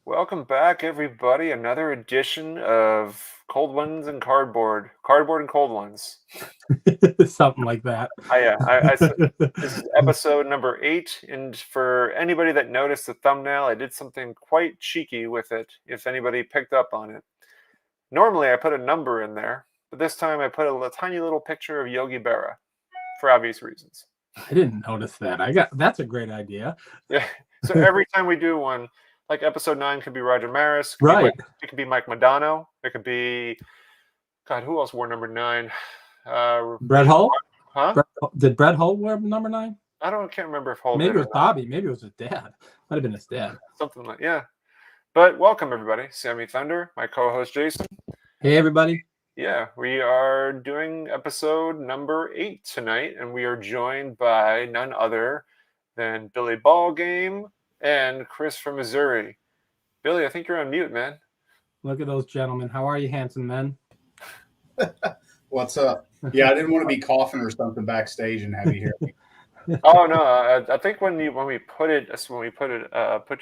Welcome back, everybody. Another edition of Cold Ones and Cardboard and Cold Ones. Something like that. This is episode number 8, and for anybody that noticed the thumbnail, I did something quite cheeky with it, if anybody picked up on it. Normally, I put a number in there, but this time I put a tiny little picture of Yogi Berra, for obvious reasons. I didn't notice that. That's a great idea. Yeah. So every time we do one, like episode 9 could be Roger Maris. Right. It could be Mike Modano. It could be, God, who else wore number 9? Brett Hull? Huh? Did Brett Hull wear number 9? Can't remember if Hull Maybe did it was Bobby. Maybe it was his dad. Might have been his dad. Something like, yeah. But welcome, everybody. Sammy Thunder, my co-host Jason. Hey, everybody. Yeah, we are doing episode number 8 tonight, and we are joined by none other than Billyballgame and Chris from Missouri. Billy, I think you're on mute, man. Look at those gentlemen. How are you, handsome men? What's up? Yeah, I didn't want to be coughing or something backstage and have you hear me. Oh no, I think when we put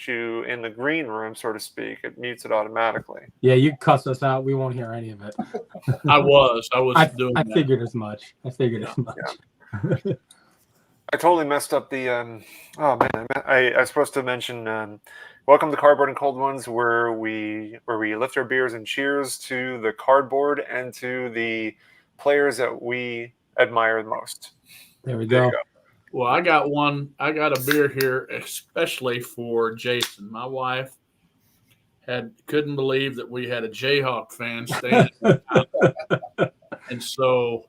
you in the green room, so to speak, it mutes it automatically. Yeah, you cuss us out. We won't hear any of it. I doing that. Figured as much. Yeah. I totally messed up the. Oh man, I was supposed to mention. Welcome to Cardboard and Cold Ones, where we lift our beers and cheers to the cardboard and to the players that we admire the most. There we go. Well, I got a beer here, especially for Jason. My wife couldn't believe that we had a Jayhawk fan staying. And so,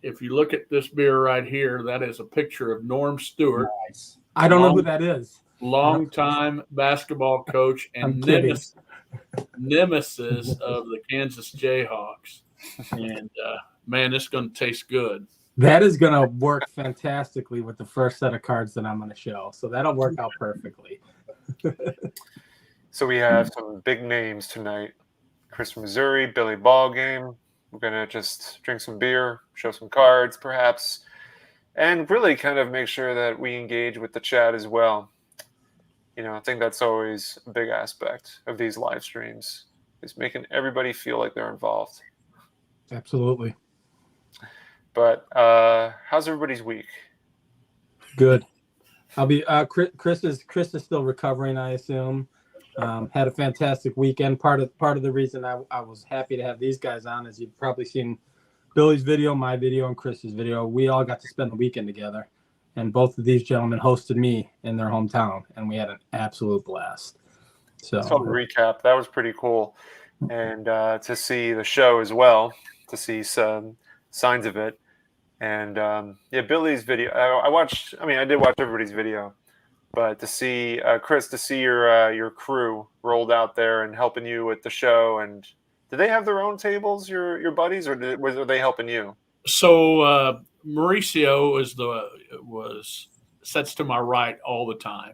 if you look at this beer right here, that is a picture of Norm Stewart. Nice. I don't know who that is. Longtime basketball coach and nemesis of the Kansas Jayhawks. And man, it's going to taste good. That is going to work fantastically with the first set of cards that I'm going to show. So that'll work out perfectly. So we have some big names tonight. Chris from Missouri, Billyballgame. We're going to just drink some beer, show some cards perhaps, and really kind of make sure that we engage with the chat as well. You know, I think that's always a big aspect of these live streams, is making everybody feel like they're involved. Absolutely. But how's everybody's week? Good. I'll be Chris is still recovering, I assume. Had a fantastic weekend. Part of the reason I was happy to have these guys on is you've probably seen Billy's video, my video, and Chris's video. We all got to spend the weekend together, and both of these gentlemen hosted me in their hometown, and we had an absolute blast. So to recap, that was pretty cool, and to see the show as well, to see some signs of it. And Billy's video, I did watch everybody's video, but to see Chris, to see your crew rolled out there and helping you with the show. And did they have their own tables, your buddies, or were they helping you? So Mauricio sits to my right all the time,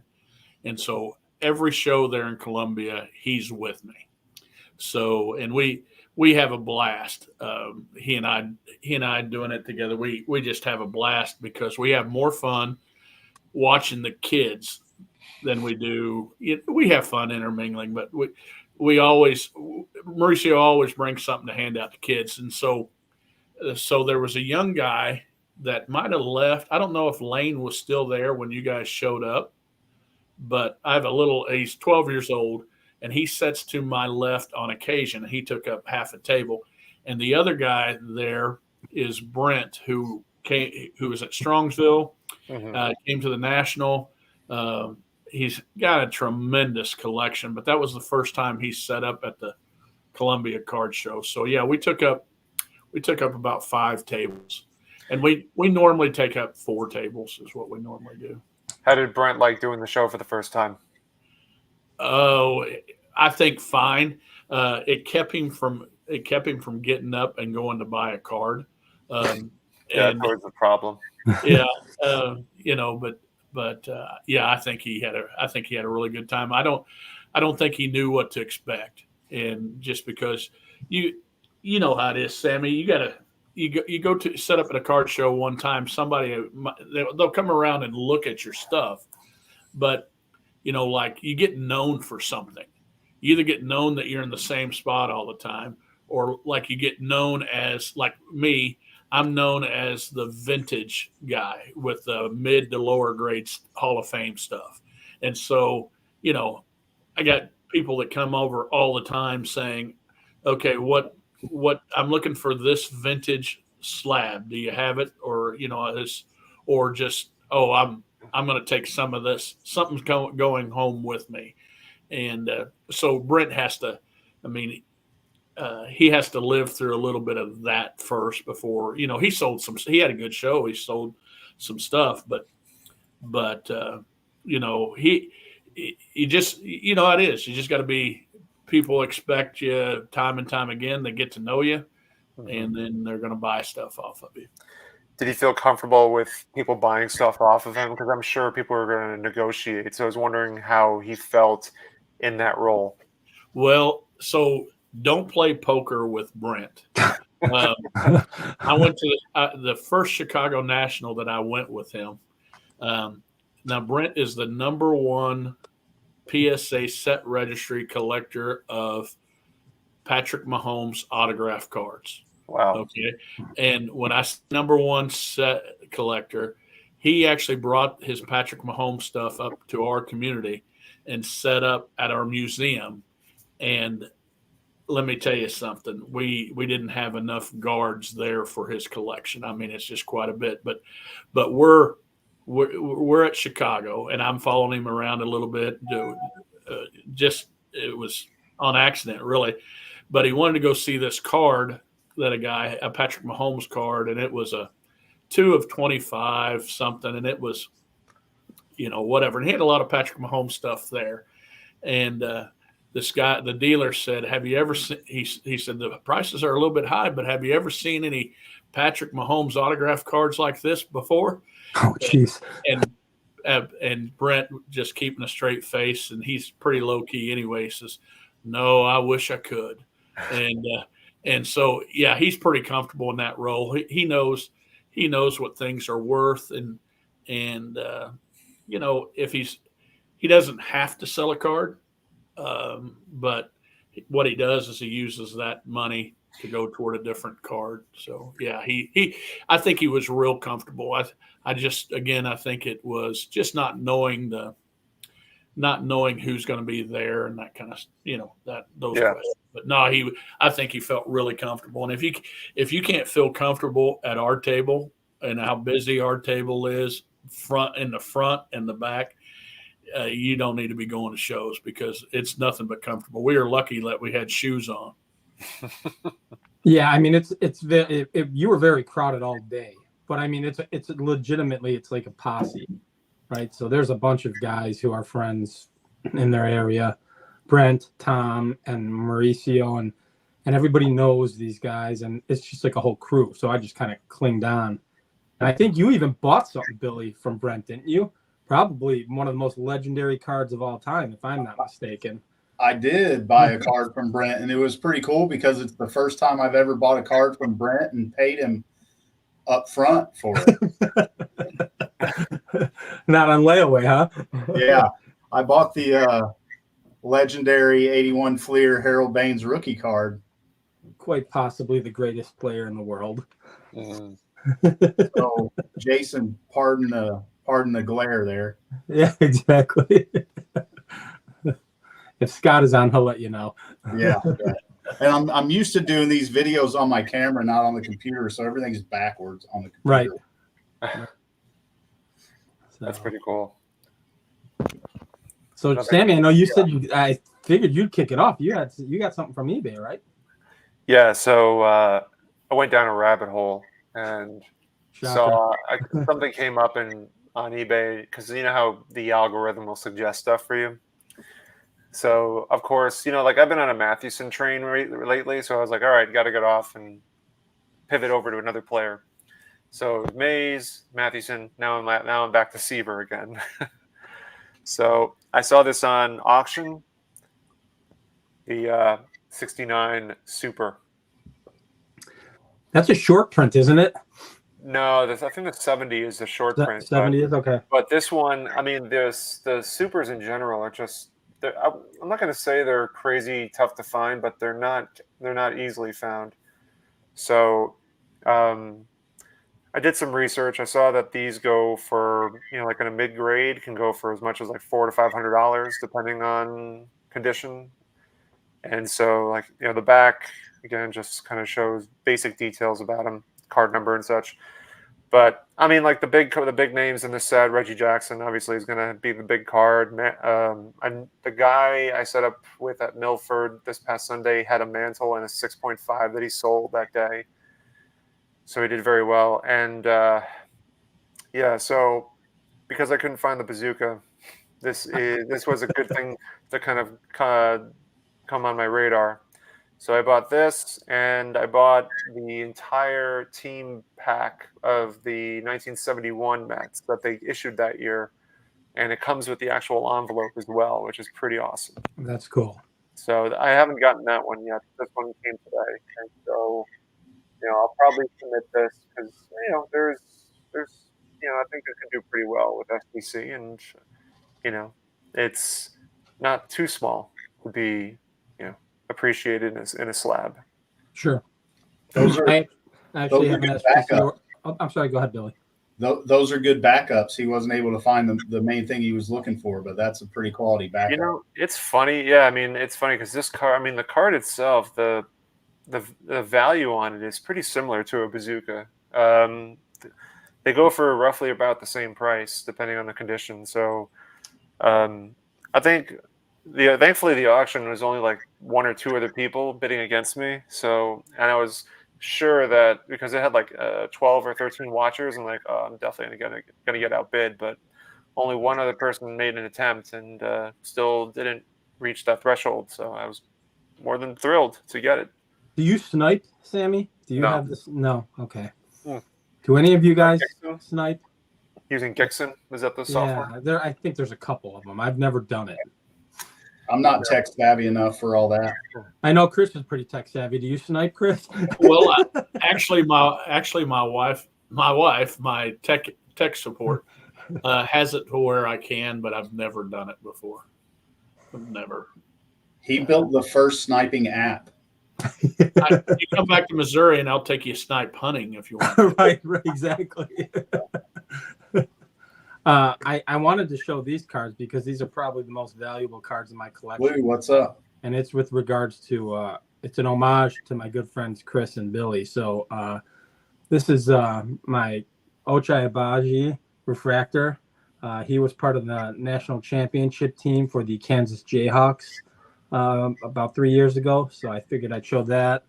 and so every show there in Columbia, he's with me. So, and we have a blast. He and I doing it together. We just have a blast because we have more fun watching the kids than we do. We have fun intermingling, but Mauricio always brings something to hand out to kids. And so there was a young guy that might have left. I don't know if Lane was still there when you guys showed up, but he's 12 years old. And he sits to my left on occasion. He took up half a table. And the other guy there is Brent, who was at Strongsville, came to the National. He's got a tremendous collection, but that was the first time he set up at the Columbia Card Show. So, yeah, we took up about 5 tables. And we normally take up 4 tables is what we normally do. How did Brent like doing the show for the first time? Oh, I think fine. It kept him from getting up and going to buy a card. That was the problem. Yeah, but I think he had a really good time. I don't think he knew what to expect, and just because you know how it is, Sammy, you go to set up at a card show one time, they'll come around and look at your stuff, but like you get known for something, you either get known that you're in the same spot all the time, or like you get known as, like me, I'm known as the vintage guy with the mid to lower grades Hall of Fame stuff. And so, I got people that come over all the time saying, okay, what I'm looking for this vintage slab. Do you have it? Or, or just, oh, I'm going to take some of this. Something's going home with me. And so Brent has to, I mean, he has to live through a little bit of that first before, he he had a good show. He sold some stuff, but he just, it is, you just got to be, people expect you time and time again. They get to know you, and then they're going to buy stuff off of you. Did he feel comfortable with people buying stuff off of him? Because I'm sure people are going to negotiate. So I was wondering how he felt in that role. Well, so don't play poker with Brent. I went to the first Chicago National that I went with him. Now, Brent is the number one PSA set registry collector of Patrick Mahomes autograph cards. Wow. Okay. And when I say number one set collector, he actually brought his Patrick Mahomes stuff up to our community and set up at our museum. And let me tell you something. We didn't have enough guards there for his collection. I mean, it's just quite a bit. But we're at Chicago, and I'm following him around a little bit. It was on accident, really. But he wanted to go see this card that a Patrick Mahomes card, and it was a 2 of 25 something, and it was, whatever. And he had a lot of Patrick Mahomes stuff there. And this guy, the dealer, said, have you ever seen, he said, the prices are a little bit high, but have you ever seen any Patrick Mahomes autograph cards like this before? Oh, jeez. And Brent, just keeping a straight face, and he's pretty low key anyway, says, no, I wish I could. And so, yeah, he's pretty comfortable in that role. He knows what things are worth, and if he doesn't have to sell a card, but what he does is he uses that money to go toward a different card. So yeah, I think he was real comfortable. I think it was just not knowing who's going to be there and that kind of, those questions. But no, I think he felt really comfortable. And if you can't feel comfortable at our table and how busy our table is, in the front and the back, you don't need to be going to shows, because it's nothing but comfortable. We are lucky that we had shoes on. Yeah, I mean, you were very crowded all day, but I mean, it's legitimately, it's like a posse, right? So there's a bunch of guys who are friends in their area, Brent, Tom, and Mauricio, and everybody knows these guys, and it's just like a whole crew. So I just kind of clinged on. And I think you even bought something, Billy, from Brent, didn't you? Probably one of the most legendary cards of all time, if I'm not mistaken. I did buy a card from Brent, and it was pretty cool because it's the first time I've ever bought a card from Brent and paid him up front for it. Not on layaway, huh? Yeah. I bought the legendary 81 Fleer Harold Baines rookie card. Quite possibly the greatest player in the world. So, Jason, pardon the glare there. Yeah, exactly. If Scott is on, he'll let you know. Yeah. And I'm used to doing these videos on my camera, not on the computer, so everything's backwards on the computer. Right. That's pretty cool. So, Sammy, I know you said I figured you'd kick it off. You got something from eBay, right? Yeah. So I went down a rabbit hole and saw something came up on eBay, because you know how the algorithm will suggest stuff for you. So, of course, like I've been on a Mathewson train lately, so I was like, all right, got to get off and pivot over to another player. So Mays, Mathewson, now I'm back to Seaver again. So I saw this on auction, the 69 Super. That's a short print, isn't it? No, I think the 70 is the short print. 70 is okay. But this one, I mean, the Supers in general are I'm not going to say they're crazy tough to find, but they're not easily found. So I did some research. I saw that these go for, like in a mid grade, can go for as much as like $400 to $500 depending on condition. And so, like, the back again just kind of shows basic details about them, card number and such. But I mean, like the big names in this set, Reggie Jackson obviously is going to be the big card. And the guy I set up with at Milford this past Sunday had a mantle and a 6.5 that he sold that day, so he did very well. And so because I couldn't find the bazooka, this was a good thing to kind of come on my radar. So I bought this, and I bought the entire team pack of the 1971 Mets that they issued that year, and it comes with the actual envelope as well, which is pretty awesome. That's cool. So I haven't gotten that one yet. This one came today, and so I'll probably submit this because there's I think it can do pretty well with SBC, and it's not too small to be appreciated in a slab. Sure. Those are I actually have an good SPC. I'm sorry. Go ahead, Billy. those are good backups. He wasn't able to find the main thing he was looking for, but that's a pretty quality backup. It's funny. Yeah, I mean, it's funny because this card. I mean, the card itself, the value on it is pretty similar to a bazooka. They go for roughly about the same price depending on the condition. So I think thankfully the auction was only like one or two other people bidding against me. So, and I was sure that because it had like 12 or 13 watchers, I'm like, oh, I'm definitely gonna get outbid. But only one other person made an attempt and still didn't reach that threshold. So I was more than thrilled to get it. Do you snipe, Sammy? Do you No. have this? No. Okay. Hmm. Do any of you guys snipe? Using Gixxon, is that the software? Yeah, I think there's a couple of them. I've never done it. I'm not tech savvy enough for all that. I know Chris is pretty tech savvy. Do you snipe, Chris? Well, actually, my wife, my tech support has it to where I can, but I've never done it before. Never. He built the first sniping app. You come back to Missouri, and I'll take you snipe hunting if you want. right, exactly. I wanted to show these cards because these are probably the most valuable cards in my collection. Lou, what's up? And it's with regards to it's an homage to my good friends Chris and Billy. So this is my Ochai Abaji refractor. He was part of the national championship team for the Kansas Jayhawks about 3 years ago. So I figured I'd show that.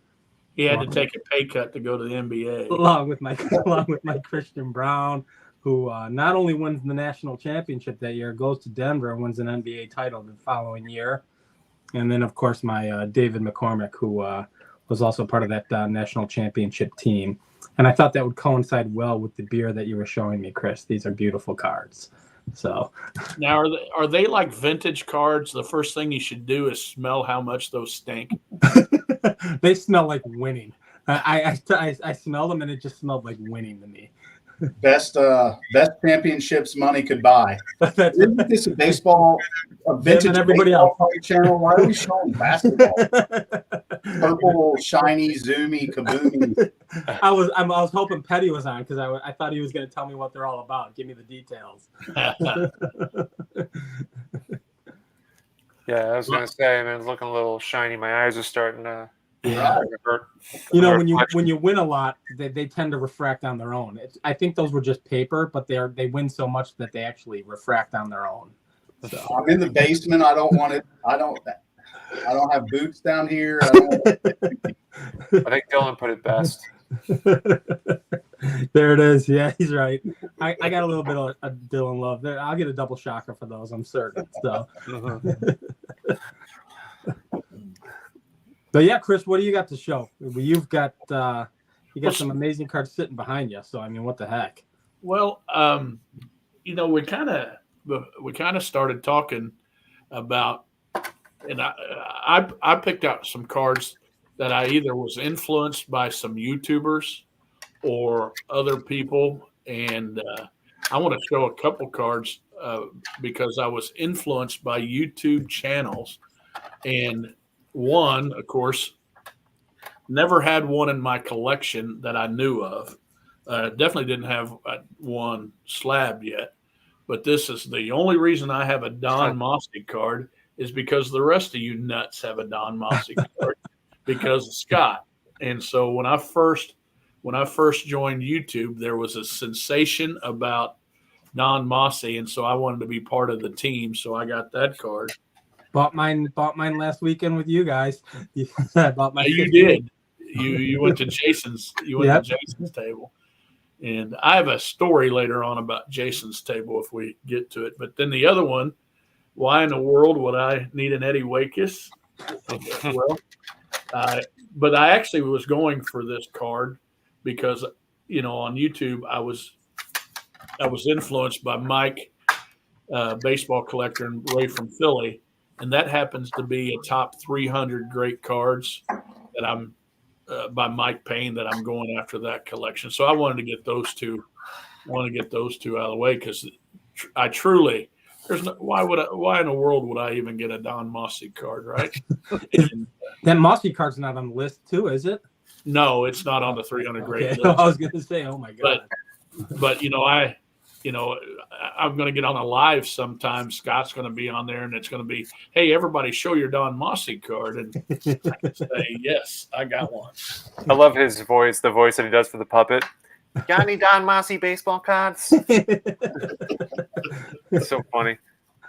He had to take a pay cut to go to the NBA, along with my Christian Brown, who not only wins the national championship that year, goes to Denver and wins an NBA title the following year. And then, of course, my David McCormick, who was also part of that national championship team. And I thought that would coincide well with the beer that you were showing me, Chris. These are beautiful cards. So now, are they like vintage cards? The first thing you should do is smell how much those stink. They smell like winning. I smelled them and it just smelled like winning to me. Best championships money could buy. Isn't this a baseball, a vintage and everybody baseball else. channel? Why are we showing basketball? Purple, shiny, zoomy, kaboomy. I was hoping Petty was on because I thought he was going to tell me what they're all about. Give me the details. Yeah, I was gonna say, man, it's looking a little shiny. My eyes are starting to hurt. You know, when you win a lot, they tend to refract on their own. I think those were just paper, but they win so much that they actually refract on their own. So. I'm in the basement. I don't want it. I don't have boots down here. I think Dylan put it best. There it is. Yeah, he's right. I got a little bit of Dylan love there. I'll get a double shocker for those, I'm certain. So. But yeah, Chris, what do you got to show? You've got some amazing cards sitting behind you. So I mean, what the heck? Well, we kind of started talking about, and I picked out some cards that I either was influenced by some YouTubers or other people, and I want to show a couple cards because I was influenced by YouTube channels, and one, of course, never had one in my collection that I knew of. Definitely didn't have one slabbed yet, but this is the only reason I have a Don Mossy card is because the rest of you nuts have a Don Mossy card because of Scott. And so when I first joined YouTube, there was a sensation about Don Mossy, and so I wanted to be part of the team, so I got that card. Bought mine last weekend with you guys. I bought my. Yeah, you did. You went to Jason's. You went to Jason's table, and I have a story later on about Jason's table if we get to it. But then the other one, why in the world would I need an Eddie Wakis? Well, but I actually was going for this card because on YouTube I was influenced by Mike, baseball collector, and Ray from Philly, and that happens to be a top 300 great cards that I'm by Mike Payne that I'm going after that collection. So I wanted to get those two. out of the way because I truly why in the world would I even get a Don Mossy card, right? That Mossy card's not on the list too, is it? No, it's not on the 300 great list. I was gonna say, oh my god. But I'm going to get on a live sometime. Scott's going to be on there, and it's going to be, hey, everybody, show your Don Mossy card, and I can say, yes, I got one. I love his voice, the voice that he does for the puppet. Got any Don Mossy baseball cards? It's so funny.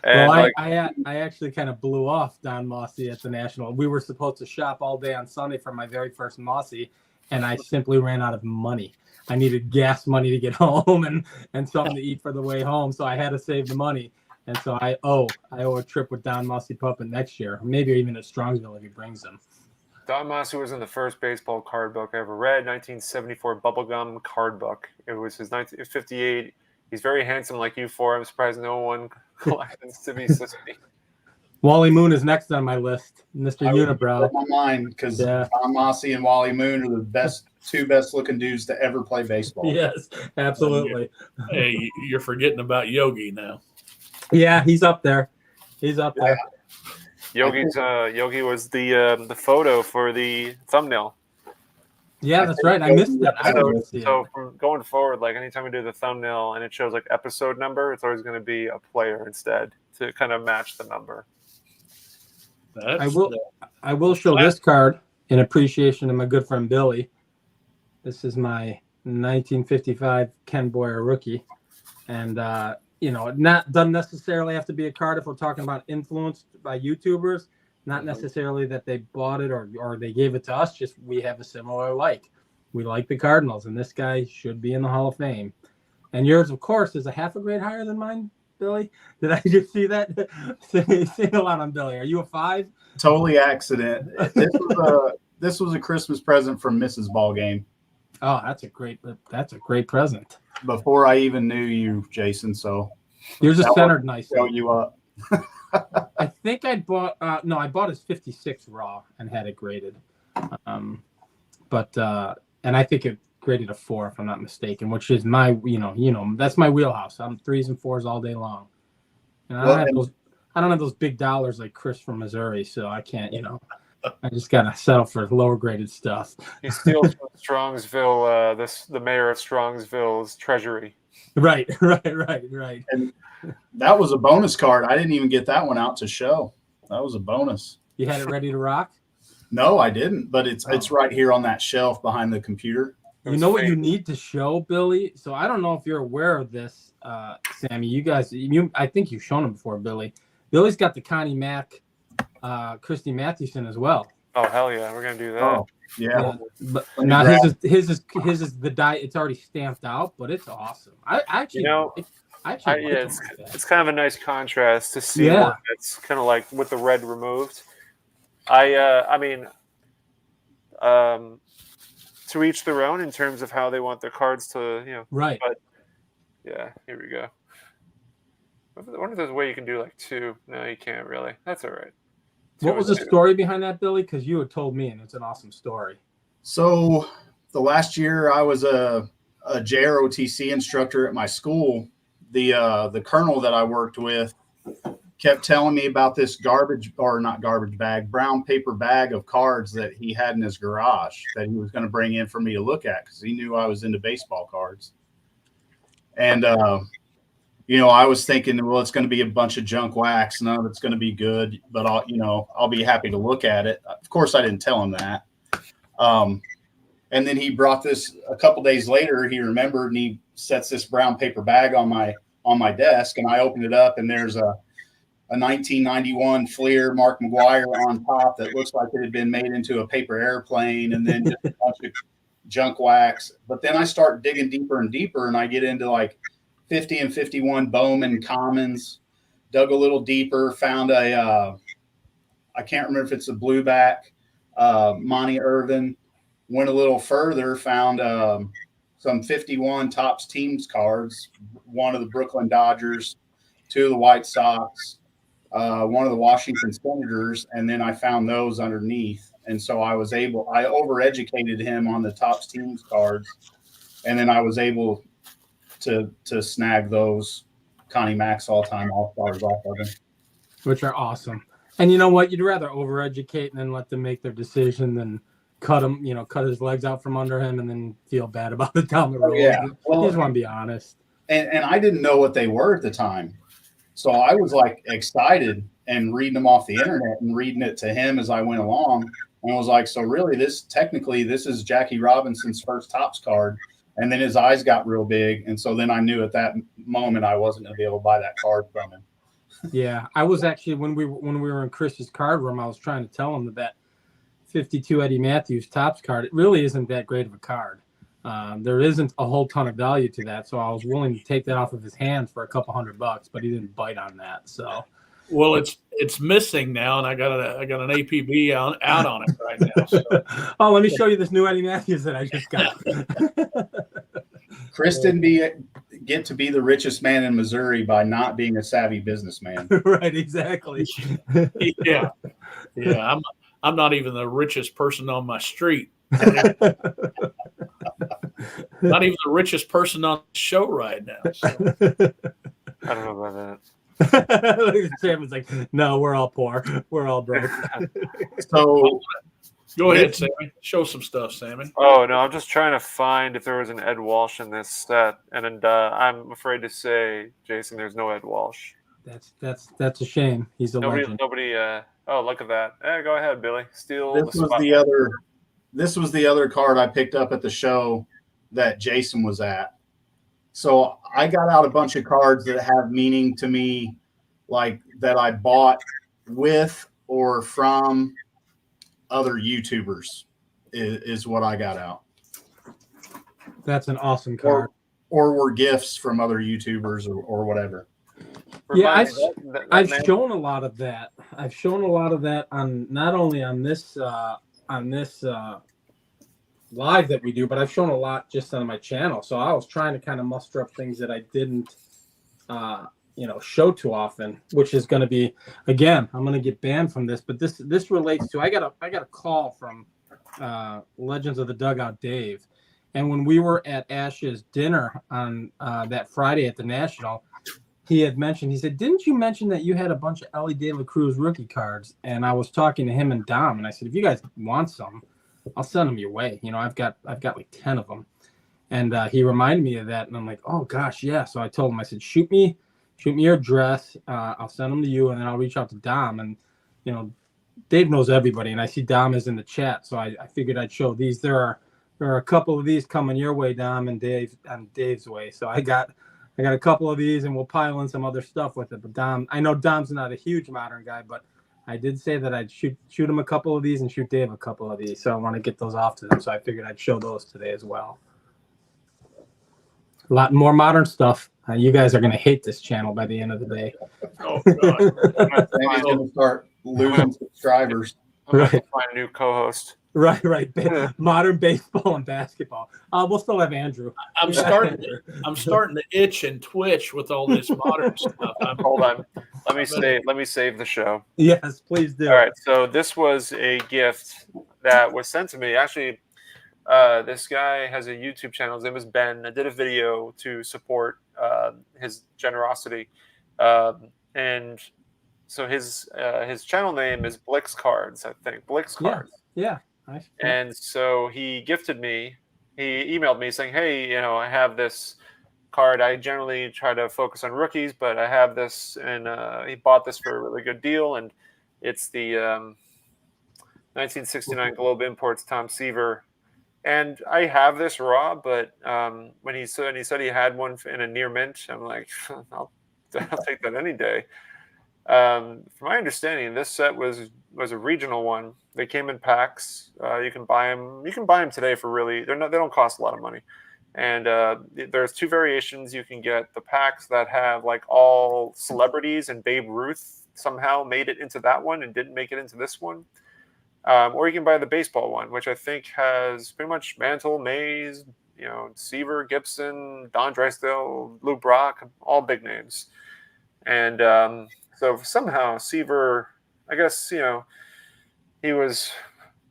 And well, I actually kind of blew off Don Mossy at the National. We were supposed to shop all day on Sunday for my very first Mossy, and I simply ran out of money. I needed gas money to get home and something to eat for the way home, so I had to save the money. And so I owe a trip with Don Mossy puppet next year, maybe even at Strongsville if he brings them. Don Mossy was in the first baseball card book I ever read, 1974 Bubblegum card book. It was his 1958. He's very handsome like you four. I'm surprised no one happens to be Sissy. Wally Moon is next on my list, Mr. Unibrow. My mind because Don Mossy and Wally Moon are the two best looking dudes to ever play baseball. Yes, absolutely. Hey, you're forgetting about Yogi now. Yeah, he's up there. There. Yogi was the photo for the thumbnail. Yeah, that's right. I missed that. So from going forward, like anytime we do the thumbnail and it shows like episode number, it's always going to be a player instead to kind of match the number. I will show this card in appreciation of my good friend Billy. This is my 1955 Ken Boyer rookie, and doesn't necessarily have to be a card if we're talking about influenced by YouTubers. Not necessarily that they bought it or they gave it to us. Just we have a similar like. We like the Cardinals, and this guy should be in the Hall of Fame. And yours, of course, is a half a grade higher than mine. Billy, did I just see that? Say a lot on Billy. Are you a 5? Totally accident. This was a Christmas present from Mrs. Ballgame. Oh, that's a great present. Before I even knew you, Jason. So yours is centered nicely. Show you up. I think I bought his 56 raw and had it graded. And I think it graded a 4 if I'm not mistaken, which is my, that's my wheelhouse. I'm 3s and 4s all day long. And I don't have those big dollars like Chris from Missouri, so I can't, I just gotta settle for lower graded stuff. He steals from Strongsville, the mayor of Strongsville's treasury. Right. And that was a bonus card. I didn't even get that one out to show. That was a bonus. You had it ready to rock? No, I didn't, but it's right here on that shelf behind the computer. You know what you need to show, Billy? So I don't know if you're aware of this, Sammy. You guys, I think you've shown him before, Billy. Billy's got the Connie Mack, Christy Mathewson as well. Oh hell yeah, we're gonna do that. Oh, yeah. But now his is the die. It's already stamped out, but it's awesome. I actually, it's kind of a nice contrast to see one that's kind of like with the red removed. To each their own in terms of how they want their cards to, Right. But yeah, here we go. I wonder if there's a way you can do like 2. No, you can't really. That's all right. What was the story behind that, Billy? Because you had told me, and it's an awesome story. So the last year I was a JROTC instructor at my school. the colonel that I worked with kept telling me about this brown paper bag of cards that he had in his garage that he was going to bring in for me to look at because he knew I was into baseball cards. And, I was thinking, well, it's going to be a bunch of junk wax. None of it's going to be good, but I'll be happy to look at it. Of course, I didn't tell him that. And then he brought this a couple days later. He remembered and he sets this brown paper bag on my desk, and I opened it up, and there's a 1991 Fleer Mark McGuire on top that looks like it had been made into a paper airplane, and then just a bunch of junk wax. But then I start digging deeper and deeper, and I get into like 50 and 51 Bowman Commons, dug a little deeper, found I can't remember if it's a blueback, Monty Irvin, went a little further, found some 51 Topps Teams cards, one of the Brooklyn Dodgers, two of the White Sox, one of the Washington Senators, and then I found those underneath. And so I overeducated him on the Topps Teams cards, and then I was able to snag those Connie Mack's all-time All-Stars off of him. Which are awesome. And you know what? You'd rather overeducate and then let them make their decision than cut his legs out from under him and then feel bad about it down the road. Yeah. Well, you just want to be honest. And I didn't know what they were at the time. So I was like excited and reading them off the internet and reading it to him as I went along. And I was like, so really this is Jackie Robinson's first Topps card. And then his eyes got real big. And so then I knew at that moment I wasn't going to be able to buy that card from him. Yeah. I was actually, when we were in Chris's card room, I was trying to tell him that 52 Eddie Matthews Topps card, it really isn't that great of a card. There isn't a whole ton of value to that. So I was willing to take that off of his hands for a couple $100, but he didn't bite on that. So, well, it's missing now, and I got an APB out on it right now. So. Oh, let me show you this new Eddie Matthews that I just got. Chris didn't get to be the richest man in Missouri by not being a savvy businessman. Right, exactly. Yeah. I'm not even the richest person on my street. Not even the richest person on the show right now. So. I don't know about that. Sammy's like, no, we're all poor. We're all broke. So go ahead, Sammy. Show some stuff, Sammy. Oh, no, I'm just trying to find if there was an Ed Walsh in this set. And I'm afraid to say, Jason, there's no Ed Walsh. That's a shame. He's a legend. Nobody, oh, look at that. Go ahead, Billy. This was the other card I picked up at the show that Jason was at. So I got out a bunch of cards that have meaning to me, like that I bought with or from other YouTubers is what I got out. That's an awesome card. Or were gifts from other YouTubers or whatever. Yeah, I've shown a lot of that. I've shown a lot of that on not only on this live that we do, but I've shown a lot just on my channel. So I was trying to kind of muster up things that I didn't show too often, which is going to be, again, I'm going to get banned from this, but this relates to I got a call from Legends of the Dugout Dave, and when we were at Ash's dinner on that Friday at the National, he said, didn't you mention that you had a bunch of Ellie De La Cruz rookie cards? And I was talking to him and Dom, and I said, if you guys want some, I'll send them your way. I've got like 10 of them. And he reminded me of that, and I'm like, oh gosh, yeah. So I told him, I said, shoot me your address. I'll send them to you, and then I'll reach out to Dom. And Dave knows everybody, and I see Dom is in the chat, so I figured I'd show these. There are a couple of these coming your way, Dom, and Dave's way. So I got a couple of these, and we'll pile in some other stuff with it. But Dom, I know Dom's not a huge modern guy, but I did say that I'd shoot him a couple of these and shoot Dave a couple of these. So I want to get those off to them. So I figured I'd show those today as well. A lot more modern stuff. You guys are going to hate this channel by the end of the day. Oh, God. Maybe going to start losing subscribers. I'm going to find a new co-host. Right. Modern baseball and basketball. We'll still have Andrew. I'm starting to itch and twitch with all this modern stuff. Hold on. Let me save the show. Yes, please do. All right. So this was a gift that was sent to me. Actually, This guy has a YouTube channel. His name is Ben. I did a video to support his generosity, and so his channel name is Blix Cards, I think. Blix Cards. Yeah. Nice. And so he gifted me. He emailed me saying, "Hey, I have this card. I generally try to focus on rookies, but I have this, and he bought this for a really good deal, and it's the 1969 Globe Imports Tom Seaver." And I have this raw, but when he said he had one in a near mint, I'm like, I'll take that any day. From my understanding, this set was a regional one. They came in packs. You can buy them. You can buy them today for really. They don't cost a lot of money. And there's two variations. You can get the packs that have like all celebrities, and Babe Ruth somehow made it into that one and didn't make it into this one. Or you can buy the baseball one, which I think has pretty much Mantle, Mays, Seaver, Gibson, Don Drysdale, Lou Brock, all big names. And so somehow Seaver, I guess, he was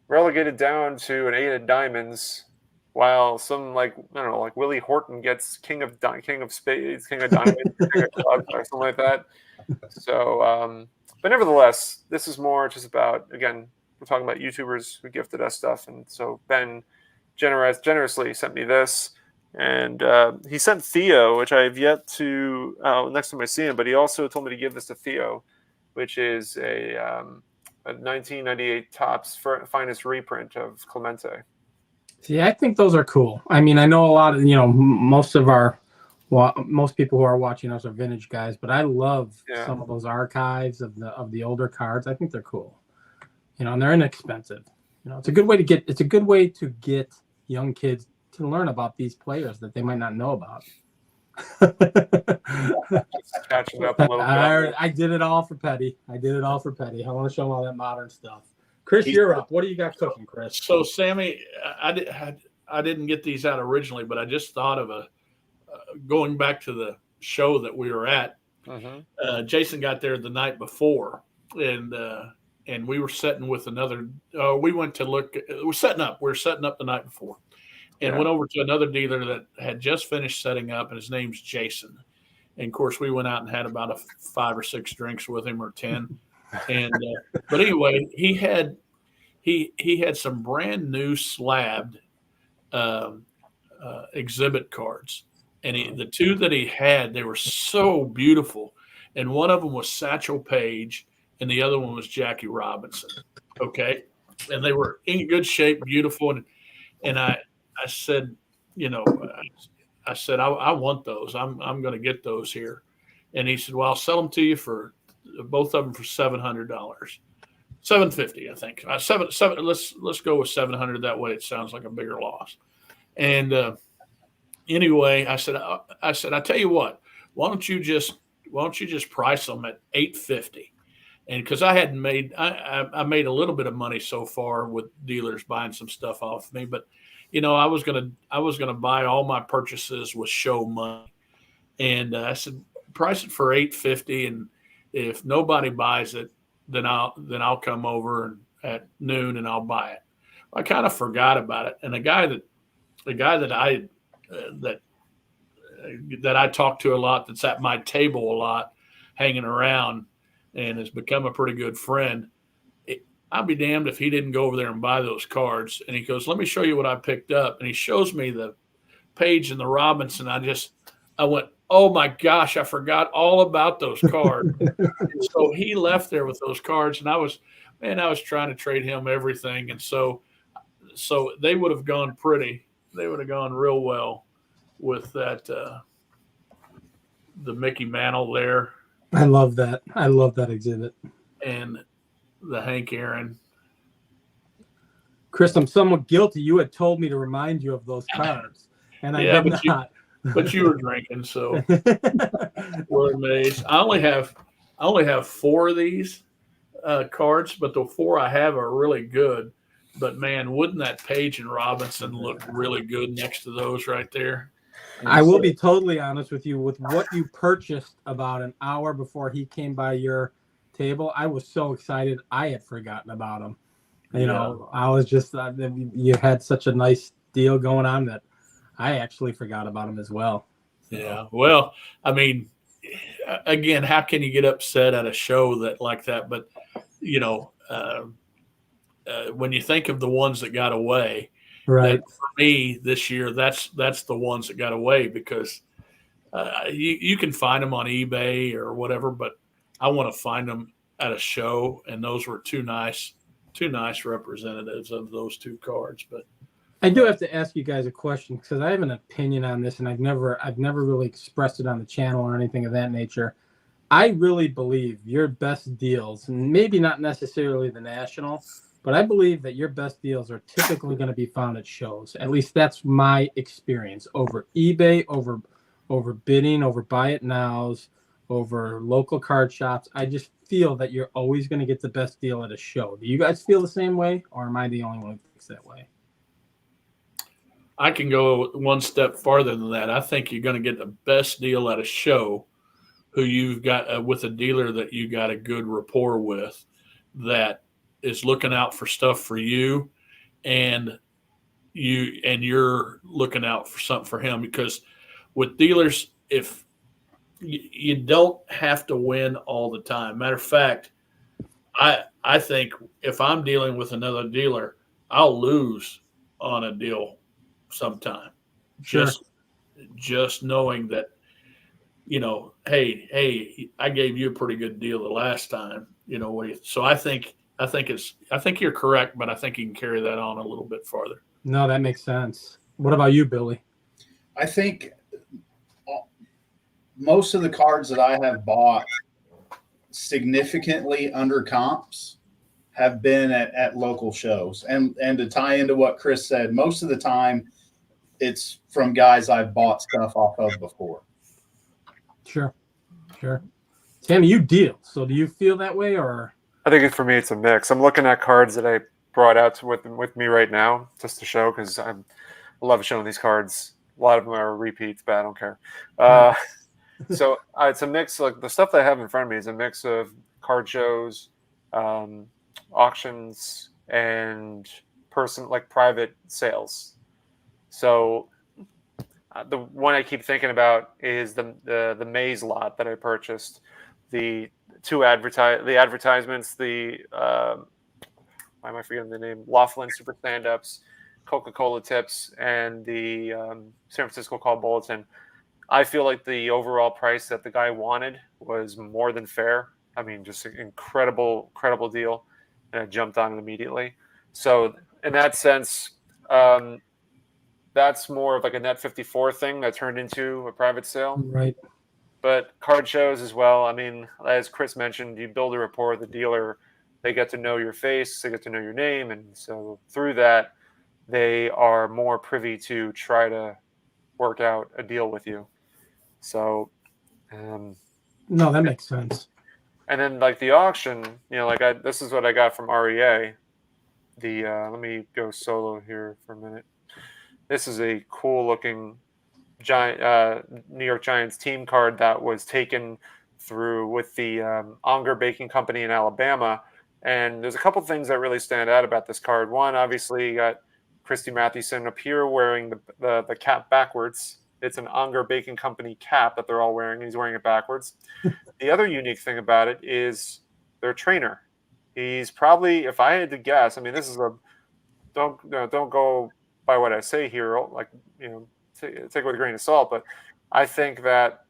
relegated down to an 8 of diamonds, while some like Willie Horton gets king of spades, king of diamonds, king of clubs, or something like that. So, but nevertheless, this is more just about, again, we're talking about YouTubers who gifted us stuff, and so Ben generously sent me this, and he sent Theo, which I have yet to next time I see him, but he also told me to give this to Theo, which is a 1998 Topps finest reprint of Clemente. See, I think those are cool. I mean, I know a lot of most people who are watching us are vintage guys, but I love some of those archives of the older cards. I think they're cool. And they're inexpensive. It's a good way to get young kids to learn about these players that they might not know about. Catching up a little bit. I did it all for Petty. I want to show them all that modern stuff. Chris, you're up. What do you got cooking, Chris? So, Sammy, I didn't get these out originally, but I just thought of going back to the show that we were at. Mm-hmm. Jason got there the night before, and we were setting with another. We went to look. We're setting up. We were setting up the night before, and went over to another dealer that had just finished setting up, and his name's Jason. And of course, we went out and had about 5 or 6 drinks with him, or 10. And but anyway, he had some brand new slabbed exhibit cards, and the two that he had, they were so beautiful, and one of them was Satchel Paige, and the other one was Jackie Robinson. Okay. And they were in good shape, beautiful. And I said, I want those. I'm going to get those here. And he said, well, I'll sell them to you for both of them for $700, $750, I think. Let's go with $700. That way it sounds like a bigger loss. And anyway, I said, I tell you what, why don't you just price them at $850? And because I hadn't made, I made a little bit of money so far with dealers buying some stuff off me, but I was gonna buy all my purchases with show money, and I said price it for $850, and if nobody buys it, then I'll come over at noon and I'll buy it. I kind of forgot about it, and the guy that I talk to a lot, that's at my table a lot, hanging around, and has become a pretty good friend. I'll be damned if he didn't go over there and buy those cards. And he goes, let me show you what I picked up. And he shows me the Page and the Robinson. I went, oh my gosh, I forgot all about those cards. So he left there with those cards, and I was trying to trade him everything. And so they would have gone real well with that, the Mickey Mantle there. I love that. I love that exhibit. And the Hank Aaron. Chris, I'm somewhat guilty. You had told me to remind you of those cards, and I did not. But you were drinking, so we're amazed. I only have 4 of these cards, but the 4 I have are really good. But man, wouldn't that Page and Robinson look really good next to those right there? I will be totally honest with you. With what you purchased about an hour before he came by your table, I was so excited I had forgotten about him. I was just you had such a nice deal going on that I actually forgot about him as well. Yeah. Well, I mean, again, how can you get upset at a show like that? But when you think of the ones that got away, Right. that for me this year, that's the ones that got away because you can find them on eBay or whatever, but I want to find them at a show, and those were two nice representatives of those two cards. But I do have to ask you guys a question because I have an opinion on this, and I've never really expressed it on the channel or anything of that nature. I really believe your best deals, maybe not necessarily the national, but I believe that your best deals are typically going to be found at shows. At least that's my experience over eBay, over bidding, over buy it nows, over local card shops. I just feel that you're always going to get the best deal at a show. Do you guys feel the same way, or am I the only one who thinks that way? I can go one step farther than that. I think you're going to get the best deal at a show who you've got with a dealer that you got a good rapport with that is looking out for stuff for you and you're looking out for something for him, because with dealers, if you don't have to win all the time. Matter of fact, I think if I'm dealing with another dealer, I'll lose on a deal sometime. Sure. Just knowing that, hey, I gave you a pretty good deal the last time. So I think you're correct, but I think you can carry that on a little bit farther. No, that makes sense. What about you, Billy? I think most of the cards that I have bought significantly under comps have been at local shows. And to tie into what Chris said, most of the time it's from guys I've bought stuff off of before. Sure. Tammy, you deal. So do you feel that way, or? I think for me, it's a mix. I'm looking at cards that I brought out with me right now just to show, because I love showing these cards. A lot of them are repeats, but I don't care. So it's a mix. Like the stuff that I have in front of me is a mix of card shows, auctions, and private sales. So the one I keep thinking about is the Maze lot that I purchased. The advertisements, why am I forgetting the name? Laughlin Super Stand-Ups, Coca-Cola Tips, and the San Francisco Call Bulletin. I feel like the overall price that the guy wanted was more than fair. I mean, just an incredible deal, and I jumped on it immediately. So in that sense, that's more of like a Net 54 thing that turned into a private sale. Right. But card shows as well. I mean, as Chris mentioned, you build a rapport with the dealer. They get to know your face. They get to know your name. And so through that, they are more privy to try to work out a deal with you. So, no, that makes sense. And then like the auction, this is what I got from REA. Let me go solo here for a minute. This is a cool looking New York Giants team card that was taken through with the Unger Baking Company in Alabama. And there's a couple things that really stand out about this card. One, obviously, you got Christy Mathewson up here wearing the cap backwards. It's an Unger Baking Company cap that they're all wearing. He's wearing it backwards. The other unique thing about it is their trainer. He's probably, if I had to guess, I mean, this is don't go by what I say here, take it with a grain of salt, but I think that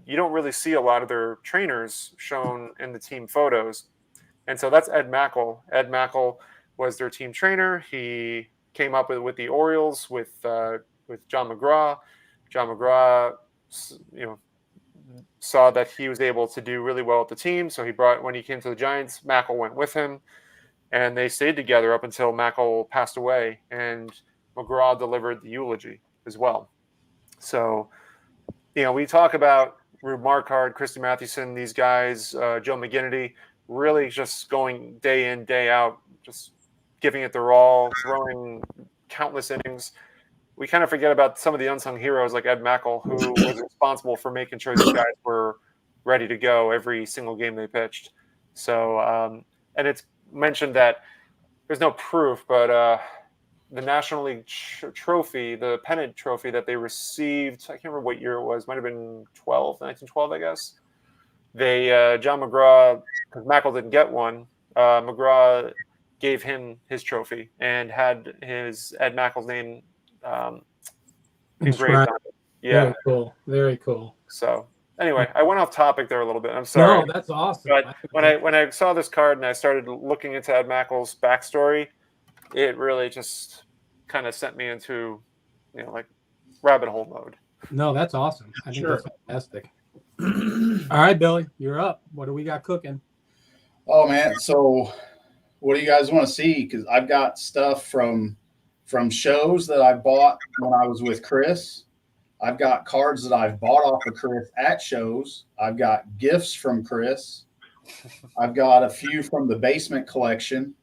you don't really see a lot of their trainers shown in the team photos. And so that's Ed Mackel. Ed Mackel was their team trainer. He came up with the Orioles with John McGraw. John McGraw, saw that he was able to do really well with the team. So when he came to the Giants, Mackel went with him, and they stayed together up until Mackel passed away, and McGraw delivered the eulogy as well. So, we talk about Rube Marquard, Christy Mathewson, these guys, Joe McGinnity, really just going day in, day out, just giving it their all, throwing countless innings. We kind of forget about some of the unsung heroes like Ed Mackel, who was responsible for making sure these guys were ready to go every single game they pitched. So, and it's mentioned that there's no proof, but the National League trophy, the pennant trophy that they received. I can't remember what year it was. Might have been 1912, I guess. They John McGraw, because Mackel didn't get one. McGraw gave him his trophy and had his Ed Mackel's name engraved on it. Yeah, very cool, very cool. So anyway, I went off topic there a little bit. I'm sorry. No, that's awesome. But when I saw this card and I started looking into Ed Mackel's backstory, it really just kind of sent me into, like rabbit hole mode. No, that's awesome. I think that's fantastic. All right, Billy, you're up. What do we got cooking? Oh man, so what do you guys want to see? Because I've got stuff from shows that I bought when I was with Chris. I've got cards that I've bought off of Chris at shows. I've got gifts from Chris. I've got a few from the basement collection.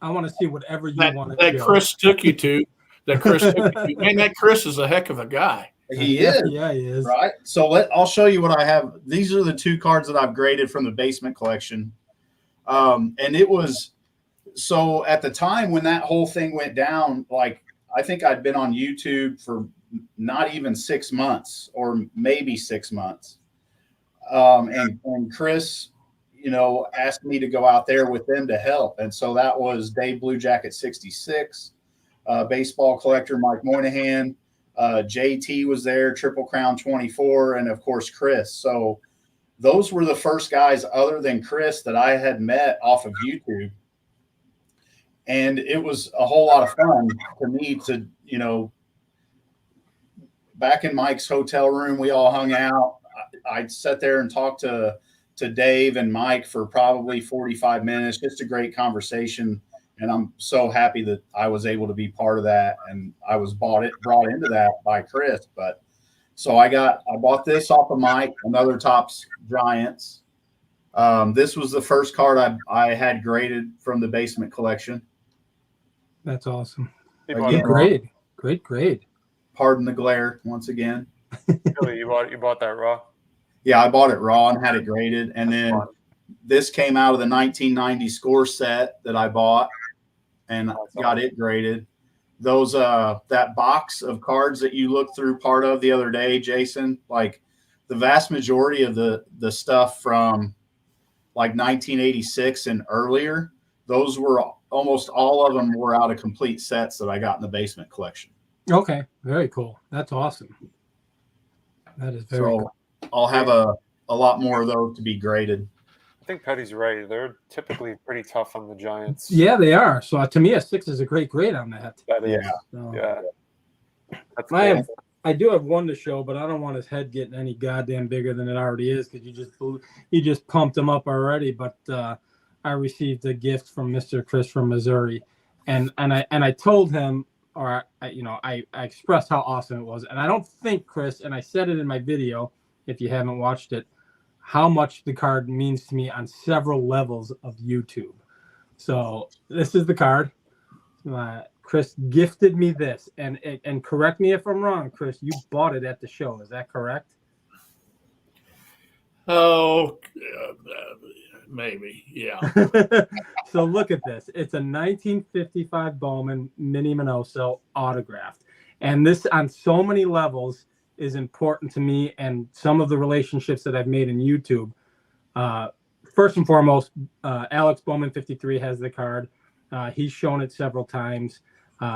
I want to see whatever you want to that Chris took you to. That Chris took you to. Man, that Chris is a heck of a guy. He is. Yeah, he is. Right. So I'll show you what I have. These are the 2 cards that I've graded from the basement collection. And it was so at the time when that whole thing went down, like I think I'd been on YouTube for not even 6 months or maybe 6 months. And Chris, asked me to go out there with them to help. And so that was Dave Blue Jacket 66, baseball collector Mike Moynihan, JT was there, Triple Crown 24, and of course Chris. So those were the first guys other than Chris that I had met off of YouTube. And it was a whole lot of fun to me to, back in Mike's hotel room, we all hung out. I'd sit there and talk to Dave and Mike for probably 45 minutes, just a great conversation. And I'm so happy that I was able to be part of that. And I was brought into that by Chris. But so I bought this off of Mike, another Topps Giants. This was the first card I had graded from the basement collection. That's awesome. Again, Great grade. Pardon the glare once again. Really, you bought that raw? Yeah, I bought it raw and had it graded. And then this came out of the 1990 score set that I bought and got it graded. Those that box of cards that you looked through part of the other day, Jason, like the vast majority of the stuff from like 1986 and earlier, those were almost all of them were out of complete sets that I got in the basement collection. Okay, very cool. That's awesome. That is very cool. I'll have a lot more of those to be graded. I think Petty's right. They're typically pretty tough on the Giants. Yeah, they are. So to me, a 6 is a great grade on that. That is. Yeah. So, Yeah. That's cool. I do have one to show, but I don't want his head getting any goddamn bigger than it already is because you just pumped him up already. But I received a gift from Mr. Chris from Missouri, and I told him, or I expressed how awesome it was, and I don't think Chris, and I said it in my video if you haven't watched it, how much the card means to me on several levels of YouTube. So this is the card. Chris gifted me this, and correct me if I'm wrong, Chris. You bought it at the show, is that correct? Oh, maybe, yeah. So look at this. It's a 1955 Bowman Mini Minoso autographed, and this on so many levels is important to me and some of the relationships that I've made in YouTube. First and foremost, Alex Bowman 53 has the card. He's shown it several times.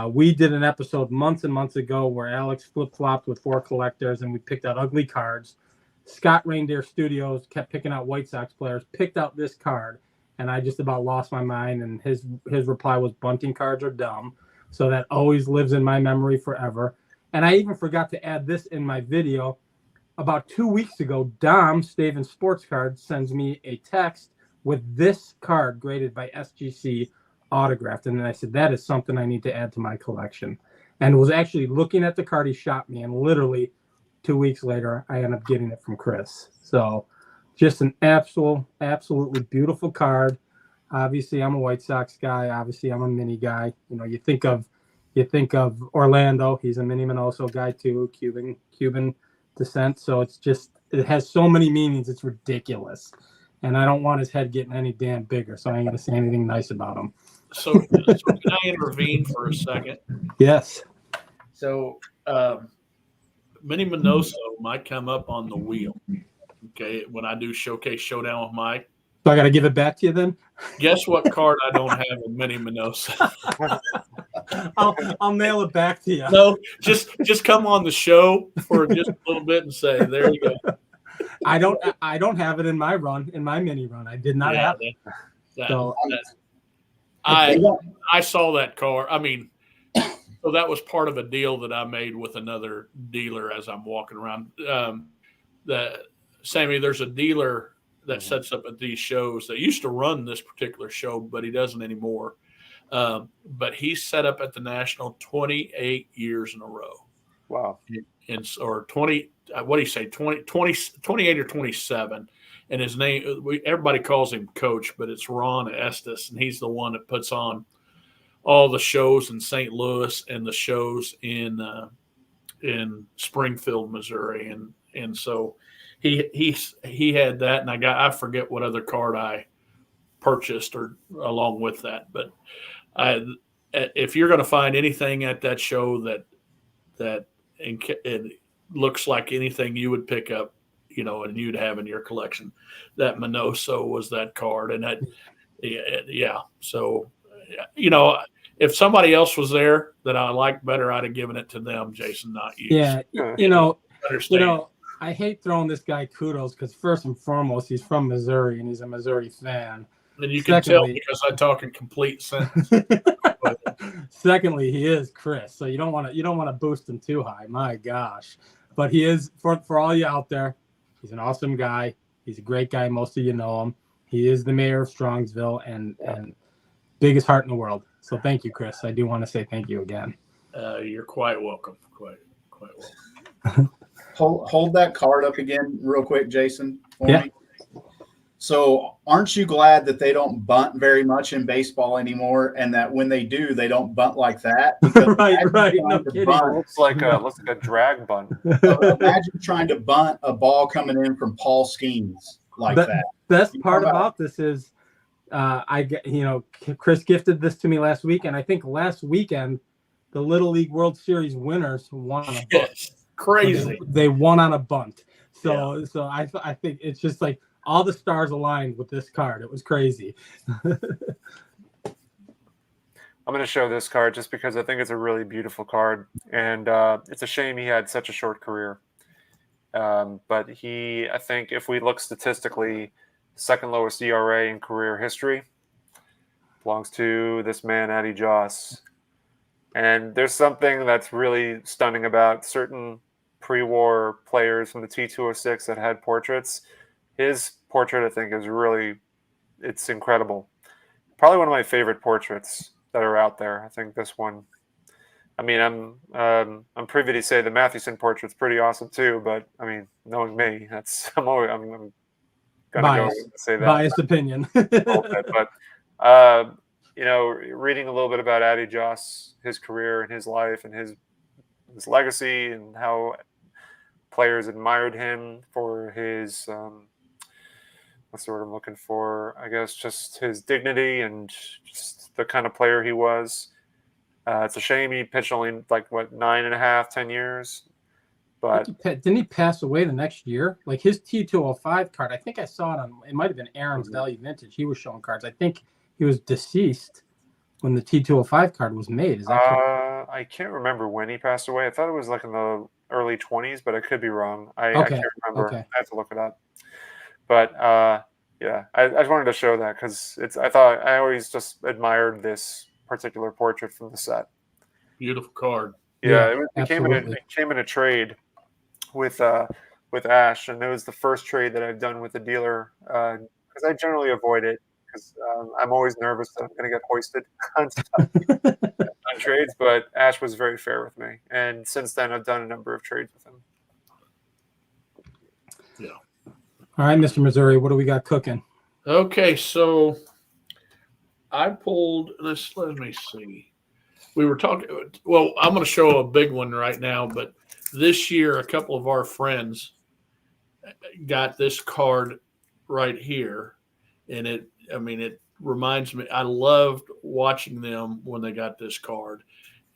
We did an episode months and months ago where Alex flip-flopped with 4 collectors and we picked out ugly cards. Scott Reindeer Studios kept picking out White Sox players, picked out this card, and I just about lost my mind. And his reply was, bunting cards are dumb. So that always lives in my memory forever. And I even forgot to add this in my video. About 2 weeks ago, Dom, Staven Sports Cards, sends me a text with this card graded by SGC autographed. And then I said, that is something I need to add to my collection. And was actually looking at the card he shot me. And literally 2 weeks later, I ended up getting it from Chris. So just an absolutely beautiful card. Obviously, I'm a White Sox guy. Obviously, I'm a mini guy. You think of Orlando. He's a Mini Minoso guy too, Cuban descent. So it has so many meanings. It's ridiculous. And I don't want his head getting any damn bigger. So I ain't going to say anything nice about him. so can I intervene for a second? Yes. So Minnie Minoso might come up on the wheel. Okay, when I do Showcase Showdown with Mike. So I got to give it back to you then. Guess what card I don't have in Minnie Minoso? I'll mail it back to you. No, just come on the show for just a little bit and say, there you go. I don't have it in my mini run. I did not have it. I saw that car. I mean, so that was part of a deal that I made with another dealer as I'm walking around. Sammy, there's a dealer that sets up at these shows that used to run this particular show, but he doesn't anymore. But he's set up at the National 28 years in a row. Wow. Or 20, what do you say, 28 or 27. And his name, everybody calls him Coach, but it's Ron Estes, and he's the one that puts on all the shows in St. Louis and the shows in Springfield, Missouri. And so he had that, and I forget what other card I purchased or along with that. But if you're going to find anything at that show that it looks like anything you would pick up, and you'd have in your collection, that Minoso was that card. And that, yeah. So, if somebody else was there that I liked better, I'd have given it to them, Jason, not you. Yeah. Understand. I hate throwing this guy kudos because first and foremost, he's from Missouri and he's a Missouri fan. And you can tell because I talk in complete sentence. Secondly, he is Chris, so you don't want to boost him too high. My gosh, but he is for all you out there. He's an awesome guy. He's a great guy. Most of you know him. He is the mayor of Strongsville and biggest heart in the world. So thank you, Chris. I do want to say thank you again. You're quite welcome. Quite welcome. Hold that card up again real quick, Jason, for me. So aren't you glad that they don't bunt very much in baseball anymore, and that when they do, they don't bunt like that? right. No kidding. It looks like a drag bunt. Imagine trying to bunt a ball coming in from Paul Skeens like that. Best part about this is Chris gifted this to me last week, and I think last weekend the Little League World Series winners won on a bunt. Yes. Crazy. They won on a bunt. So I think it's just like all the stars aligned with this card. It was crazy. I'm going to show this card just because I think it's a really beautiful card, and it's a shame he had such a short career. But I think if we look statistically, second lowest ERA in career history belongs to this man, Addie Joss. And there's something that's really stunning about certain pre-war players from the T206 that had portraits. His portrait, I think, it's incredible. Probably one of my favorite portraits that are out there. I think this one. I mean, I'm privy to say the Mathewson portrait's pretty awesome too, but I mean, knowing me, I'm gonna go say that. Biased opinion. But reading a little bit about Addie Joss, his career and his life and his legacy, and how players admired him for his what's the word I'm looking for? I guess just his dignity and just the kind of player he was. It's a shame he pitched only 9.5, 10 years. But didn't he pass away the next year? Like his T205 card, I think I saw it it might have been Aaron's Value Vintage. He was showing cards. I think he was deceased when the T205 card was made. Is that correct? I can't remember when he passed away. I thought it was like in the early 20s, but I could be wrong. I can't remember. Okay. I have to look it up. But I just wanted to show that because I always just admired this particular portrait from the set. Beautiful card. Yeah, it came in a trade with Ash, and it was the first trade that I've done with a dealer because I generally avoid it because I'm always nervous that I'm going to get hoisted on stuff on trades. But Ash was very fair with me, and since then I've done a number of trades with him. Yeah. All right, Mr. Missouri, what do we got cooking? Okay, so I pulled this. Let me see. We were talking. Well, I'm going to show a big one right now, but this year, a couple of our friends got this card right here, and it reminds me, I loved watching them when they got this card.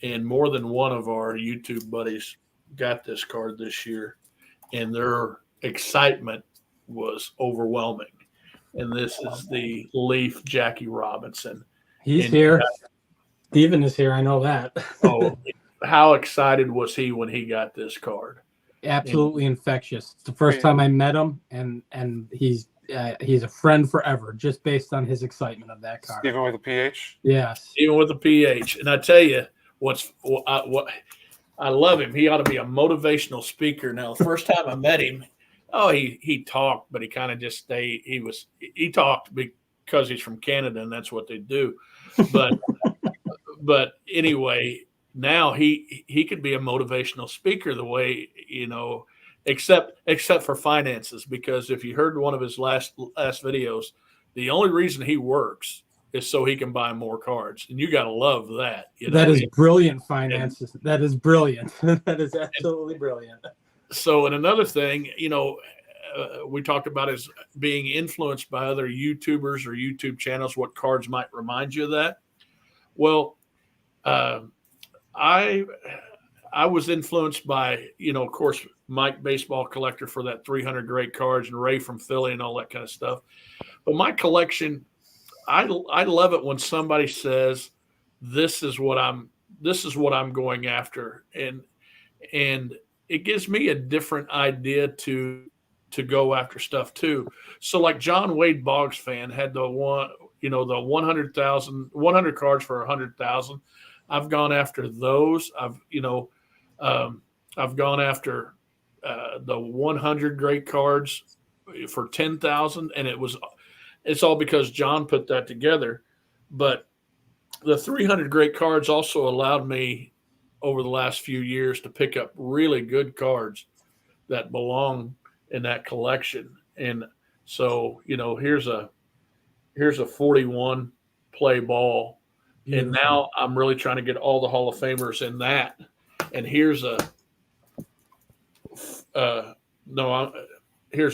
And more than one of our YouTube buddies got this card this year, and their excitement was overwhelming. And this is the Leaf Jackie Robinson. He's And here. Steven is here. I know that. oh, how excited was he when he got this card? Absolutely infectious. It's the first time I met him, and he's a friend forever, just based on his excitement of that card. Even with a PH? Yes. Even with a PH. And I tell you, what I love him. He ought to be a motivational speaker. Now, the first time I met him, he talked, but he kind of just stayed. He talked because he's from Canada, and that's what they do. But but anyway, now he could be a motivational speaker the way, except for finances, because if you heard one of his last videos, the only reason he works is so he can buy more cards, and you got to love that. That is brilliant finances. That is brilliant. That is absolutely brilliant. So, and another thing, we talked about is being influenced by other YouTubers or YouTube channels. What cards might remind you of that? Well, I was influenced by, of course, Mike Baseball Collector for that 300 great cards, and Ray from Philly and all that kind of stuff. But my collection, I love it when somebody says, this is what I'm going after. And it gives me a different idea to go after stuff too. So like John Wade Boggs fan had the 100 cards for 100,000. I've gone after those. I've gone after the 100 great cards for 10,000, and it's all because John put that together. But the 300 great cards also allowed me over the last few years to pick up really good cards that belong in that collection. And so, here's a 41 play ball. Beautiful. And now I'm really trying to get all the Hall of Famers in that. And here's a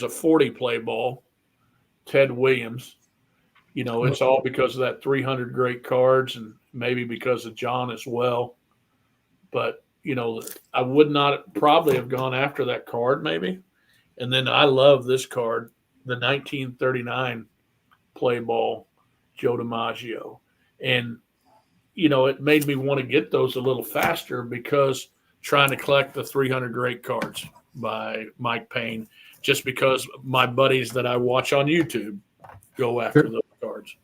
40 play ball, Ted Williams. It's all because of that 300 great cards, and maybe because of John as well. But, I would not probably have gone after that card maybe. And then I love this card, the 1939 play ball, Joe DiMaggio. And, it made me want to get those a little faster because trying to collect the 300 great cards by Mike Payne, just because my buddies that I watch on YouTube go after those cards,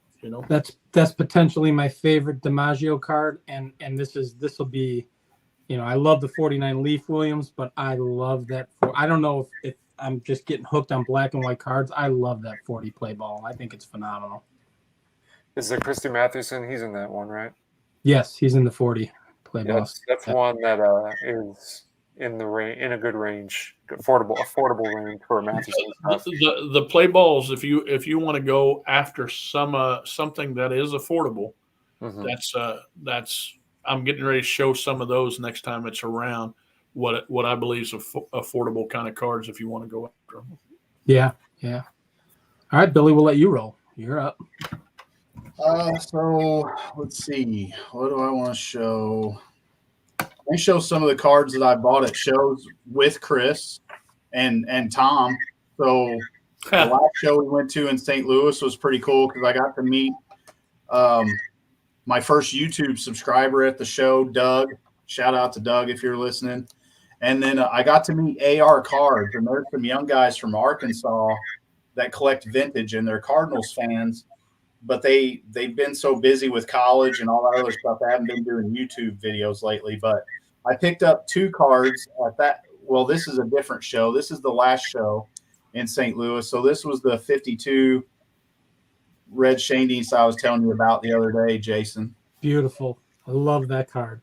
That's potentially my favorite DiMaggio card. And this will be, I love the 49 Leaf Williams, but I love that. I don't know if I'm just getting hooked on black and white cards. I love that 40 play ball. I think it's phenomenal. Is it Christy Mathewson? He's in that one, right? Yes, he's in the 40 play ball. That's one that is in a good range, affordable range for Mathewson stuff. The play balls, if you want to go after something that is affordable, that's I'm getting ready to show some of those next time it's around. What I believe is affordable kind of cards if you want to go after them. Yeah. All right, Billy, we'll let you roll. You're up. So let's see. What do I want to show? I show some of the cards that I bought at shows with Chris and Tom. So the last show we went to in St. Louis was pretty cool because I got to meet my first YouTube subscriber at the show, Doug. Shout out to Doug if you're listening. And then I got to meet AR Cards, and there's some young guys from Arkansas that collect vintage, and they're Cardinals fans. But they've been so busy with college and all that other stuff, they haven't been doing YouTube videos lately. But I picked up 2 cards at that. Well, this is a different show. This is the last show in St. Louis. So this was the 52 red Shandies I was telling you about the other day, Jason. Beautiful. I love that card.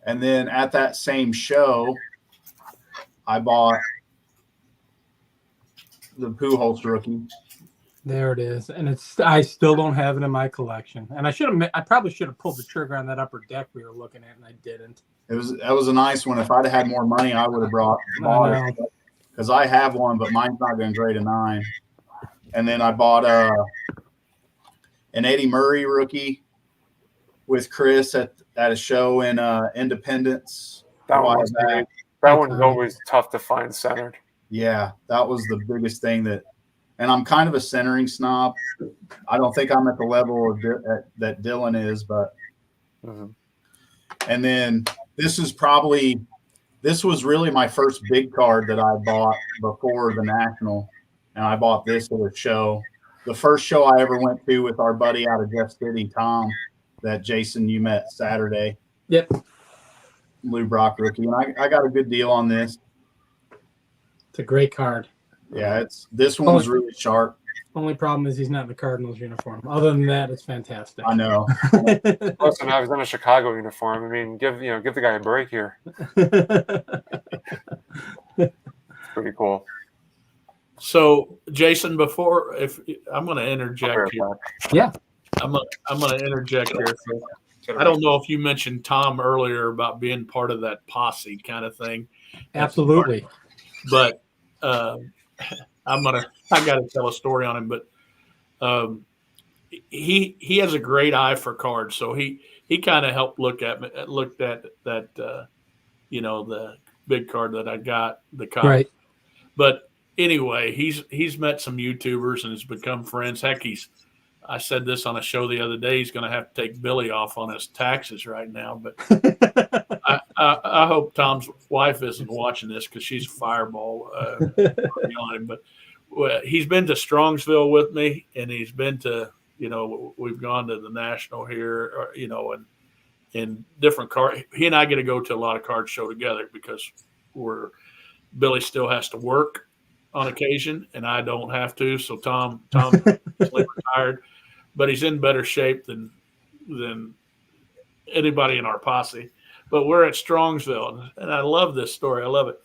And then at that same show, I bought the Pujols rookie. There it is, and I still don't have it in my collection. And I probably should have pulled the trigger on that upper deck we were looking at, and I didn't. That was a nice one. If I'd have had more money, I would have bought it because I have one, but mine's not going to grade a 9. And then I bought an Eddie Murray rookie with Chris at a show in Independence. That one's always tough to find centered. Yeah, that was the biggest thing and I'm kind of a centering snob. I don't think I'm at the level that Dylan is, but and then this was really my first big card that I bought before the National, and I bought this at a show. The first show I ever went to with our buddy out of Jeff City, Tom, that Jason you met Saturday. Yep. Lou Brock rookie, and I got a good deal on this. It's a great card. Yeah, this one was really sharp. Only problem is he's not in the Cardinals uniform. Other than that, it's fantastic. I know. Listen, I was in a Chicago uniform. I mean, give the guy a break here. It's pretty cool. So, Jason, if I'm going to interject here. Yeah. I'm going to interject here. So I don't know if you mentioned Tom earlier about being part of that posse kind of thing. Absolutely. But I got to tell a story on him. But he has a great eye for cards, so he kind of helped looked at that the big card that I got, the copy. Right. But anyway, he's met some YouTubers and has become friends. Heck, I said this on a show the other day. He's going to have to take Billy off on his taxes right now. But I hope Tom's wife isn't watching this because she's a fireball on him. But he's been to Strongsville with me, and he's been to we've gone to the National here, and different card. He and I get to go to a lot of card show together because Billy still has to work on occasion, and I don't have to. So Tom is retired, but he's in better shape than anybody in our posse. But we're at Strongsville, and I love this story. I love it.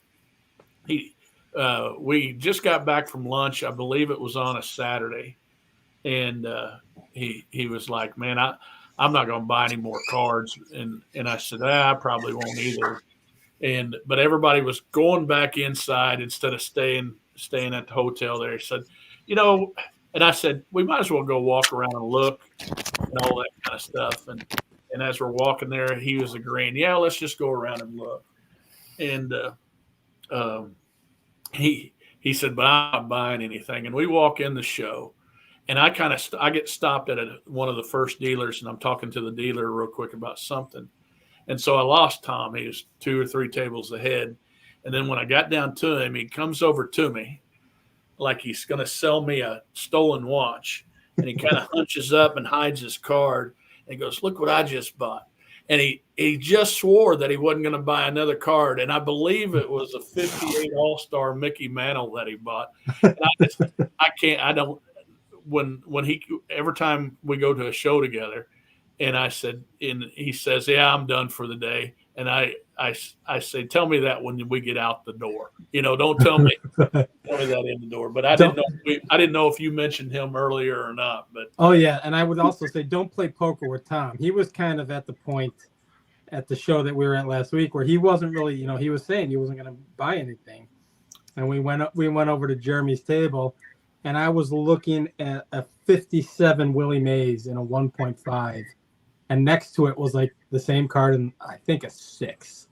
We just got back from lunch. I believe it was on a Saturday, and he was like, "Man, I'm not going to buy any more cards." And I said, "I probably won't either." But everybody was going back inside instead of staying at the hotel there. He said, and I said, we might as well go walk around and look and all that kind of stuff. And as we're walking there, he was agreeing, yeah, let's just go around and look. And he said, but I'm not buying anything. And we walk in the show, and I get stopped at one of the first dealers, and I'm talking to the dealer real quick about something. And so I lost Tom. He was 2 or 3 tables ahead. And then when I got down to him, he comes over to me like he's going to sell me a stolen watch. And he kind of hunches up and hides his card and goes, look what I just bought. And he just swore that he wasn't going to buy another card. And I believe it was a 58 All-Star Mickey Mantle that he bought. And every time we go to a show together, and he says, yeah, I'm done for the day. And I say, tell me that when we get out the door. Don't tell me that in the door. But I didn't know if you mentioned him earlier or not. But oh yeah, and I would also say don't play poker with Tom. He was kind of at the point at the show that we were at last week where he wasn't really, he was saying he wasn't going to buy anything. And we went over to Jeremy's table, and I was looking at a 57 Willie Mays in a 1.5. And next to it was like the same card, and I think a 6.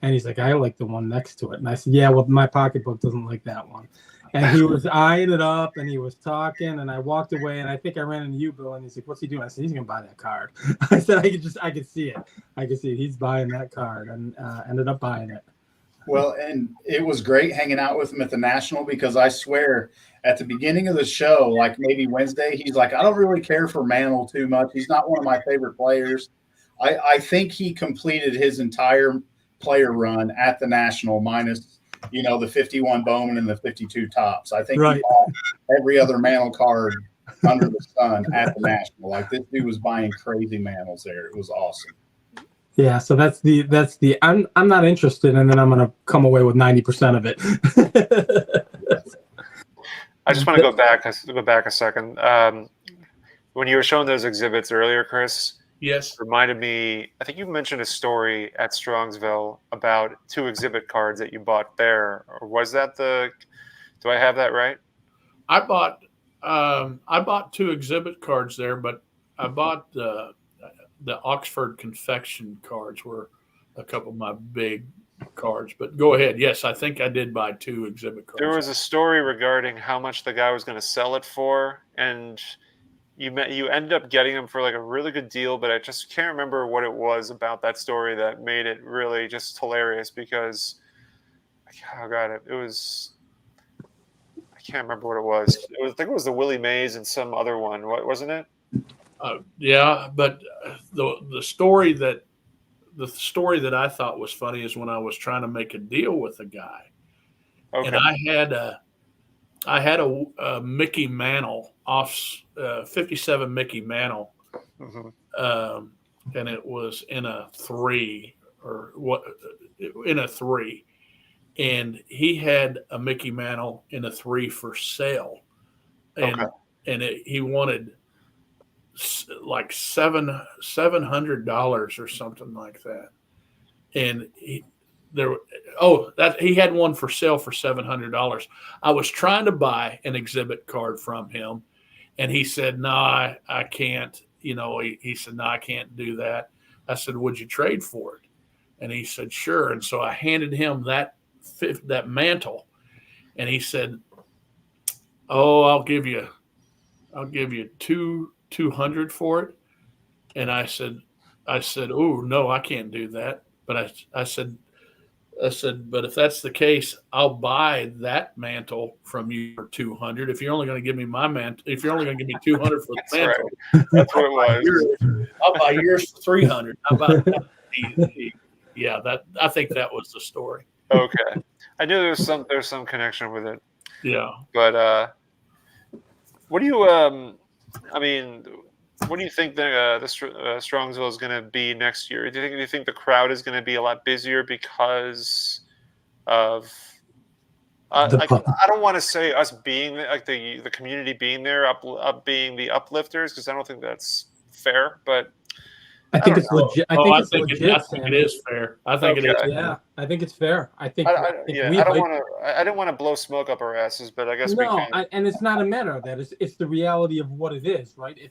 And he's like, I like the one next to it. And I said, yeah, well, my pocketbook doesn't like that one. And he was eyeing it up, and he was talking, and I walked away, and I think I ran into you, Bill, and he's like, what's he doing? I said, he's going to buy that card. I said, I could see it. I could see it. He's buying that card, and ended up buying it. Well, and it was great hanging out with him at the National, because I swear at the beginning of the show, like maybe Wednesday, he's like, I don't really care for Mantle too much. He's not one of my favorite players. I think he completed his entire player run at the National minus, the 51 Bowman and the 52 Tops. I think he bought every other Mantle card under the sun at the National. Like, this dude was buying crazy Mantles there. It was awesome. Yeah, so that's the I'm not interested, and then I'm gonna come away with 90% of it. I just want to go back a second. When you were showing those exhibits earlier, Chris, yes, reminded me. I think you mentioned a story at Strongsville about 2 exhibit cards that you bought there, or was that do I have that right? I bought I bought 2 exhibit cards there, but I bought the Oxford confection cards were a couple of my big cards. But go ahead. Yes, I think I did buy 2 exhibit cards. There was a story regarding how much the guy was going to sell it for, and you ended up getting them for like a really good deal, but I just can't remember what it was about that story that made it really just hilarious because, oh God, it was, I can't remember what it was. I think it was the Willie Mays and some other one, wasn't it? Yeah, but the story that I thought was funny is when I was trying to make a deal with a guy, Okay. and I had a Mickey Mantle off 57 Mickey Mantle, and it was in a 3 or what in a 3, and he had a Mickey Mantle in a 3 for sale, and he wanted like $700 or something like that, and he had one for sale for $700. I was trying to buy an exhibit card from him, and he said, "No, I can't." He said, "No, I can't do that." I said, "Would you trade for it?" And he said, "Sure." And so I handed him that mantle, and he said, "Oh, I'll give you 200 for it." And I said, "Oh no, I can't do that." But I said, "But if that's the case, I'll buy that mantle from you for 200. If you're only going to give me my mantle, if you're only going to give me 200 for the mantle, right. That's what it was. I'll buy yours for 300. How about that?" Yeah, I think that was the story. Okay, I knew there's some connection with it. Yeah, but what do you I mean, what do you think the Strongsville is going to be next year? Do you think the crowd is going to be a lot busier because of? I don't want to say us being like the community being there, up being the uplifters, because I don't think that's fair. But I think it's legit. I think it is fair. I think it is. Yeah, I think it's fair. I think. I didn't want to blow smoke up our asses, but I guess we can. And it's not a matter of that. It's the reality of what it is, right? If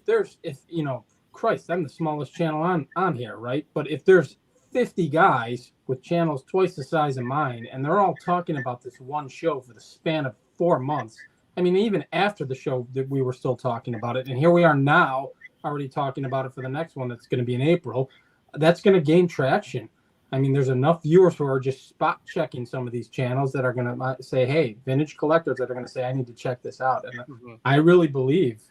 Christ, I'm the smallest channel on here, right? But if there's 50 guys with channels twice the size of mine, and they're all talking about this one show for the span of 4 months. I mean, even after the show, that we were still talking about it, and here we are now, already talking about it for the next one that's going to be in April. That's going to gain traction. I mean, there's enough viewers who are just spot checking some of these channels that are going to say, "Hey, vintage collectors," that are going to say, "I need to check this out." And I really believe,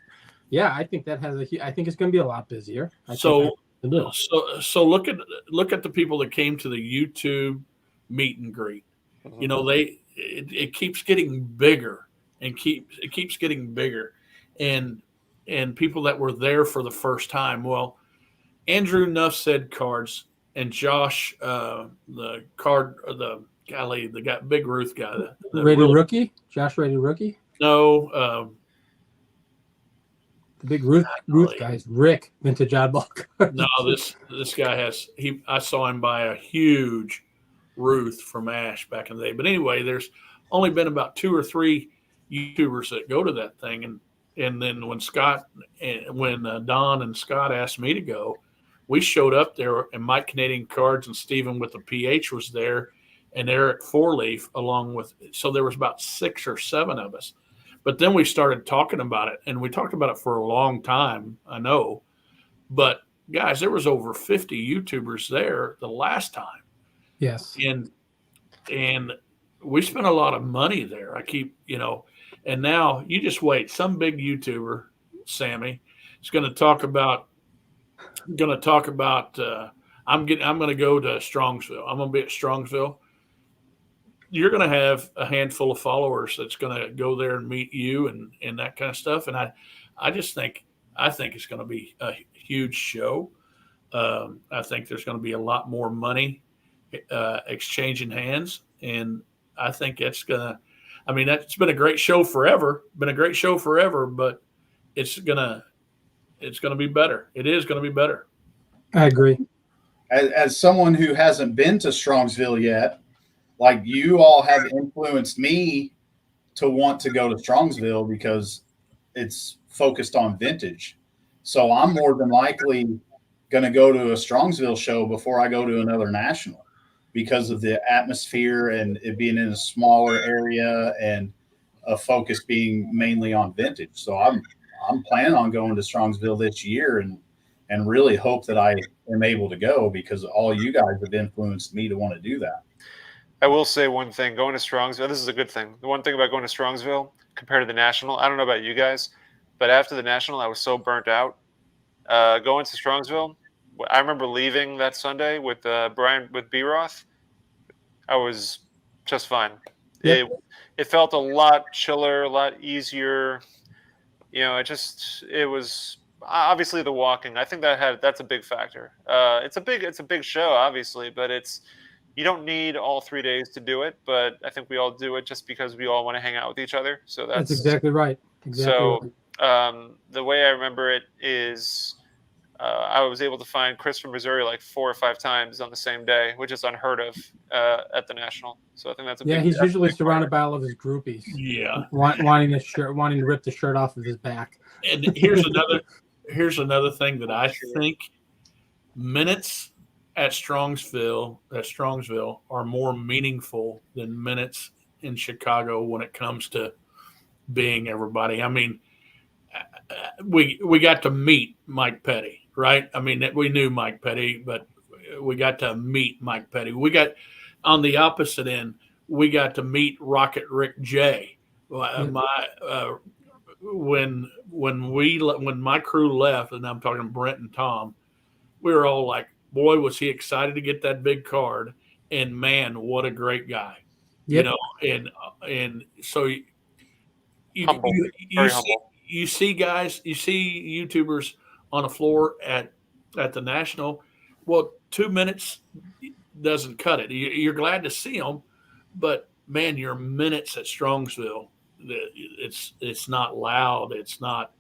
I think that I think it's going to be a lot busier. So look at the people that came to the YouTube meet and greet. It keeps getting bigger and keeps getting bigger, and people that were there for the first time. Well, Andrew Nuff said cards, and Josh, the Big Ruth guy, rated rookie, Josh rated rookie. No, the Big Ruth guys, Rick Vintage Oddball Cards. No, this guy has I saw him buy a huge Ruth from Ash back in the day. But anyway, there's only been about 2 or 3 YouTubers that go to that thing, and then when Don and Scott asked me to go, we showed up there, and Mike Canadian Cards and Stephen with the PH was there, and Eric Fourleaf along with. So there was about 6 or 7 of us. But then we started talking about it, and we talked about it for a long time, I know. But guys, there was over 50 YouTubers there the last time. Yes. And we spent a lot of money there. And now you just wait. Some big YouTuber, Sammy, is going to talk about. I'm going to go to Strongsville. I'm going to be at Strongsville. You're going to have a handful of followers that's going to go there and meet you and that kind of stuff. And I think it's going to be a huge show. I think there's going to be a lot more money exchanging hands, and I think that's been a great show forever. But it's going to be better. It is going to be better. I agree. As someone who hasn't been to Strongsville yet, like, you all have influenced me to want to go to Strongsville, because it's focused on vintage. So I'm more than likely going to go to a Strongsville show before I go to another national because of the atmosphere and it being in a smaller area and a focus being mainly on vintage. So I'm planning on going to Strongsville this year and really hope that I am able to go because all you guys have influenced me to want to do that. I will say one thing, going to Strongsville, this is a good thing. The one thing about going to Strongsville compared to the National, I don't know about you guys, but after the National, I was so burnt out. Going to Strongsville, I remember leaving that Sunday with with B-Roth. I was just fine. Yep. It felt a lot chiller, a lot easier. It was obviously the walking. I think that's a big factor. It's a big show, obviously, but you don't need all 3 days to do it. But I think we all do it just because we all want to hang out with each other. So that's exactly right. The way I remember it is I was able to find Chris from Missouri like 4 or 5 times on the same day, which is unheard of at the National. So I think that's he's usually surrounded by all of his groupies. Yeah, wanting to rip the shirt off of his back. And here's another thing that I think minutes at Strongsville are more meaningful than minutes in Chicago when it comes to being everybody. I mean, we got to meet Mike Petty, right? I mean, we knew Mike Petty, but we got to meet Mike Petty. We got on the opposite end, we got to meet Rocket Rick J. When my crew left, and I'm talking Brent and Tom, we were all like, boy, was he excited to get that big card. And man, what a great guy. Yep. And so you see guys, you see YouTubers on the floor at the National. Well, 2 minutes doesn't cut it. You're glad to see them, but man, your minutes at Strongsville, it's not loud. It's not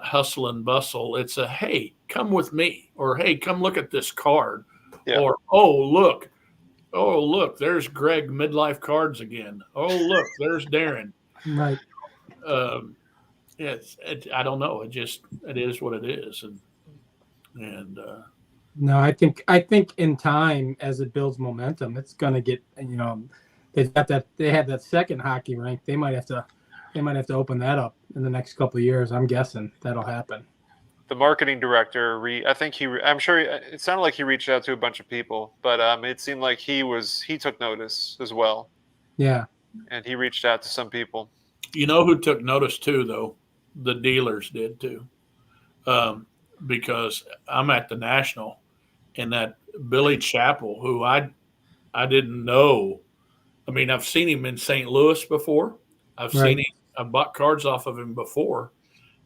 hustle and bustle. It's a, hey, come with me, or hey, come look at this card, or oh look, there's Greg Midlife Cards again. Oh look, there's Darren. Right. I don't know. It is what it is, and no, I think in time as it builds momentum, it's gonna get, they have that second hockey rink. They might have to open that up in the next couple of years. I'm guessing that'll happen. The marketing director, I'm sure it sounded like he reached out to a bunch of people, but it seemed like he took notice as well. Yeah. And he reached out to some people. You know who took notice too, though? The dealers did too. Because I'm at the National, and that Billy Chappell, who I didn't know. I mean, I've seen him in St. Louis before. I've bought cards off of him before,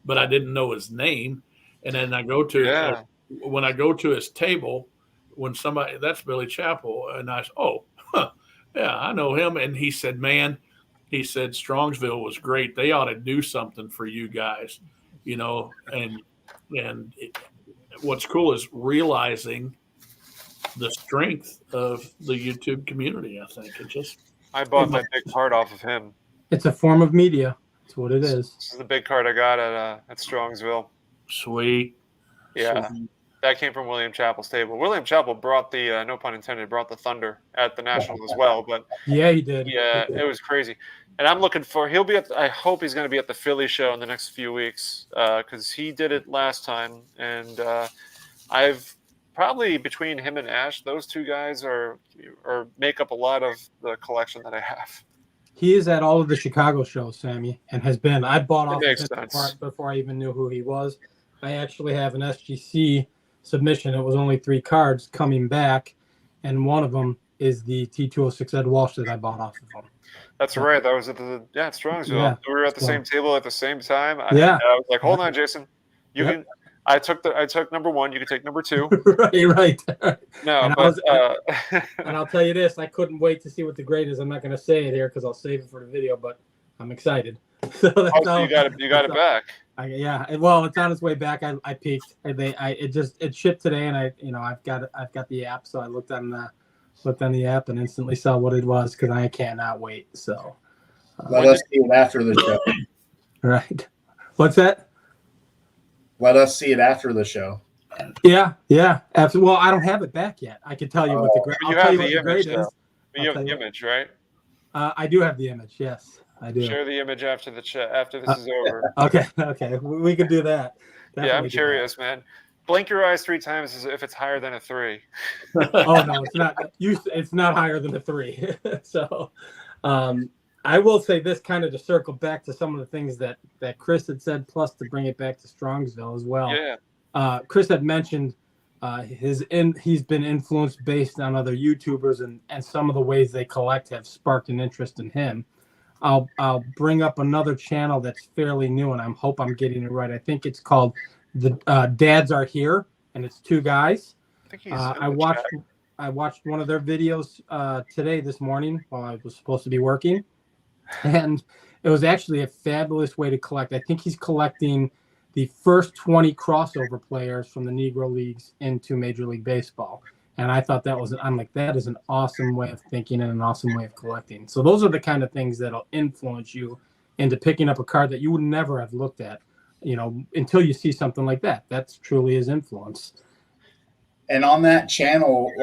but I didn't know his name. And then when I go to his table, when somebody, that's Billy Chappell, and I said, yeah, I know him. And he said, man, Strongsville was great. They ought to do something for you guys, and what's cool is realizing the strength of the YouTube community. I think I bought my big card off of him. It's a form of media. That's what it is. This is the big card I got at Strongsville. Sweet. Yeah. Sweet. That came from William Chappell's table. William Chappell brought the, no pun intended, brought the Thunder at the National as well. But yeah, he did. Yeah, it was crazy. And I'm looking for, I hope he's going to be at the Philly show in the next few weeks because he did it last time. And I've probably, between him and Ash, those two guys make up a lot of the collection that I have. He is at all of the Chicago shows, Sammy, and has been. I bought off of him before I even knew who he was. I actually have an SGC submission. It was only 3 cards coming back, and one of them is the T206 Ed Walsh that I bought off of him. That's right. That was at Strongsville. Yeah. We were at the same table at the same time. I was like, hold on, Jason. You can. I took number 1. You can take number 2. right. No, and I'll tell you this: I couldn't wait to see what the grade is. I'm not going to say it here because I'll save it for the video, but I'm excited. So you got it back. Well, it's on its way back. I peeked. It shipped today, and I've got the app, so I looked on the app and instantly saw what it was because I cannot wait. So let us see it after the show. Right. What's that? Let us see it after the show. Yeah. Absolutely. Well, I don't have it back yet. I can tell you what the grade. You I'll tell have you what the the grade image, though. is. You have the image, right? I do have the image. Yes, I do. Share the image after after this is over. Okay. We can do that. Yeah, I'm curious, man. Blink your eyes 3 times as if it's higher than a 3. Oh no, it's not. It's not higher than a 3. So, I will say this, kind of to circle back to some of the things that Chris had said, plus to bring it back to Strongsville as well. Yeah. Chris had mentioned he's been influenced based on other YouTubers, and some of the ways they collect have sparked an interest in him. I'll bring up another channel that's fairly new, and I hope I'm getting it right. I think it's called the Dads Are Here, and it's 2 guys. I think he's I watched one of their videos this morning while I was supposed to be working, and it was actually a fabulous way to collect. I think he's collecting the first 20 crossover players from the Negro Leagues into Major League Baseball. And I thought I'm like, that is an awesome way of thinking and an awesome way of collecting. So those are the kind of things that'll influence you into picking up a card that you would never have looked at, until you see something like that. That's truly his influence. And on that channel,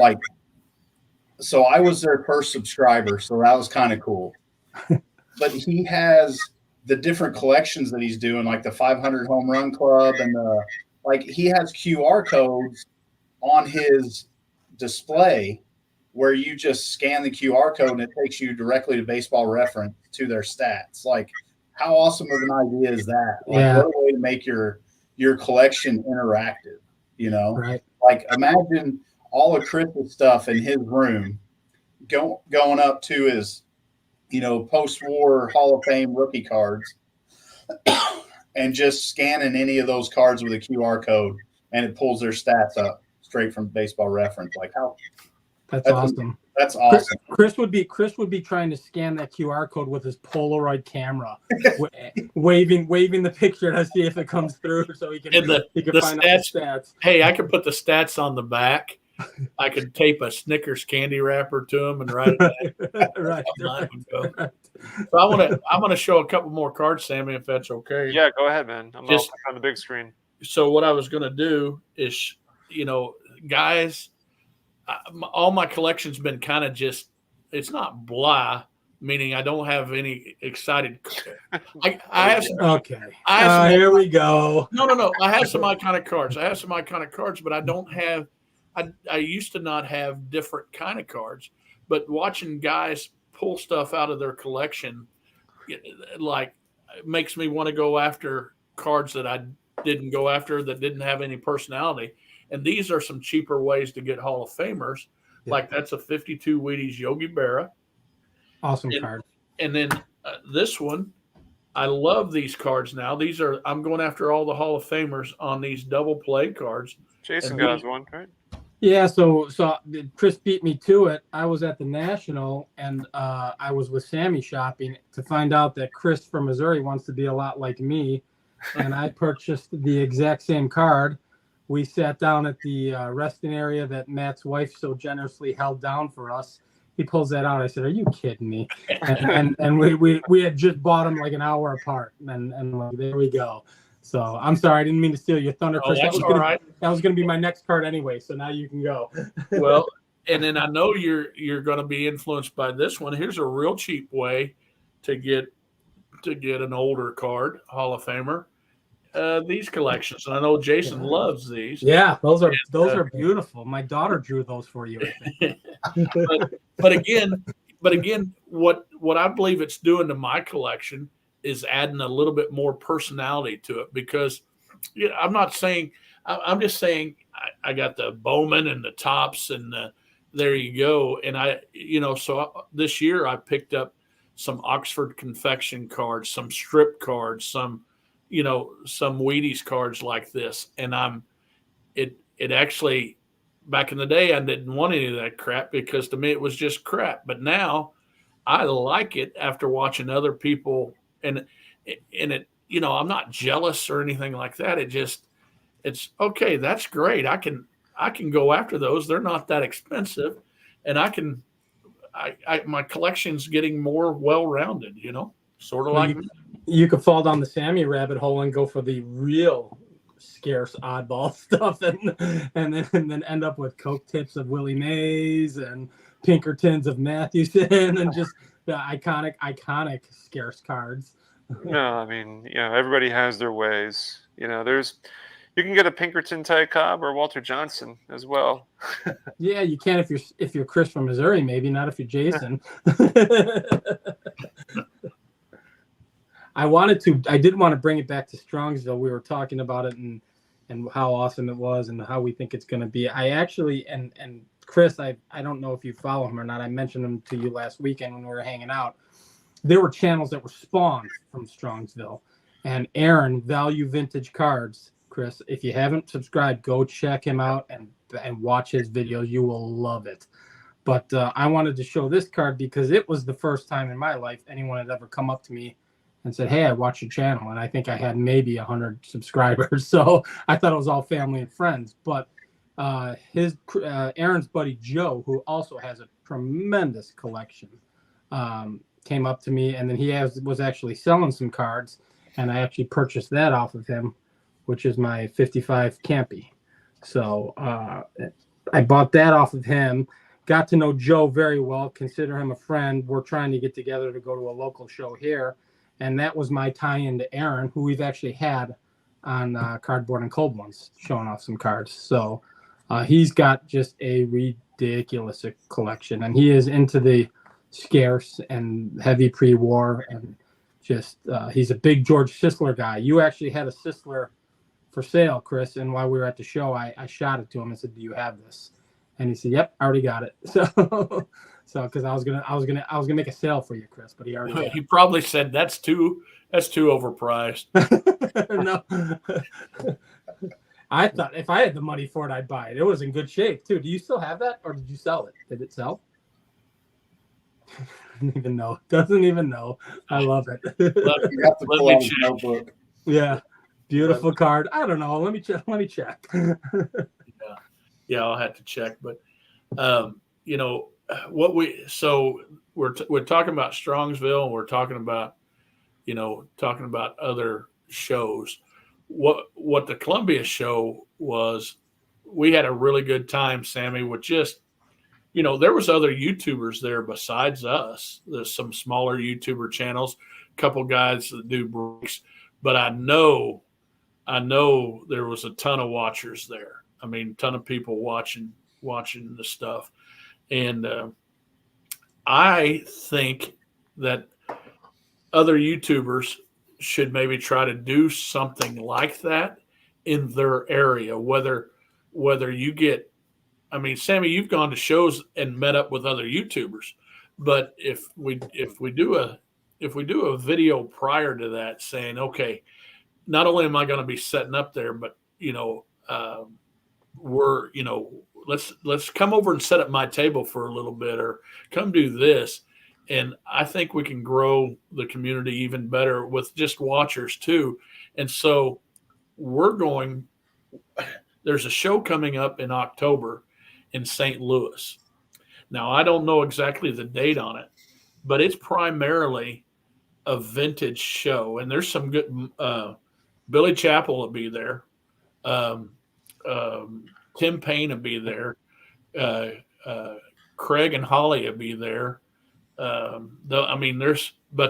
so I was their first subscriber, so that was kind of cool. But he has the different collections that he's doing, like the 500 Home Run Club, and he has QR codes on his display where you just scan the QR code and it takes you directly to Baseball Reference to their stats. Like, how awesome of an idea is that? What a way to make your collection interactive, Right. Like, imagine all of Chris's stuff in his room going up to his, post-war Hall of Fame rookie cards and just scanning any of those cards with a QR code, and it pulls their stats up straight from Baseball Reference. Like, how? That's awesome. That's awesome. Chris would be trying to scan that QR code with his Polaroid camera, waving the picture to see if it comes through, so he can find out the stats. Hey, I could put the stats on the back. I could tape a Snickers candy wrapper to them and write it back. Right. So I want to show a couple more cards, Sammy, if that's okay. Yeah, go ahead, man. I'm just on the big screen. So what I was going to do is, guys, all my collection's been kind of just, it's not blah, meaning I don't have any excited. I have some, okay. Here we go. No. I have some iconic cards. But I don't have. I used to not have different kind of cards, but watching guys pull stuff out of their collection, it makes me want to go after cards that I didn't go after, that didn't have any personality. And these are some cheaper ways to get Hall of Famers. Yeah. Like, that's a 52 Wheaties Yogi Berra. Awesome card. And then this one, I love these cards now. I'm going after all the Hall of Famers on these double play cards. Jason got one, right? Yeah, so Chris beat me to it. I was at the National, and I was with Sammy shopping to find out that Chris from Missouri wants to be a lot like me, and I purchased the exact same card. We sat down at the resting area that Matt's wife so generously held down for us. He pulls that out. I said, "Are you kidding me?" And we had just bought them like an hour apart, and like, there we go. So I'm sorry, I didn't mean to steal your thunder, Chris. That's all right. That was going to be my next card anyway. So now you can go. Well, and then I know you're going to be influenced by this one. Here's a real cheap way to get an older card, Hall of Famer. These collections, and I know Jason loves these. Yeah, those are beautiful. My daughter drew those for you, I think. but again, what I believe it's doing to my collection is adding a little bit more personality to it, because I'm not saying, I'm just saying I got the Bowman and the Tops, and there you go. And so this year I picked up some Oxford confection cards, some strip cards, some Wheaties cards like this. And it actually, back in the day, I didn't want any of that crap, because to me it was just crap. But now I like it after watching other people, and it, I'm not jealous or anything like that. It's okay. That's great. I can go after those. They're not that expensive, and my collection's getting more well-rounded, sort of like me. you could fall down the Sammy rabbit hole and go for the real scarce oddball stuff, and then end up with Coke tips of Willie Mays and Pinkertons of Mathewson, and just the iconic scarce cards. No, I mean, everybody has their ways. You can get a Pinkerton Ty Cobb or Walter Johnson as well. Yeah, you can if you're Chris from Missouri, maybe not if you're Jason. I did want to bring it back to Strongsville. We were talking about it and how awesome it was and how we think it's going to be. I actually, and Chris, I don't know if you follow him or not. I mentioned him to you last weekend when we were hanging out. There were channels that were spawned from Strongsville, and Aaron, Value Vintage Cards. Chris, if you haven't subscribed, go check him out and watch his videos. You will love it. But I wanted to show this card because it was the first time in my life anyone had ever come up to me and said, "Hey, I watch your channel." And I think I had maybe 100 subscribers. So I thought it was all family and friends. But Aaron's buddy Joe, who also has a tremendous collection, came up to me, and then he was actually selling some cards, and I actually purchased that off of him, which is my 55 Campy. So I bought that off of him. Got to know Joe very well, consider him a friend. We're trying to get together to go to a local show here. And that was my tie-in to Aaron, who we've actually had on Cardboard and Cold Ones, showing off some cards. So he's got just a ridiculous collection. And he is into the scarce and heavy pre-war. And just he's a big George Sisler guy. You actually had a Sisler for sale, Chris. And while we were at the show, I shot it to him and said, "Do you have this?" And he said, "Yep, I already got it." So because I was gonna make a sale for you, Chris, but he already got He probably said that's too overpriced. No. I thought if I had the money for it, I'd buy it. It was in good shape too. Do you still have that, or did you sell it? Did it sell? Doesn't even know. I love it. You have to pull out his notebook. Yeah, beautiful card. I don't know. Let me check. Yeah, I'll have to check. But we're talking about Strongsville, and we're talking about other shows. What the Columbia show was, we had a really good time, Sammy, with just, there was other YouTubers there besides us. There's some smaller YouTuber channels, a couple guys that do breaks, but I know there was a ton of watchers there. I mean, a ton of people watching the stuff. And I think that other YouTubers should maybe try to do something like that in their area, whether you get, I mean, Sammy, you've gone to shows and met up with other YouTubers, but if we do a video prior to that saying, okay, not only am I going to be setting up there, but let's come over and set up my table for a little bit, or come do this. And I think we can grow the community even better with just watchers too. And so there's a show coming up in October in St. Louis. Now, I don't know exactly the date on it, but it's primarily a vintage show. And there's some good, Billy Chappell will be there. Tim Payne will be there. Craig and Holly will be there.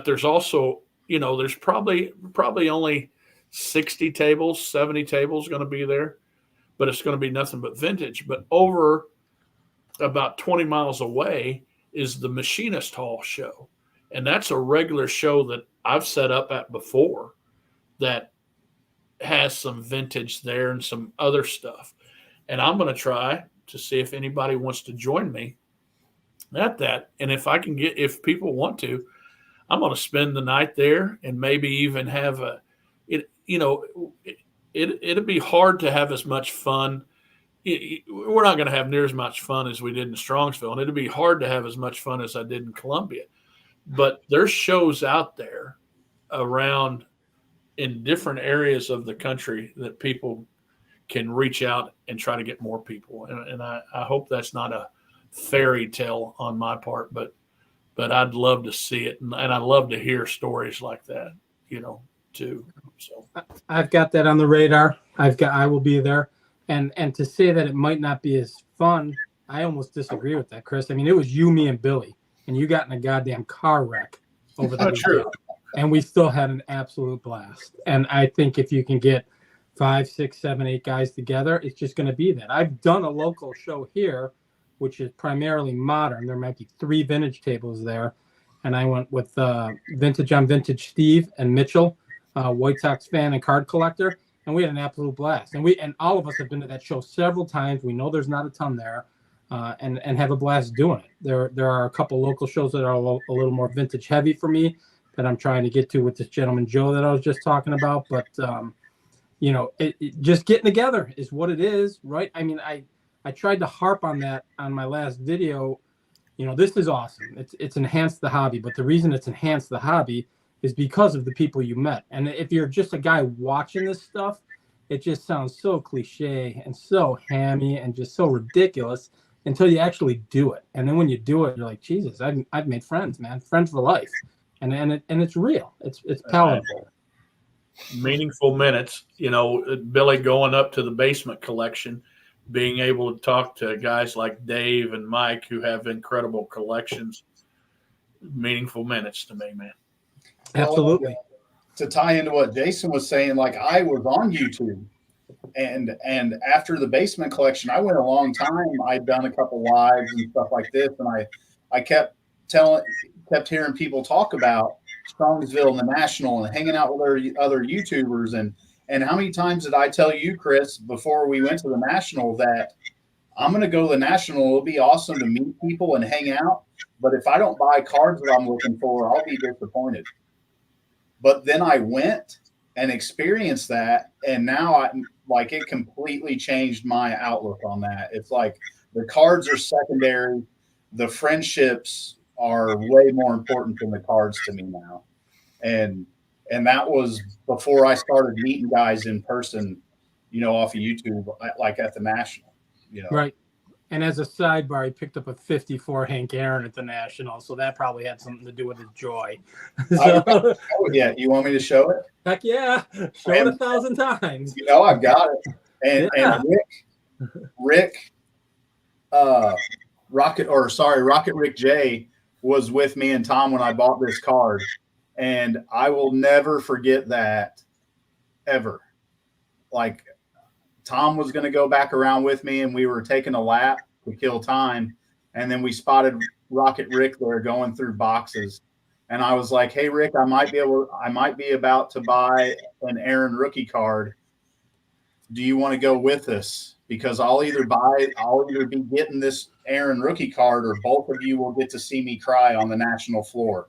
There's also, there's probably only 60 tables, 70 tables going to be there, but it's going to be nothing but vintage. But over about 20 miles away is the Machinist Hall show. And that's a regular show that I've set up at before that has some vintage there and some other stuff. And I'm going to try to see if anybody wants to join me at that. And if people want to, I'm going to spend the night there and maybe even have it'd be hard to have as much fun. We're not going to have near as much fun as we did in Strongsville, and it'd be hard to have as much fun as I did in Columbia. But there's shows out there around in different areas of the country that people can reach out and try to get more people. And I hope that's not a fairy tale on my part, but I'd love to see it. And I love to hear stories like that. too. So I've got that on the radar. I will be there. And to say that it might not be as fun, I almost disagree with that, Chris. I mean, it was you, me, and Billy, and you got in a goddamn car wreck over the weekend. True. And we still had an absolute blast. And I think if you can get 5, 6, 7, 8 guys together, it's just going to be that. I've done a local show here, which is primarily modern. There might be 3 vintage tables there. And I went with Vintage on Vintage Steve and Mitchell, White Sox fan and card collector. And we had an absolute blast. And all of us have been to that show several times. We know there's not a ton there, and have a blast doing it. There are a couple local shows that are a little more vintage heavy for me that I'm trying to get to with this gentleman Joe that I was just talking about. But just getting together is what it is, right? I mean, I tried to harp on that on my last video. This is awesome. It's enhanced the hobby, but the reason it's enhanced the hobby is because of the people you met. And if you're just a guy watching this stuff, it just sounds so cliche and so hammy and just so ridiculous until you actually do it. And then when you do it, you're like, Jesus, I've made friends, man, friends for life. And it's real. It's palatable. Meaningful minutes, Billy going up to the basement collection, being able to talk to guys like Dave and Mike who have incredible collections. Meaningful minutes to me, man. Absolutely. To tie into what Jason was saying, like I was on YouTube, and after the basement collection, I went a long time. I'd done a couple lives and stuff like this, and I kept hearing people talk about Strongsville and the National and hanging out with other YouTubers, and how many times did I tell you, Chris, before we went to the National that I'm going to go to the National? It'll be awesome to meet people and hang out, but if I don't buy cards that I'm looking for, I'll be disappointed. But then I went and experienced that, and now it completely changed my outlook on that. It's like the cards are secondary. The friendships are way more important than the cards to me now. And that was before I started meeting guys in person, off of YouTube, like at the National, Right. And as a sidebar, he picked up a 54 Hank Aaron at the National, so that probably had something to do with his joy. Yeah, you want me to show it? Heck yeah, show it 1,000 times. I've got it. And Rick, Rocket Rick J was with me and Tom when I bought this card, and I will never forget that ever. Like, Tom was going to go back around with me, and we were taking a lap to kill time. And then we spotted Rocket Rick there going through boxes. And I was like, hey, Rick, I might be about to buy an Aaron rookie card. Do you want to go with us? Because I'll either be getting this Aaron rookie card, or both of you will get to see me cry on the National floor.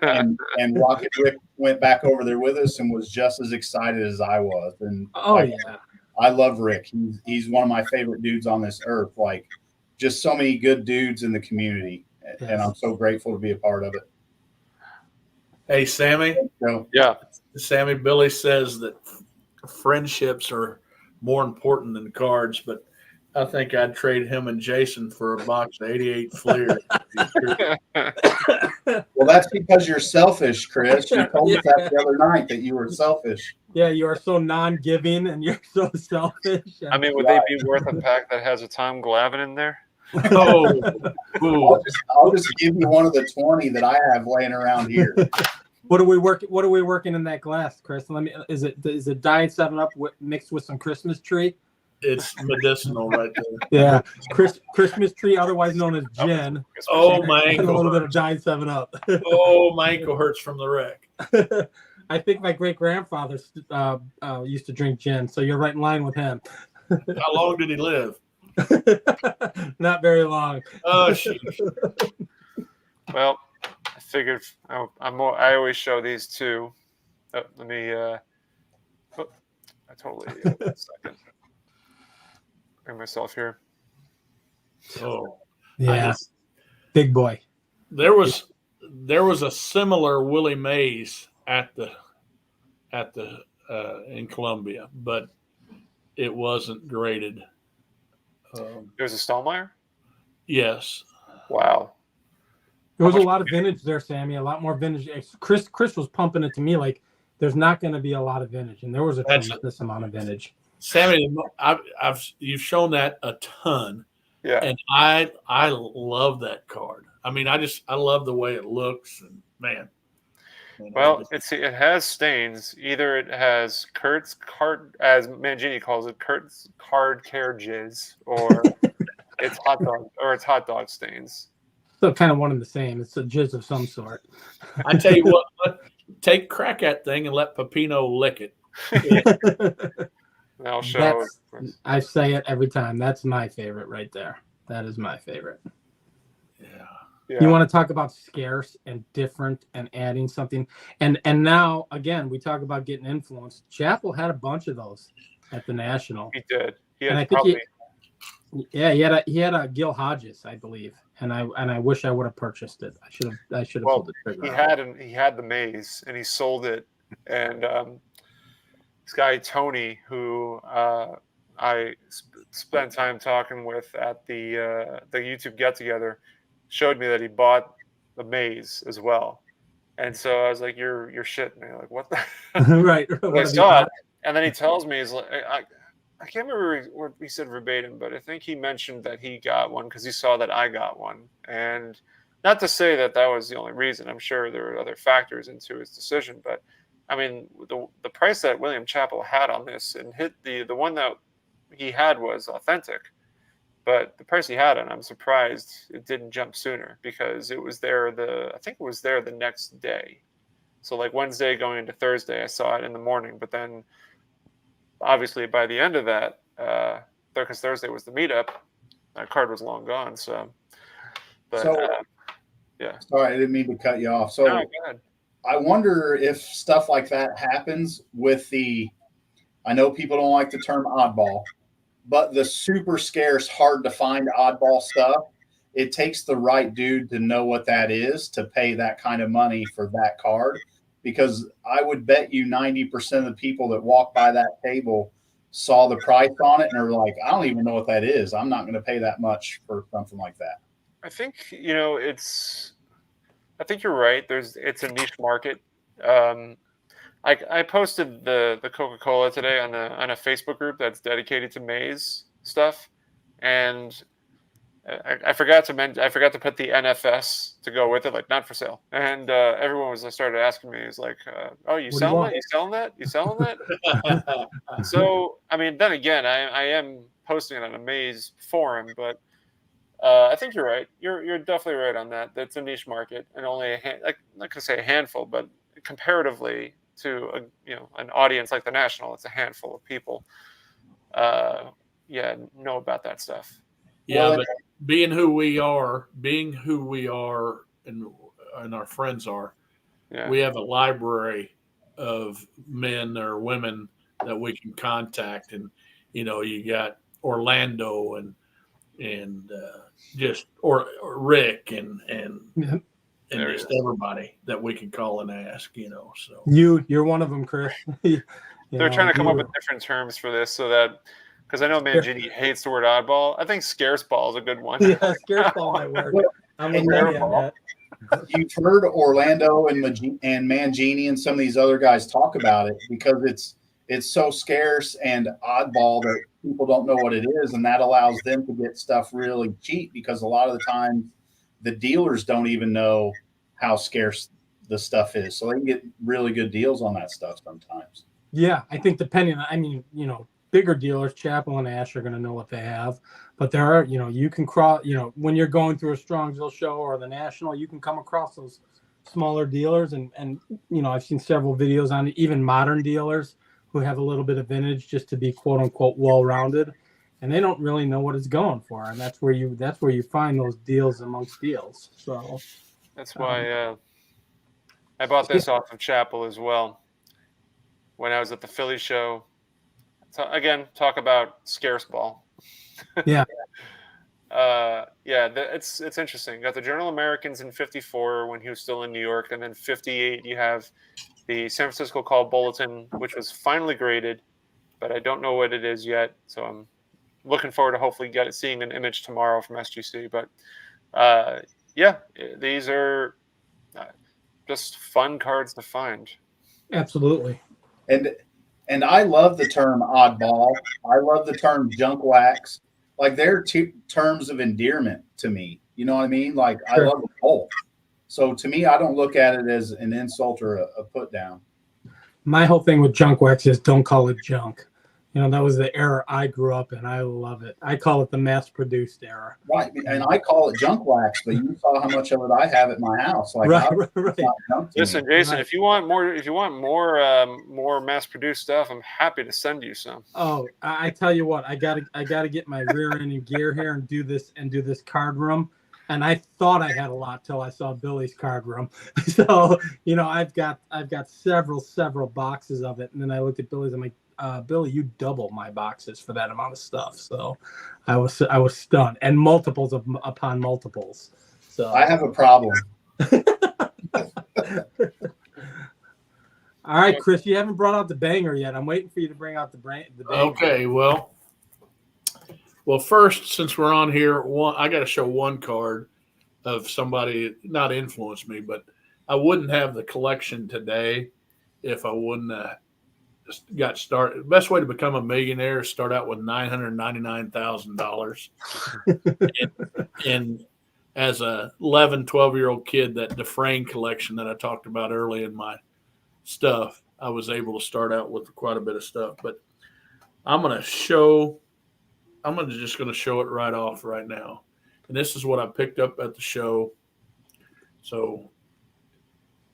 and Rocket Rick went back over there with us and was just as excited as I was. And yeah. I love Rick. He's one of my favorite dudes on this earth. Like, just so many good dudes in the community, and I'm so grateful to be a part of it. Hey, Sammy. Yeah. Sammy, Billy says that friendships are more important than cards, but I think I'd trade him and Jason for a box of 88 Fleer. Well, that's because you're selfish, Chris. You told us that the other night that you were selfish. Yeah, you are so non-giving and you're so selfish. I mean, would they be worth a pack that has a Tom Glavine in there? Oh, I'll just give you one of the 20 that I have laying around here. What are we working in that glass, Chris? Is it Diet 7-Up mixed with some Christmas tree? It's medicinal right there. Yeah, Christmas tree, otherwise known as gin. Oh, my ankle. And a little bit of Diet 7-Up. Oh, my ankle hurts from the wreck. I think my great-grandfather used to drink gin, so you're right in line with him. How long did he live? Not very long. Oh, shoot. Well, I figured I always show these two. Let me. I totally. One second. Bring myself here. Oh, yeah, big boy. There was a similar Willie Mays at the in Columbia, but it wasn't graded. It was a Stallmeyer? Yes. Wow. There was a lot of vintage there, Sammy. A lot more vintage. Chris was pumping it to me like there's not going to be a lot of vintage, and there was a tremendous amount of vintage. Sammy, you've shown that a ton. Yeah. And I love that card. I mean, I love the way it looks, and man. Well, it has stains. Either it has Kurt's card, as Mangini calls it, Kurt's card care jizz, or it's hot dog stains. So kind of one and the same. It's a jizz of some sort. I tell you what, take crack that thing and let Pepino lick it. I'll show. I say it every time. That's my favorite right there. That is my favorite. Yeah. You want to talk about scarce and different and adding something. And now, again, we talk about getting influenced. Chappell had a bunch of those at the National. He did. And I think he had a Gil Hodges, I believe. And I wish I would have purchased it. I should have pulled the trigger. He had the maze and he sold it. And this guy Tony, who I spent time talking with at the YouTube get together, showed me that he bought the maze as well. And so I was like, "You're shitting me! Like what the?" Right. I saw it, and then he tells me, "He's like, I can't remember what he said verbatim, but I think he mentioned that he got one because he saw that I got one, and not to say that was the only reason. I'm sure there were other factors into his decision, but I mean, the price that William Chappell had on this and hit the one that he had was authentic, but the price he had on, I'm surprised it didn't jump sooner because it was there I think it was there the next day. So like Wednesday going into Thursday, I saw it in the morning, but then obviously by the end of that, because Thursday was the meetup, that card was long gone. So, yeah. Sorry, I didn't mean to cut you off. So no, go ahead. I wonder if stuff like that happens with I know people don't like the term oddball, but the super scarce, hard to find oddball stuff, it takes the right dude to know what that is to pay that kind of money for that card. Because I would bet you 90% of the people that walk by that table saw the price on it and are like, I don't even know what that is. I'm not going to pay that much for something like that. I think, I think you're right. It's a niche market. I posted the Coca-Cola today on a Facebook group that's dedicated to maize stuff, and I forgot to put the NFS to go with it, like not for sale. And everyone started asking me, "Is like, oh, you selling that? You selling that? You selling that?" So I mean, then again, I am posting it on a maize forum, but I think you're right. You're definitely right on that. That's a niche market, and only not gonna say a handful, but comparatively to an audience like the National, it's a handful of people. Know about that stuff. Yeah, but being who we are, and our friends are, we have a library of men or women that we can contact, and you got Orlando and just or Rick and just everybody that we can call and ask, So you're one of them, Chris. They're trying to come up with different terms for this so that. Because I know Mangini hates the word oddball. I think scarce ball is a good one. Yeah, scarce ball might work. I'm with you on that. You've heard Orlando and Mangini and some of these other guys talk about it because it's so scarce and oddball that people don't know what it is, and that allows them to get stuff really cheap because a lot of the time the dealers don't even know how scarce the stuff is, so they can get really good deals on that stuff sometimes. Yeah, I think depending on, bigger dealers, Chappell and Ash are going to know what they have, but there are, you can cross, when you're going through a Strongsville show or the National, you can come across those smaller dealers, and I've seen several videos on it, even modern dealers who have a little bit of vintage just to be quote unquote well-rounded, and they don't really know what it's going for, and that's where you find those deals amongst deals. So that's why I bought this off of Chappell as well when I was at the Philly show. So again, talk about scarce ball. Yeah. It's interesting. Got the Journal Americans in 54 when he was still in New York, and then 58 you have the San Francisco Call Bulletin, which was finally graded, but I don't know what it is yet. So I'm looking forward to hopefully seeing an image tomorrow from SGC. But yeah, these are just fun cards to find. Absolutely. And I love the term oddball. I love the term junk wax. Like they're two terms of endearment to me. You know what I mean? Like I Sure. love them both. So to me, I don't look at it as an insult or a put down. My whole thing with junk wax is don't call it junk. You know, that was the era I grew up in. I love it. I call it the mass-produced era. Right. And I call it junk wax, but you saw how much of it I have at my house. Like, Right, how right. it's not junk to Listen, me. Jason, Right. if you want more mass-produced stuff, I'm happy to send you some. Oh, I tell you what, I gotta get my rear end in gear here and do this card room. And I thought I had a lot till I saw Billy's card room. So, you know, I've got several boxes of it. And then I looked at Billy's, I'm like, Billy, you double my boxes for that amount of stuff. So I was stunned. And multiples upon multiples. So I have a problem. all right, Chris, you haven't brought out the banger yet. I'm waiting for you to bring out the banger. Okay, well, first, since we're on here, I got to show one card of somebody not influenced me, but I wouldn't have the collection today if I wouldn't have got started. The best way to become a millionaire is start out with $999,000. and as a 11, 12-year-old kid, that Dufresne collection that I talked about early in my stuff, I was able to start out with quite a bit of stuff. But I'm just going to show it right off right now. And this is what I picked up at the show. So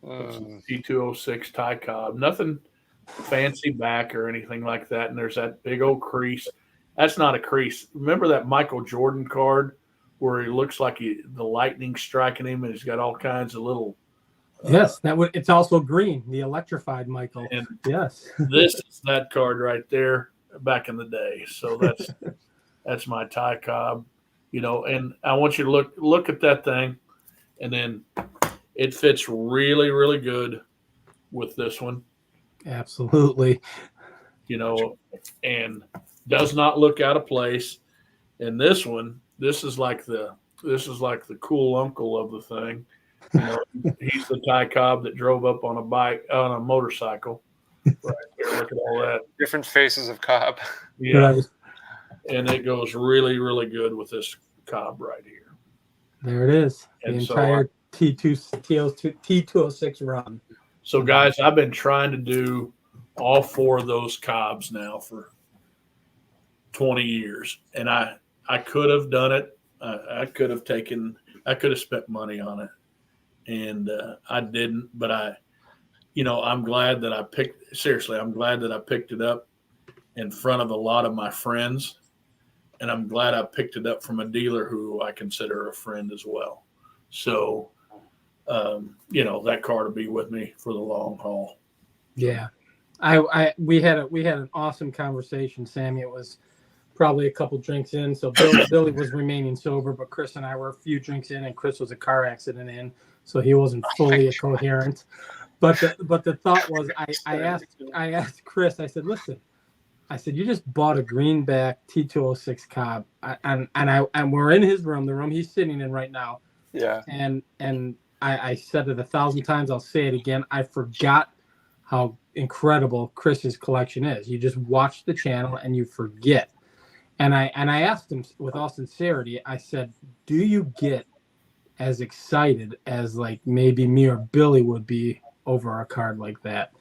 T206 tie cob, nothing fancy back or anything like that. And there's that big old crease. That's not a crease. Remember that Michael Jordan card where he looks like the lightning striking him and he's got all kinds of little. Yes, it's also green, the electrified Michael. And yes. This is that card right there back in the day. So that's my tie cob, you know, and I want you to look at that thing, and then it fits really, really good with this one. Absolutely. You know, and does not look out of place. And this one, this is like the cool uncle of the thing. You know, he's the tie cob that drove up on a motorcycle. Right there, look at all that. Different faces of cob. Yeah. Right. And it goes really, really good with this cob right here. There it is. The And entire T206 run. So, guys, I've been trying to do all four of those cobs now for 20 years. And I could have done it. I could have spent money on it. And I didn't. But I'm glad that I picked it up in front of a lot of my friends. And I'm glad I picked it up from a dealer who I consider a friend as well. So, that card will be with me for the long haul. Yeah. We had an awesome conversation, Sammy. It was probably a couple drinks in. So Billy was remaining sober, but Chris and I were a few drinks in, and Chris was a car accident in, so he wasn't fully coherent. But the thought was, I asked Chris, I said, listen, I said, you just bought a greenback T206 cob, and we're in his room, the room he's sitting in right now. Yeah. And I said it 1,000 times. I'll say it again. I forgot how incredible Chris's collection is. You just watch the channel and you forget. And I asked him with all sincerity, I said, do you get as excited as like maybe me or Billy would be over a card like that?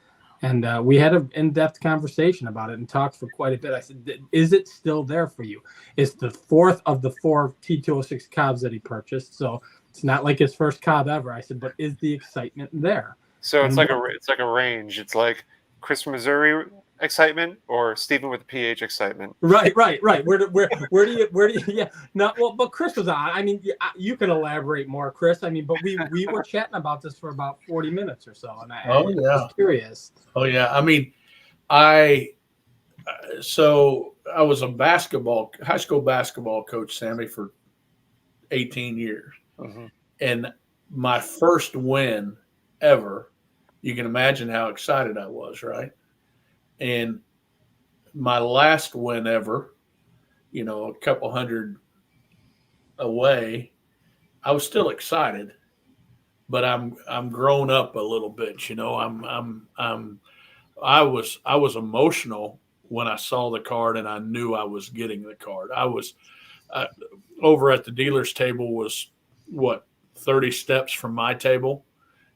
And we had an in-depth conversation about it and talked for quite a bit. I said, is it still there for you? It's the fourth of the 4 T206 cobs that he purchased. So it's not like his first cob ever. I said, but is the excitement there? So it's like a range. It's like Chris from Missouri excitement or Stephen with the PH excitement. Right. Where do you? Yeah. No. Well, but Chris was on. I mean, you can elaborate more, Chris. I mean, but we were chatting about this for about 40 minutes or so, and I was curious. Oh yeah. I mean, I was a high school basketball coach, Sammy, for 18 years. Mm-hmm. And my first win ever, you can imagine how excited I was, right? And my last win ever, a couple hundred away, I was still excited, but I'm grown up a little bit. You know, I was emotional when I saw the card and I knew I was getting the card. I, over at the dealer's table was what 30 steps from my table,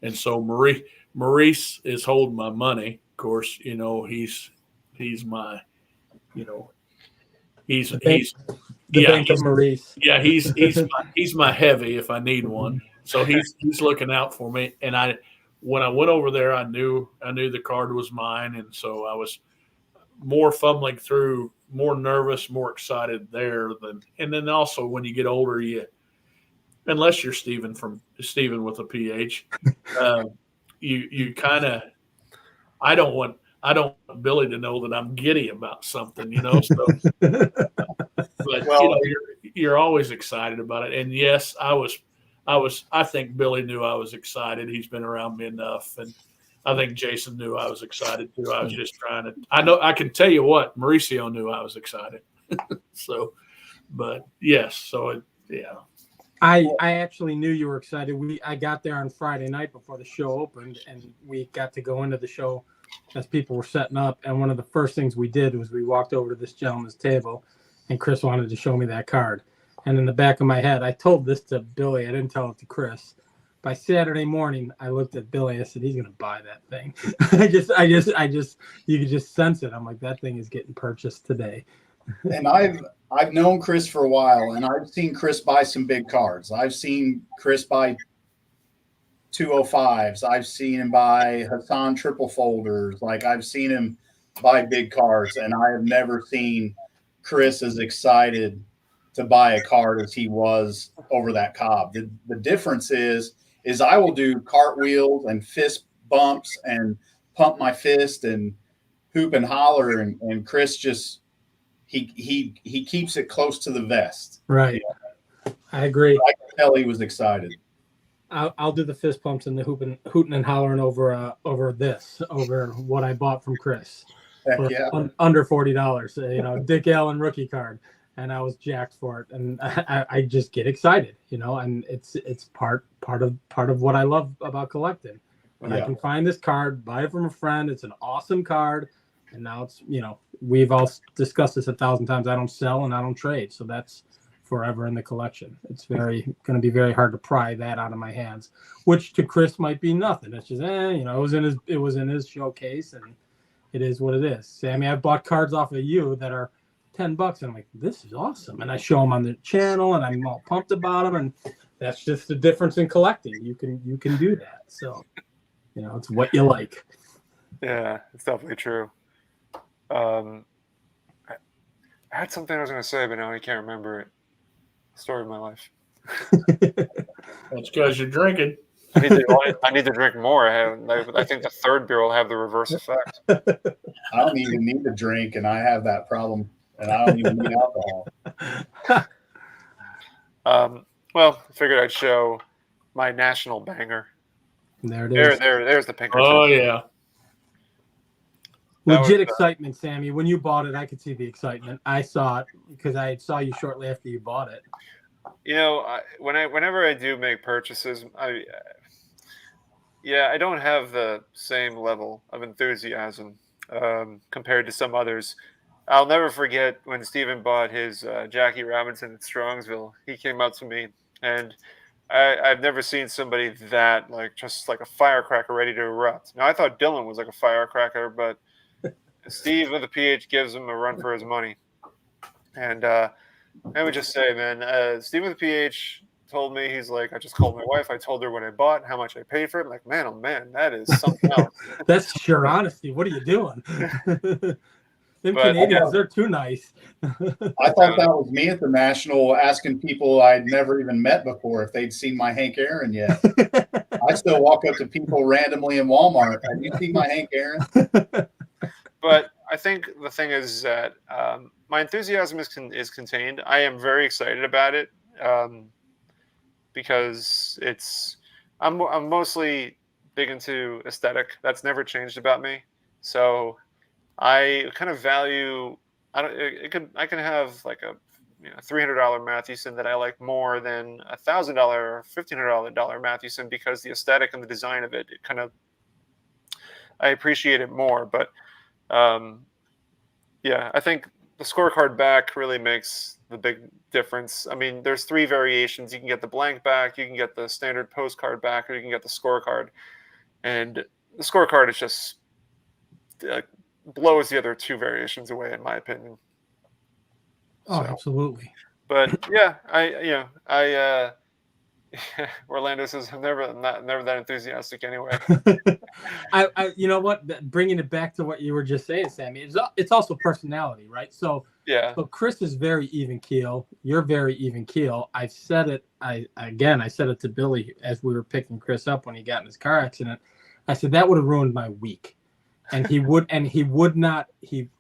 and so Maurice is holding my money. Of course, you know he's my, you know, he's The yeah Bank of Maurice. yeah he's my heavy if I need one. So he's looking out for me, and when I went over there, I knew the card was mine, and so I was more fumbling through, more nervous, more excited there than, and then also when you get older, unless you're Steven with a PH, uh, you kind of, I don't want Billy to know that I'm giddy about something, you know. So, but Well, you know, you're always excited about it, and yes, I think Billy knew I was excited. He's been around me enough, and I think Jason knew I was excited too. I was just trying to. I know I can tell you what Mauricio knew I was excited. So, but yes, yeah. I actually knew you were excited. I got there on Friday night before the show opened, and we got to go into the show as people were setting up. And one of the first things we did was we walked over to this gentleman's table, and Chris wanted to show me that card. And in the back of my head, I told this to Billy. I didn't tell it to Chris. By Saturday morning, I looked at Billy. I said, "He's gonna buy that thing." I just, you could just sense it. I'm like, that thing is getting purchased today. And I've known Chris for a while, and I've seen Chris buy some big cards. I've seen Chris buy 205s. I've seen him buy Hassan triple folders. Like, I've seen him buy big cards, and I have never seen Chris as excited to buy a card as he was over that Cobb. The difference is I will do cartwheels and fist bumps and pump my fist and hoop and holler, and Chris just he keeps it close to the vest. Right. I agree. I can tell he was excited. I'll do the fist pumps and the hooting and hollering over what I bought from Chris. Heck yeah. Under $40, you know, Dick Allen rookie card, and I was jacked for it, and I just get excited, you know, and it's part of what I love about collecting. When I can find this card, buy it from a friend, it's an awesome card, and now it's, you know, we've all discussed this 1,000 times. I don't sell and I don't trade, so that's forever in the collection. It's going to be very hard to pry that out of my hands, which to Chris might be nothing. It's just, you know, it was in his showcase, and it is what it is. Sammy, I've bought cards off of you that are $10, and I'm like, this is awesome, and I show them on the channel, and I'm all pumped about them, and that's just the difference in collecting. You can do that. So, you know, it's what you like. Yeah, it's definitely true. I had something I was going to say, but now I can't remember it. Story of my life. That's because you're drinking. I need to drink more. I think the third beer will have the reverse effect. I don't even need to drink, and I have that problem, and I don't even need alcohol. Well, I figured I'd show my national banger. There it is. There's the Pinkerton. Oh yeah. Legit excitement, Sammy. When you bought it, I could see the excitement. I saw it because I saw you shortly after you bought it. You know, whenever I do make purchases, I don't have the same level of enthusiasm compared to some others. I'll never forget when Steven bought his Jackie Robinson at Strongsville. He came up to me, and I've never seen somebody that just like a firecracker ready to erupt. Now, I thought Dylan was like a firecracker, but Steve with a PH gives him a run for his money. And I would just say, man, Steve with a PH told me, he's like, I just called my wife. I told her what I bought, how much I paid for it. I'm like, man, oh man, that is something else. That's sheer honesty. What are you doing? Them Canadians, they're too nice. I thought that was me at the National asking people I'd never even met before if they'd seen my Hank Aaron yet. I still walk up to people randomly in Walmart. Have you seen my Hank Aaron? But I think the thing is that my enthusiasm is contained. I am very excited about it because I'm mostly big into aesthetic. That's never changed about me. So I kind of value. I can have like a $300 Mathewson that I like more than $1,000 or $1,500 Mathewson, because the aesthetic and the design of it kind of, I appreciate it more. But yeah, I think the scorecard back really makes the big difference. I mean, there's 3 variations. You can get the blank back, you can get the standard postcard back, or you can get the scorecard. And the scorecard is just blows the other 2 variations away, in my opinion. Oh, absolutely. But yeah, Orlando says I'm never that enthusiastic anyway. You know what? Bringing it back to what you were just saying, Sammy, it's also personality, right? So yeah. So Chris is very even keel. You're very even keel. I said it. I said it to Billy as we were picking Chris up when he got in his car accident. I said that would have ruined my week, and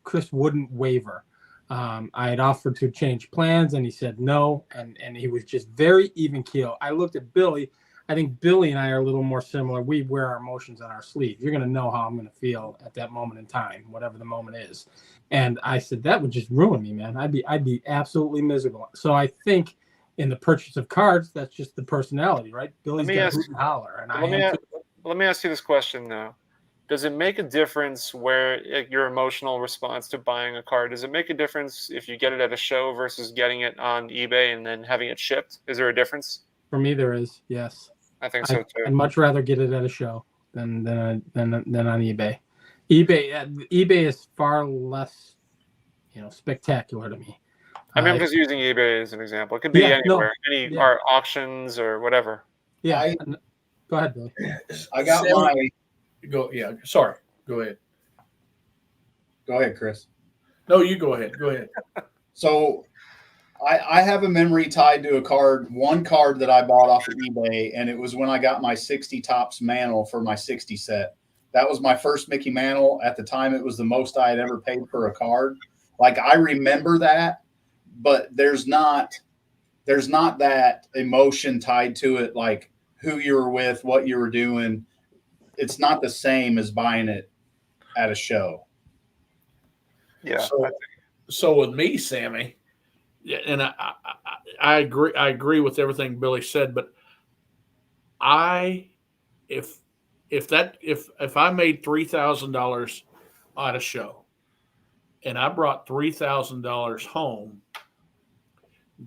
Chris wouldn't waver. I had offered to change plans, and he said no, and he was just very even keel. I looked at Billy. I think Billy and I are a little more similar. We wear our emotions on our sleeve. You're going to know how I'm going to feel at that moment in time, whatever the moment is. And I said, that would just ruin me, man. I'd be absolutely miserable. So I think in the purchase of cards, that's just the personality, right? Billy's got hoot and holler. And let me ask you this question, though. Does it make a difference where your emotional response to buying a card, does it make a difference if you get it at a show versus getting it on eBay and then having it shipped? Is there a difference? For me, there is, yes. I think so too. I'd much rather get it at a show than on eBay. eBay is far less, spectacular to me. I mean, I'm just using eBay as an example. It could be anywhere, or auctions or whatever. Yeah. Go ahead, Billy. I got my go. Yeah. Sorry. Go ahead. Go ahead, Chris. No, you go ahead. Go ahead. So I have a memory tied to one card that I bought off of eBay, and it was when I got my 60 Topps Mantle for my 60 set. That was my first Mickey Mantle. At the time, it was the most I had ever paid for a card. Like, I remember that, but there's not that emotion tied to it, like who you were with, what you were doing. It's not the same as buying it at a show. Yeah. So with me, Sammy, and I agree. I agree with everything Billy said, but if I made $3,000 at a show and I brought $3,000 home,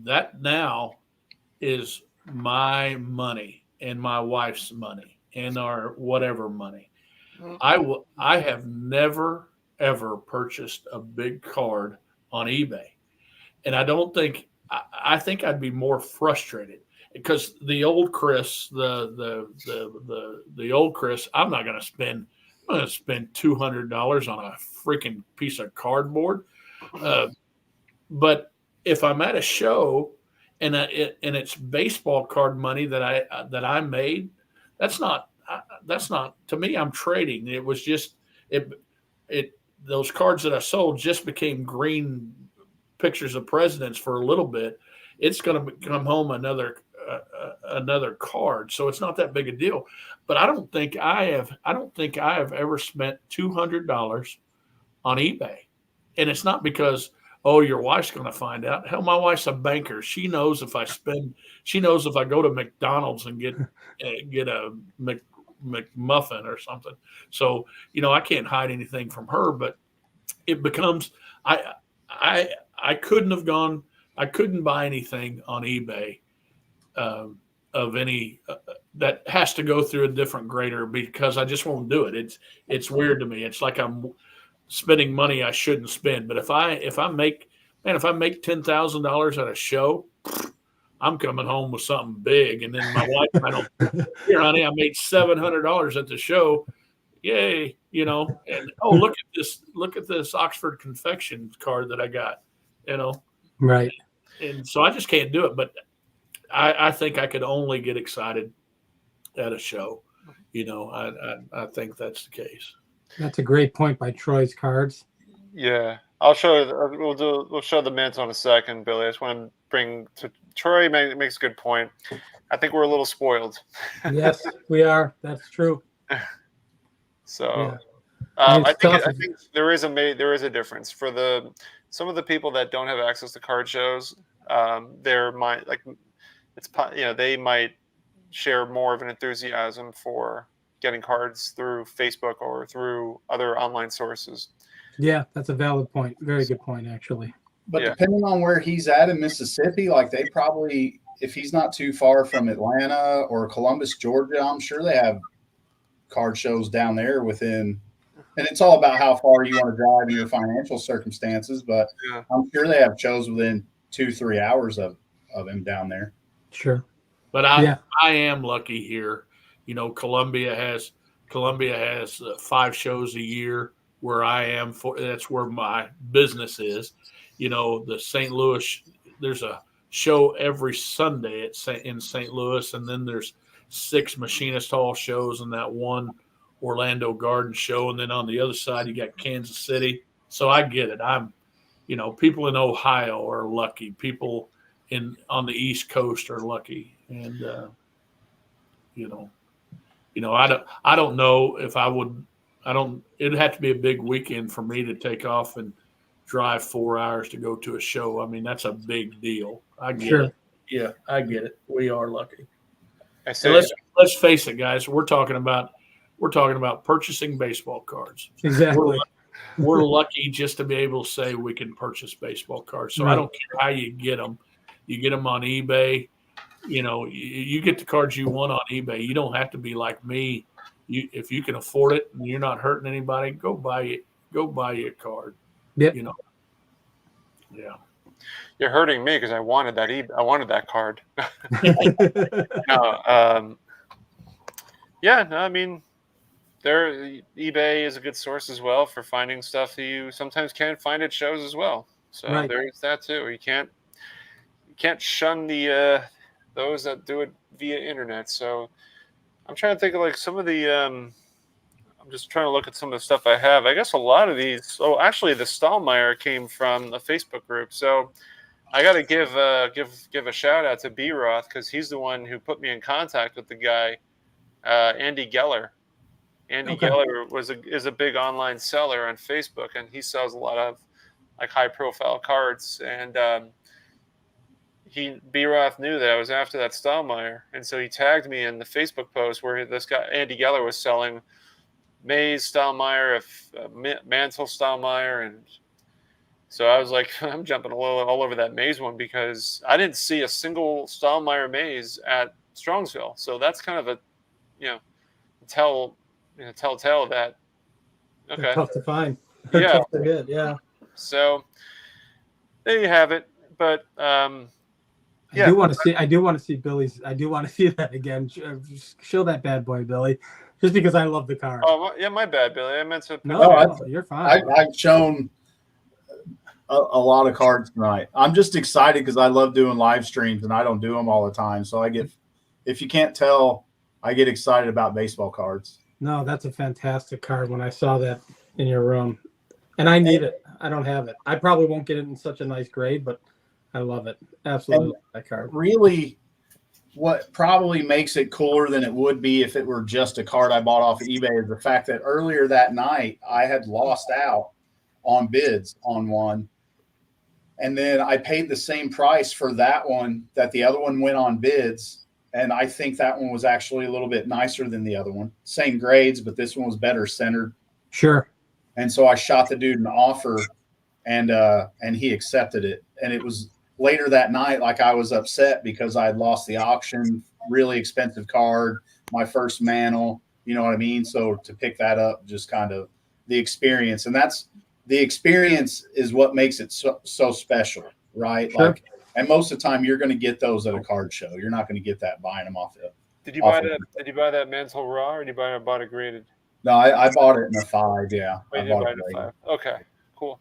that now is my money and my wife's money and our whatever money. I have never ever purchased a big card on eBay. And I think I'd be more frustrated because the old Chris, the old Chris, I'm going to spend $200 on a freaking piece of cardboard. But if I'm at a show and it's baseball card money that I made, that's not to me. I'm trading. It was just those cards that I sold just became green pictures of presidents for a little bit. It's going to come home another card, so it's not that big a deal. But I don't think I have ever spent $200 on eBay, and it's not because your wife's going to find out. Hell, my wife's a banker. She knows if I go to McDonald's and get a McMuffin or something. So I can't hide anything from her, but it becomes I couldn't buy anything on eBay of any that has to go through a different grader because I just won't do it. It's weird to me. It's like I'm spending money I shouldn't spend. But if I make $10,000 at a show, I'm coming home with something big. And then my wife, here, honey, I made $700 at the show. Yay, and look at this Oxford confection card that I got, Right. And so I just can't do it. But I think I could only get excited at a show. I think that's the case. That's a great point by Troy's Cards. Yeah, I'll show you. We'll show the mints on a second, Billy. I just want to bring to Troy makes a good point. I think we're a little spoiled. Yes, we are. That's true. So, yeah. I think there is a difference for some of the people that don't have access to card shows. There might they might share more of an enthusiasm for getting cards through Facebook or through other online sources. Yeah, that's a valid point. Very good point, actually. But Yeah. depending on where he's at in Mississippi, like they probably, if he's not too far from Atlanta or Columbus, Georgia, I'm sure they have card shows down there within. And it's all about how far you want to drive and your financial circumstances. But Yeah. I'm sure they have shows within 2-3 hours of him down there. Sure. But I am lucky here. Columbia has 5 shows a year where I am that's where my business is. The St. Louis, there's a show every Sunday in St. Louis, and then there's 6 Machinist Hall shows and that one Orlando Garden show, and then on the other side you got Kansas City. So I get it. People in Ohio are lucky. People on the East Coast are lucky, and I don't know if I would. It'd have to be a big weekend for me to take off and drive 4 hours to go to a show. I mean, that's a big deal. I get it. Yeah, I get it. We are lucky. Let's face it, guys. We're talking about purchasing baseball cards. Exactly. We're lucky just to be able to say we can purchase baseball cards. So right. I don't care how you get them. You get them on eBay. You get the cards you want on eBay. You don't have to be like me. If you can afford it and you're not hurting anybody, go buy it. Go buy you a card. Yep. Yeah. You're hurting me because I wanted that card. I mean, eBay is a good source as well for finding stuff that you sometimes can't find at shows as well. So right. There's that too. You can't shun the those that do it via internet. So I'm trying to think of like some of the. I'm just trying to look at some of the stuff I have. I guess a lot of these. Oh, actually, the Stahlmeyer came from a Facebook group. So I got to give a shout out to B Roth because he's the one who put me in contact with the guy, Andy Geller. Andy Geller is a big online seller on Facebook, and he sells a lot of like high profile cards. And B Roth knew that I was after that Stahlmeyer, and so he tagged me in the Facebook post where this guy Andy Geller was selling Mays Stahlmeyer, Mantle Stahlmeyer, and so I was like, I'm jumping all over that Mays one because I didn't see a single Stahlmeyer Mays at Strongsville. So that's kind of a, telltale that They're tough to find. Yeah, tough to get. Yeah. So there you have it. But I do want to see Billy's. I do want to see that again. Just show that bad boy, Billy. Just because I love the card. Oh yeah, my bad, Billy. I meant to. No, you're fine. I've shown a lot of cards tonight. I'm just excited because I love doing live streams and I don't do them all the time. So if you can't tell, I get excited about baseball cards. No, that's a fantastic card. When I saw that in your room, and I need it. I don't have it. I probably won't get it in such a nice grade, but I love it. Absolutely, that card. Really, what probably makes it cooler than it would be if it were just a card I bought off of eBay is the fact that earlier that night I had lost out on bids on one. And then I paid the same price for that one that the other one went on bids. And I think that one was actually a little bit nicer than the other one. Same grades, but this one was better centered. Sure. And so I shot the dude an offer and he accepted it. And it was later that night, like I was upset because I had lost the auction, really expensive card, my first Mantle, you know what I mean? So to pick that up, just kind of the experience. And that's the experience is what makes it so special, right? Sure. Like, and most of the time you're going to get those at a card show. You're not going to get that buying them off it. Did you buy that Mantle raw, or did you bought it graded? No, I bought it in a 5. Yeah, I bought it in a 5. Okay, cool.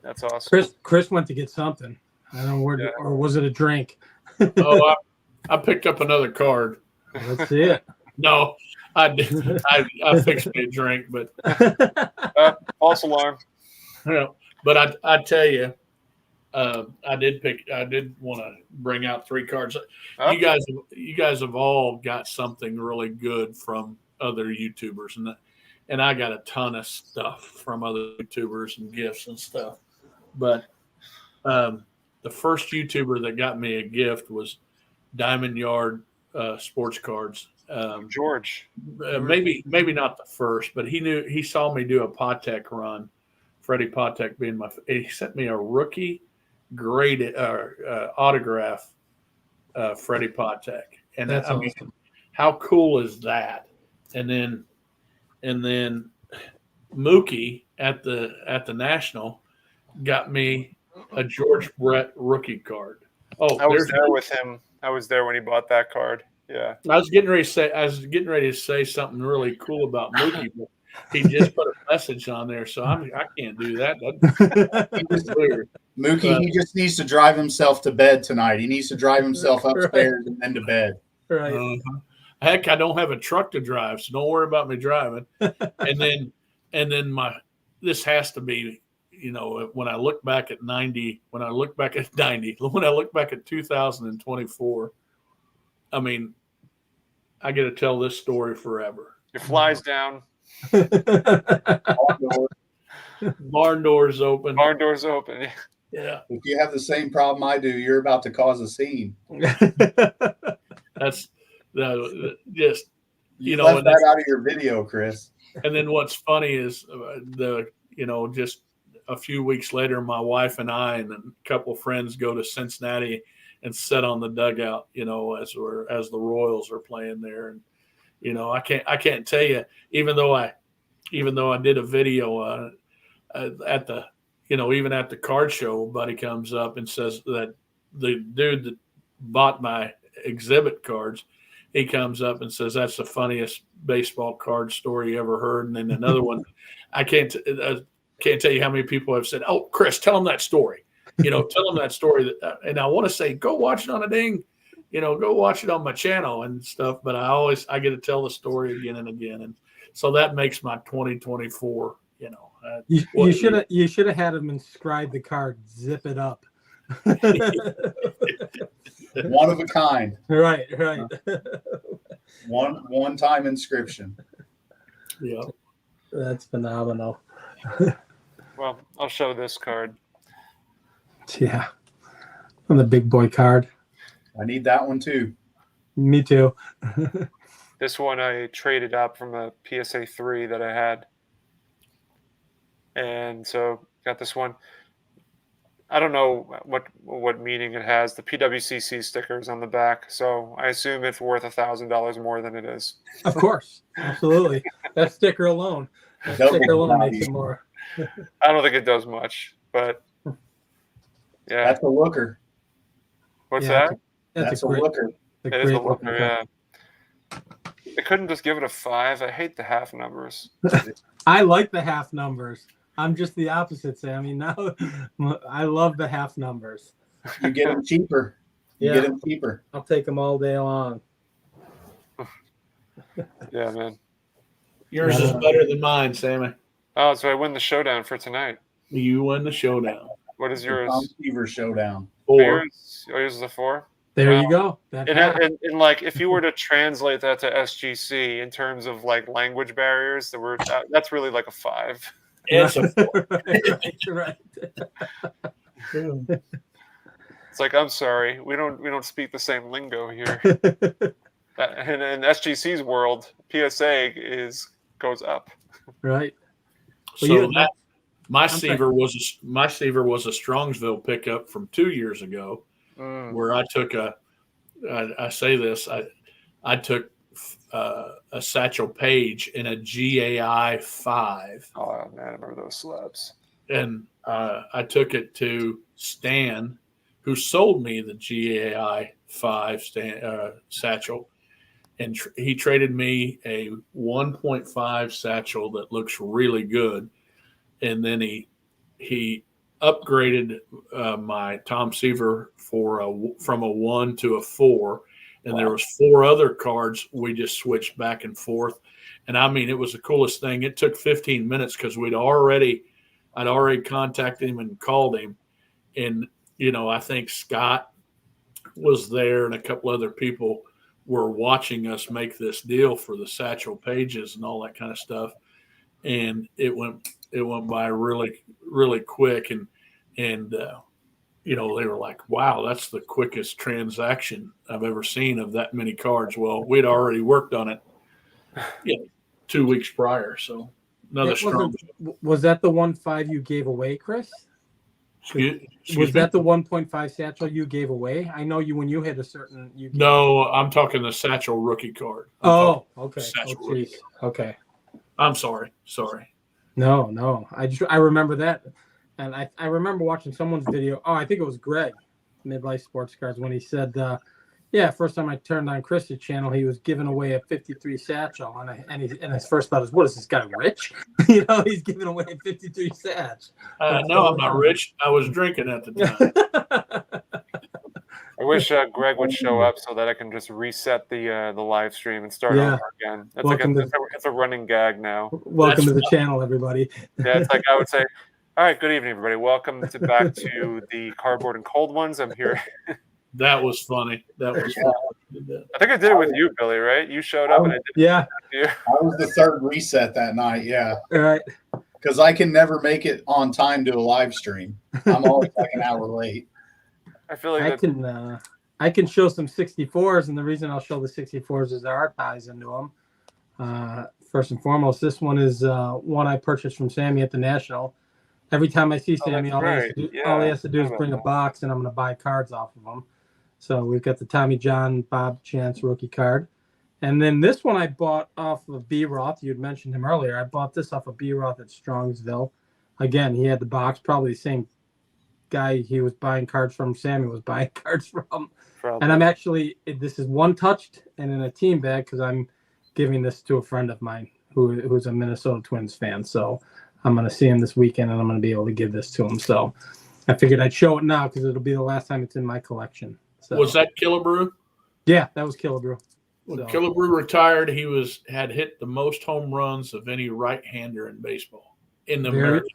That's awesome. Chris went to get something. I don't know where, or was it a drink? Oh, I picked up another card. Let's see it. No, I did. I fixed me a drink, but false alarm. Yeah, but I tell you, I did want to bring out 3 cards. Okay. You guys have all got something really good from other YouTubers, and I got a ton of stuff from other YouTubers and gifts and stuff. But the the first YouTuber that got me a gift was Diamond Yard Sports Cards. George. Maybe not the first, but he saw me do a Patek run. Freddie Patek being he sent me a rookie graded autograph Freddie Patek, and That's I mean, awesome. how cool is that? And then Mookie at the National got me a George Brett rookie card. Oh, I was there with him. I was there when he bought that card. Yeah. I was getting ready to say something really cool about Mookie, but he just put a message on there, so I can't do that. That's weird. Mookie, he just needs to drive himself to bed tonight. He needs to drive himself upstairs and then to bed. Right. Heck, I don't have a truck to drive, so don't worry about me driving. And then this has to be, when I look back at 2024, I mean, I get to tell this story forever. Your fly's down. Barn doors open. Barn doors open. Yeah. If you have the same problem I do, you're about to cause a scene. That's just you left that out of your video, Chris. And then what's funny is just a few weeks later, my wife and I and a couple of friends go to Cincinnati and sit on the dugout, as the Royals are playing there. And, I can't tell you, even though I did a video at the, even at the card show, buddy comes up and says that the dude that bought my exhibit cards, he comes up and says, that's the funniest baseball card story you ever heard. And then another one, I can't tell you how many people have said, oh, Chris, tell them that story. Tell them that story. And I want to say, go watch it on go watch it on my channel and stuff. But I get to tell the story again and again. And so that makes my 2024, you should have had him inscribe the card, zip it up. One of a kind. Right. One time inscription. Yeah. That's phenomenal. Well, I'll show this card. Yeah. On the big boy card. I need that one too. Me too. This one I traded up from a PSA 3 that I had. And so got this one. I don't know what meaning it has. The PWCC sticker is on the back, so I assume it's worth $1,000 more than it is. Of course, absolutely. That sticker alone makes it more. I don't think it does much, but yeah. That's a looker. What's that? That's a looker. It is a looker, yeah. They couldn't just give it a 5. I hate the half numbers. I like the half numbers. I'm just the opposite, Sammy. Now, I love the half numbers. You get them cheaper. Get them cheaper. I'll take them all day long. Yeah, man. Yours is better than mine, Sammy. Oh, so I win the showdown for tonight. You win the showdown. What is yours? Tom Seaver showdown. 4. Yours is a 4? There you go. And like, if you were to translate that to SGC in terms of like language barriers, that's really like a 5. It's a 4. Right. It's like, I'm sorry, we don't speak the same lingo here. And in SGC's world, PSA goes up. Right. So my Seaver was a Strongsville pickup from 2 years ago, where I took I took a Satchel Paige in a GAI 5. Oh man, I remember those slabs. And I took it to Stan, who sold me the GAI 5 Satchel, and he traded me a 1.5 Satchel that looks really good, and then he upgraded my Tom Seaver from a 1 to a 4. And there was 4 other cards we just switched back and forth. And I mean, it was the coolest thing. It took 15 minutes because I'd already contacted him and called him. And, I think Scott was there and a couple other people were watching us make this deal for the Satchel Pages and all that kind of stuff. And it went by really, really quick. And they were like, wow, that's the quickest transaction I've ever seen of that many cards. Well, we'd already worked on it 2 weeks prior. So another strong. Was that the 1.5 you gave away, Chris? Was that the 1.5 satchel you gave away? I know when you hit a certain. No, I'm talking the satchel rookie card. Okay. Okay. I'm sorry. No. I remember that, and I remember watching someone's video. Oh, I think it was Greg, Midlife Sports Cards, when he said, first time I turned on Chris's channel, he was giving away a 53 satchel, and his first thought is, what is this guy rich? He's giving away a 53 satch. No, I'm not rich. I was drinking at the time. I wish Greg would show up so that I can just reset the live stream and start over again. It's a running gag now. Welcome to the channel, everybody. Yeah, it's like I would say, all right, good evening, everybody. Welcome back to the Cardboard and Cold Ones. I'm here. That was funny. That was funny. I think I did it with you, Billy, right? You showed up and I did it with you. I was the third reset that night, yeah. All right. Because I can never make it on time to a live stream. I'm always like an hour late. I feel like I can show some 64s, and the reason I'll show the 64s is there are ties into them. First and foremost, this one is one I purchased from Sammy at the National. Every time I see Sammy, all he has to do is bring a box, and I'm going to buy cards off of him. So we've got the Tommy John Bob Chance rookie card. And then this one I bought off of B. Roth. You'd mentioned him earlier. I bought this off of B. Roth at Strongsville. Again, he had the box, probably the same guy he was buying cards from. Sammy was buying cards from. And I'm actually, this is one touched and in a team bag because I'm giving this to a friend of mine who's a Minnesota Twins fan. So I'm going to see him this weekend and I'm going to be able to give this to him. So I figured I'd show it now because it'll be the last time it's in my collection. So, was that Killebrew? Yeah, that was Killebrew. When Killebrew retired, he had hit the most home runs of any right-hander in baseball in the American.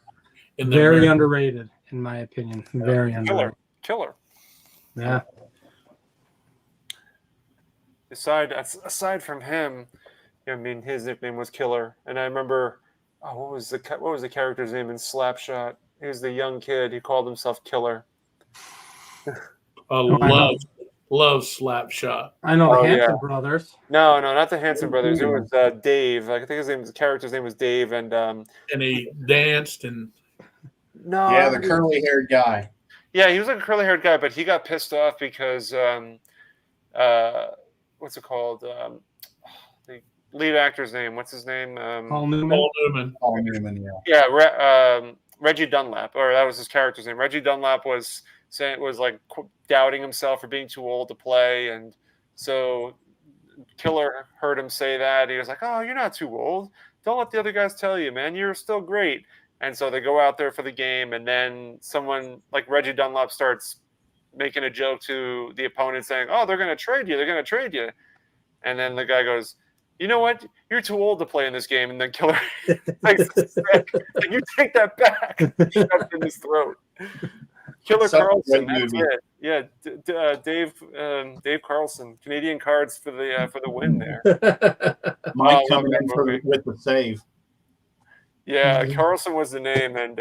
Very underrated, in my opinion. Very underrated. Killer. Yeah. Aside from him, I mean, his nickname was Killer, and I remember, what was the character's name in Slapshot? He was the young kid. He called himself Killer. Love Slapshot. I know the Hanson brothers. No, not the Hanson brothers. It was Dave. I think the character's name was Dave, and he danced and. No. Yeah, the curly-haired guy. Yeah, he was like a curly-haired guy, but he got pissed off because what's it called? The lead actor's name. What's his name? Paul Newman. Paul Newman. Yeah. Yeah, Reggie Dunlap, or that was his character's name. Reggie Dunlap was like doubting himself for being too old to play, and so Killer heard him say that. He was like, "Oh, you're not too old. Don't let the other guys tell you, man. You're still great." And so they go out there for the game, and then someone like Reggie Dunlap starts making a joke to the opponent saying, "Oh, they're going to trade you. They're going to trade you." And then the guy goes, "You know what? You're too old to play in this game." And then Killer takes the stick. Like, you take that back. Shoved it in his throat. Killer Carlson. That's it. Yeah, Dave Carlson. Canadian cards for the win there. Mike coming in with the save. Yeah, Carlson was the name, and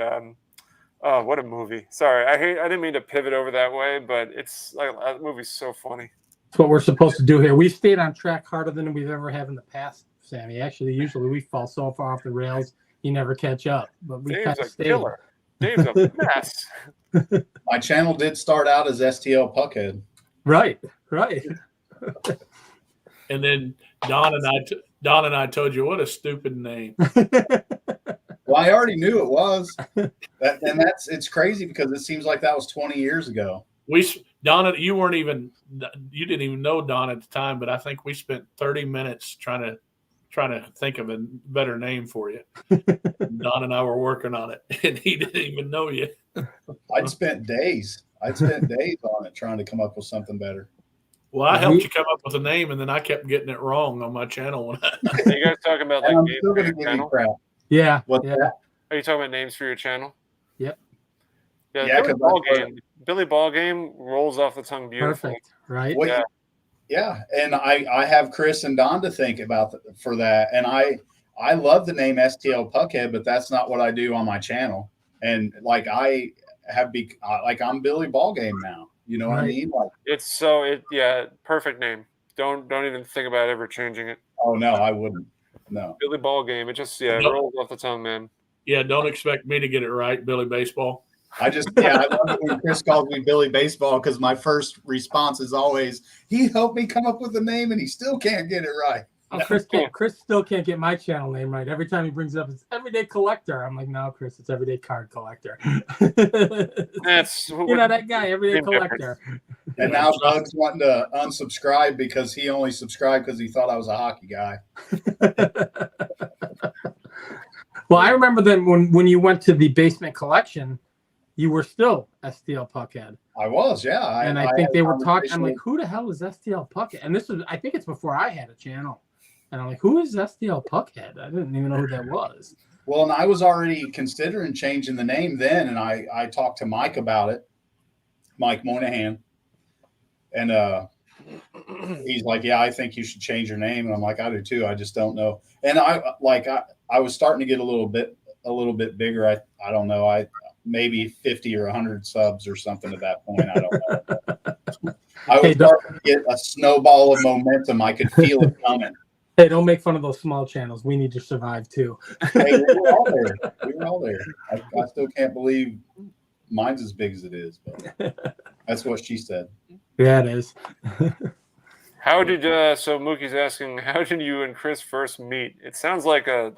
what a movie! Sorry, I didn't mean to pivot over that way, but it's like that movie's so funny. That's what we're supposed to do here. We've stayed on track harder than we've ever have in the past, Sammy. Actually, usually we fall so far off the rails, you never catch up. But we Dave's a killer. Dave's a mess. My channel did start out as STL Puckhead. Right. And then Don and I told you what a stupid name. Well, I already knew it was. It's crazy because it seems like that was 20 years ago. Don, you didn't even know Don at the time, but I think we spent 30 minutes trying to think of a better name for you. Don and I were working on it, and he didn't even know you. I'd spent days on it trying to come up with something better. Well, I helped you come up with a name, and then I kept getting it wrong on my channel. Are you guys talking about like names for your channel? Yeah. Are you talking about names for your channel? Yep. Yeah, Billyballgame rolls off the tongue beautifully. Perfect, right? Well, yeah, and I have Chris and Don to thank about for that, and I love the name STL Puckhead, but that's not what I do on my channel. And like I like I'm Billy Ballgame now. You know what I mean? Like perfect name. Don't even think about ever changing it. Oh no, I wouldn't. No. Billy Ballgame. It just rolls off the tongue, man. Yeah, don't expect me to get it right, Billy Baseball. I love it when Chris calls me Billy Baseball because my first response is always, he helped me come up with the name and he still can't get it right. Oh, Chris still can't get my channel name right. Every time he brings it up, it's Everyday Collector. I'm like, no, Chris, it's Everyday Card Collector. You're not that guy, Everyday Collector. And now Doug's wanting to unsubscribe because he only subscribed because he thought I was a hockey guy. Well, I remember then when you went to the basement collection, you were still STL Puckhead. I was, yeah. I think they were talking. I'm like, who the hell is STL Puckhead? And I think it's before I had a channel. And I'm like, who is STL Puckhead? I didn't even know who that was. Well, and I was already considering changing the name then, and I talked to Mike about it, Mike Moynihan, and he's like, yeah, I think you should change your name. And I'm like, I do too. I just don't know. And I was starting to get a little bit bigger. I don't know. Maybe 50 or 100 subs or something at that point. I don't know. I was starting to get a snowball of momentum. I could feel it coming. Hey, don't make fun of those small channels. We need to survive too. Hey, we were all there. I still can't believe mine's as big as it is, but that's what she said. Yeah, it is. How did so Mookie's asking, how did you and Chris first meet? It sounds like a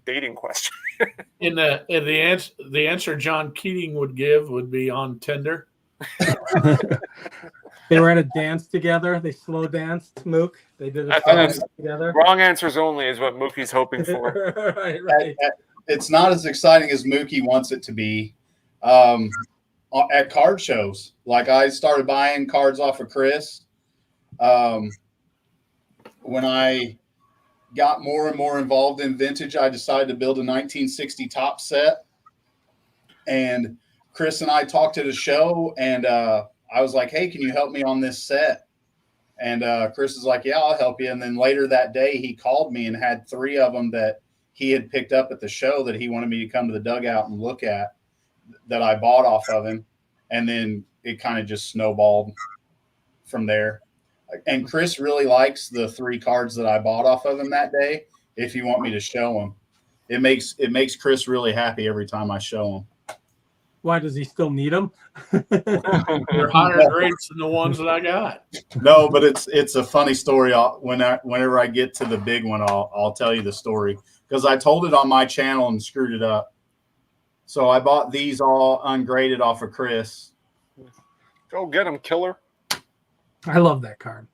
dating question. In the answer John Keating would give would be on Tinder. They were at a dance together. They slow danced, Mook. They did a dance together. Wrong answers only is what Mookie's hoping for. right. It's not as exciting as Mookie wants it to be. At card shows, like I started buying cards off of Chris. When I got more and more involved in vintage, I decided to build a 1960 top set. And Chris and I talked at a show, and I was like, hey, can you help me on this set? And Chris is like, yeah, I'll help you. And then later that day, he called me and had 3 of them that he had picked up at the show that he wanted me to come to the dugout and look at, that I bought off of him. And then it kind of just snowballed from there. And Chris really likes the 3 cards that I bought off of him that day. If you want me to show him, it makes Chris really happy every time I show him. Why does he still need them? They're higher grades than the ones that I got. No, but it's a funny story. Whenever I get to the big one, I'll tell you the story because I told it on my channel and screwed it up. So I bought these all ungraded off of Chris. Go get him, killer. I love that card.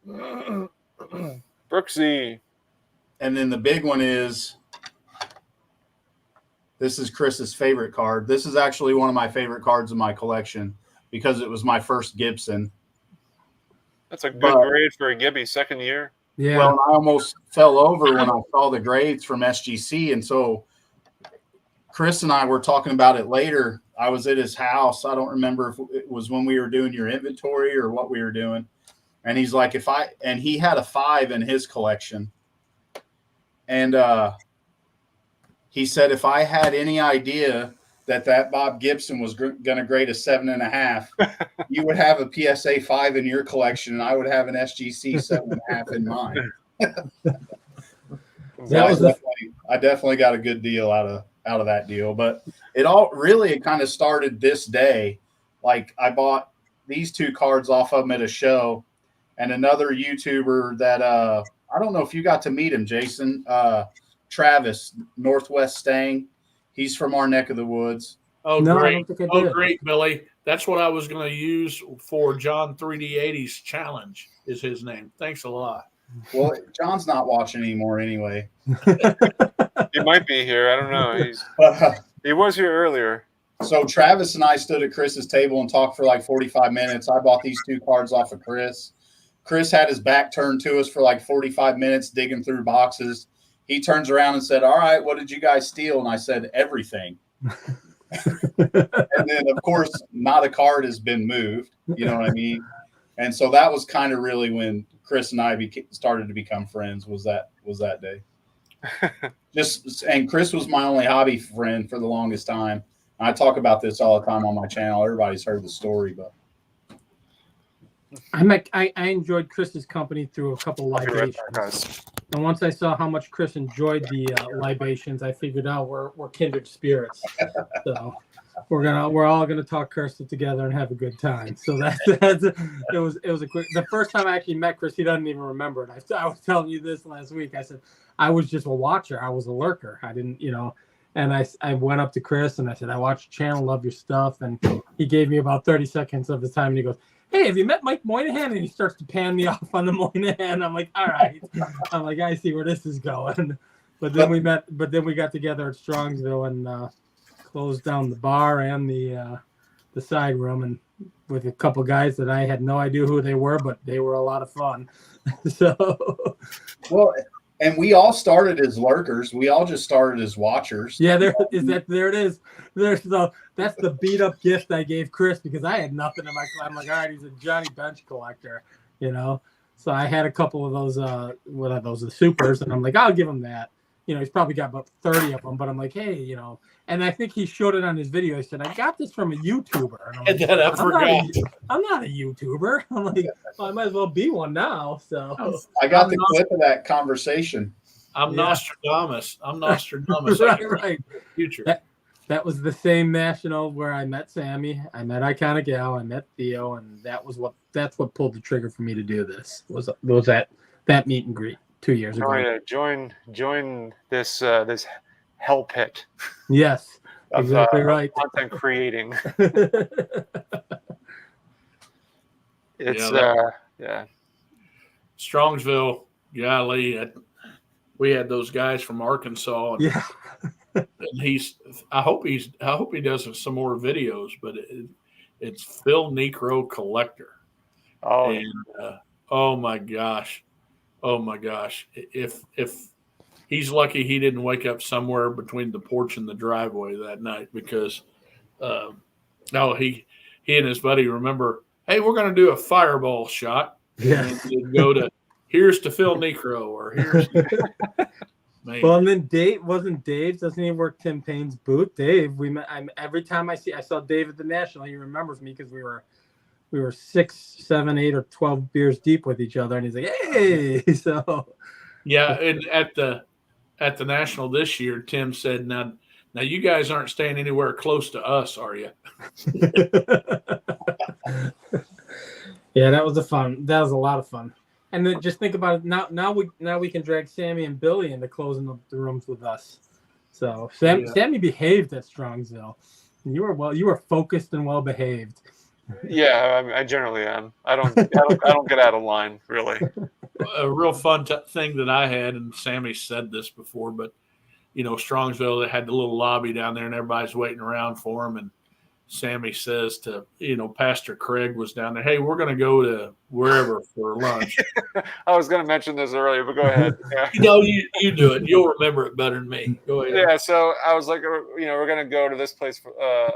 Brooksy. And then the big one is, this is Chris's favorite card. This is actually one of my favorite cards in my collection because it was my first Gibson. That's a good grade for a Gibby, second year. Yeah. Well, I almost fell over when I saw the grades from SGC. And so Chris and I were talking about it later. I was at his house. I don't remember if it was when we were doing your inventory or what we were doing. And he's like, and he had a 5 in his collection. And he said, if I had any idea that Bob Gibson was going to grade a 7.5, you would have a PSA 5 in your collection, and I would have an SGC 7.5 in mine. I definitely got a good deal out of that deal. But it kind of started this day. Like I bought these 2 cards off of him at a show, and another YouTuber that I don't know if you got to meet him, Jason. Travis, Northwest Stang. He's from our neck of the woods. Oh, no, great. I don't think I did. Great, Billy. That's what I was going to use for John 3D80's challenge is his name. Thanks a lot. Well, John's not watching anymore anyway. He might be here. I don't know. He was here earlier. So Travis and I stood at Chris's table and talked for like 45 minutes. I bought these 2 cards off of Chris. Chris had his back turned to us for like 45 minutes digging through boxes. He turns around and said, all right, what did you guys steal? And I said, everything. And then, of course, not a card has been moved. You know what I mean? And so that was kind of really when Chris and I started to become friends was that day. And Chris was my only hobby friend for the longest time. I talk about this all the time on my channel. Everybody's heard the story, but I enjoyed Chris's company through a couple I'll be right libations. back, guys. And once I saw how much Chris enjoyed the libations, I figured out we're kindred spirits. So we're all gonna talk cursive together and have a good time. So that's it was a quick. The first time I actually met Chris, he doesn't even remember it. I was telling you this last week. I said I was just a watcher. I was a lurker. I didn't, And I went up to Chris and I said, I watch your channel, love your stuff. And he gave me about 30 seconds of his time and he goes, hey, have you met Mike Moynihan? And he starts to pan me off on the Moynihan. I'm like, all right. I'm like, I see where this is going. But then we got together at Strongsville and closed down the bar and the side room and with a couple guys that I had no idea who they were, but they were a lot of fun. So well, and we all started as lurkers. We all just started as watchers. Yeah, there it is. That's the beat up gift I gave Chris because I had nothing in my. I'm like, all right, he's a Johnny Bench collector, So I had a couple of those, what are those, the supers, and I'm like, I'll give him that. He's probably got about 30 of them, but I'm like, hey, and I think he showed it on his video. He said, I got this from a YouTuber. And I'm like, I forgot. I'm not a YouTuber. I'm like, well, I might as well be one now. So I got the clip of that conversation. I'm Nostradamus. right. Future. That was the same national where I met Sammy, I met Iconic Al, I met Theo, and that's what pulled the trigger for me to do this. Was that meet and greet 2 years ago. Oh yeah, join this this hell pit. Yes, exactly right. Content creating. It's yeah. Strongsville, golly, we had those guys from Arkansas. And, yeah. And I hope he does some more videos, but it's Phil Necro Collector. Oh, and oh my gosh. If he's lucky he didn't wake up somewhere between the porch and the driveway that night because he and his buddy remember, hey, we're going to do a fireball shot. Yeah. And you'd go to here's to Phil Necro or here's to Well, and then Dave, doesn't he work Tim Payne's booth? Dave, we met. Every time I saw Dave at the National, he remembers me because we were 6, 7, 8, or 12 beers deep with each other, and he's like, "Hey!" So, yeah. And at the National this year, Tim said, "Now you guys aren't staying anywhere close to us, are you?" Yeah, that was a lot of fun. And then just think about it. Now we can drag Sammy and Billy into closing up the rooms with us. So Sammy behaved at Strongsville. You were focused and well behaved. Yeah, I generally am. I don't get out of line really. A real fun thing that I had, and Sammy said this before, but Strongsville, they had the little lobby down there, and everybody's waiting around for him. And Sammy says to, Pastor Craig was down there, hey, we're going to go to wherever for lunch. I was going to mention this earlier, but go ahead. Yeah. You do it. You'll remember it better than me. Go ahead. Yeah, so I was like, we're going to go to this place. I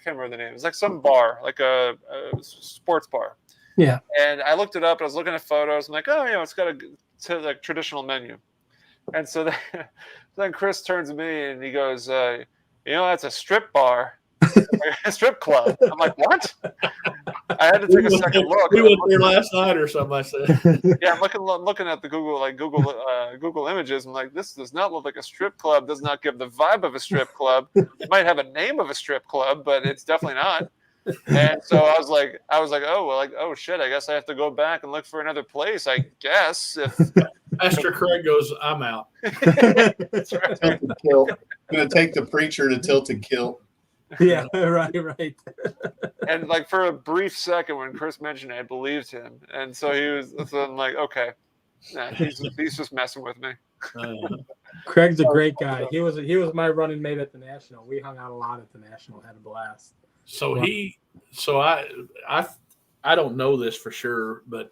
can't remember the name. It was like some bar, like a sports bar. Yeah. And I looked it up. And I was looking at photos. I'm like, oh, it's got a traditional menu. And so then Chris turns to me and he goes, that's a strip bar. A strip club. I'm like, what? I had to take a second look. We went there last night or something. I said, yeah, I'm looking at the Google images. I'm like, this does not look like a strip club. Does not give the vibe of a strip club. It might have a name of a strip club, but it's definitely not. And so I was like, oh shit. I guess I have to go back and look for another place. I guess if Pastor Craig goes, I'm out. That's right. Gonna take the preacher to Tilted Kilt. Yeah, right. And like for a brief second when Chris mentioned it, I believed him. And so I'm like, okay, he's just messing with me. Craig's a great guy. He was my running mate at the National. We hung out a lot at the National, had a blast. So I don't know this for sure, but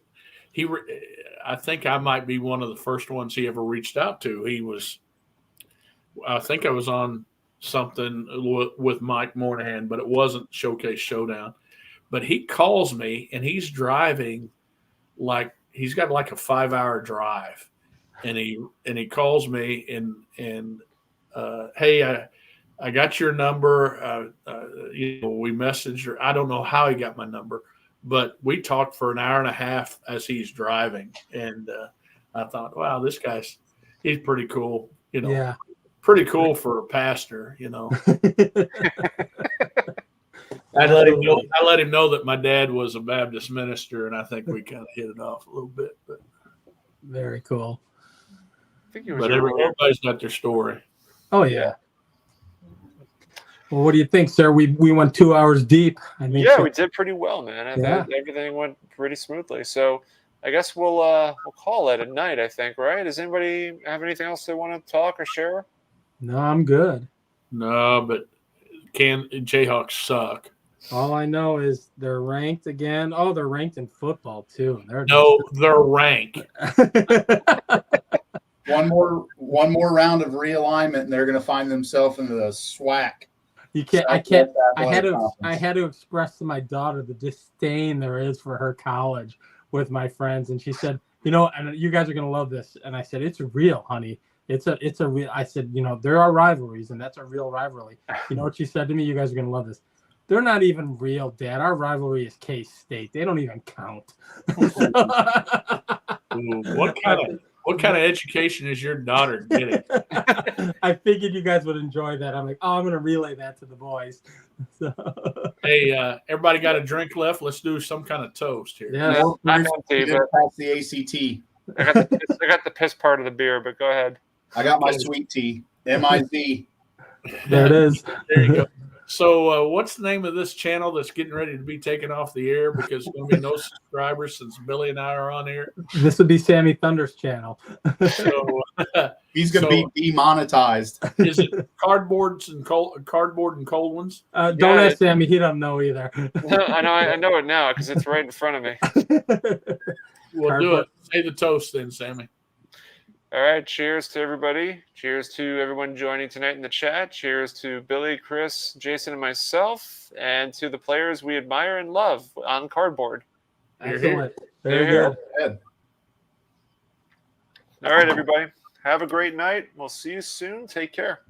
I think I might be one of the first ones he ever reached out to. I think I was on something with Mike Moynihan, but it wasn't Showcase Showdown. But he calls me and he's driving he's got like a 5-hour drive, and he calls me and hey, I got your number. We messaged her. I don't know how he got my number, but we talked for an hour and a half as he's driving, and I thought, wow, he's pretty cool. Yeah. Pretty cool for a pastor. I let him know that my dad was a Baptist minister, and I think we kind of hit it off a little bit. But very cool. I think it was but everybody's got their story. Oh yeah. Well, what do you think, sir? We went 2 hours deep. I think. Yeah, we did pretty well, man. I Yeah. thought everything went pretty smoothly. So I guess we'll call it a night, I think, right? Does anybody have anything else they want to talk or share? No, I'm good. No, but Jayhawks suck. All I know is they're ranked again. Oh, they're ranked in football too. They're ranked. One more round of realignment, and they're going to find themselves in the SWAC. You can't. I had to express to my daughter the disdain there is for her college with my friends, and she said, and you guys are going to love this. And I said, it's real, honey. It's a real. I said, there are rivalries, and that's a real rivalry. You know what she said to me? You guys are going to love this. They're not even real, Dad. Our rivalry is K-State. They don't even count. What kind of education is your daughter getting? I figured you guys would enjoy that. I'm like, I'm going to relay that to the boys. So. Hey, everybody got a drink left? Let's do some kind of toast here. Yeah, I'm empty, but Pass the ACT. I got the piss part of the beer, but go ahead. I got my sweet tea. MIZ. There it is. There you go. So what's the name of this channel that's getting ready to be taken off the air because there's going to be no subscribers since Billy and I are on here? This would be Sammy Thunder's channel. So he's going to be demonetized. Is it cardboard and cold ones? Don't ask Sammy. He doesn't know either. No, I know it now because it's right in front of me. We'll do it. Say the toast then, Sammy. All right. Cheers to everybody. Cheers to everyone joining tonight in the chat. Cheers to Billy, Chris, Jason, and myself, and to the players we admire and love on cardboard. Excellent. Very good. All right, everybody. Have a great night. We'll see you soon. Take care.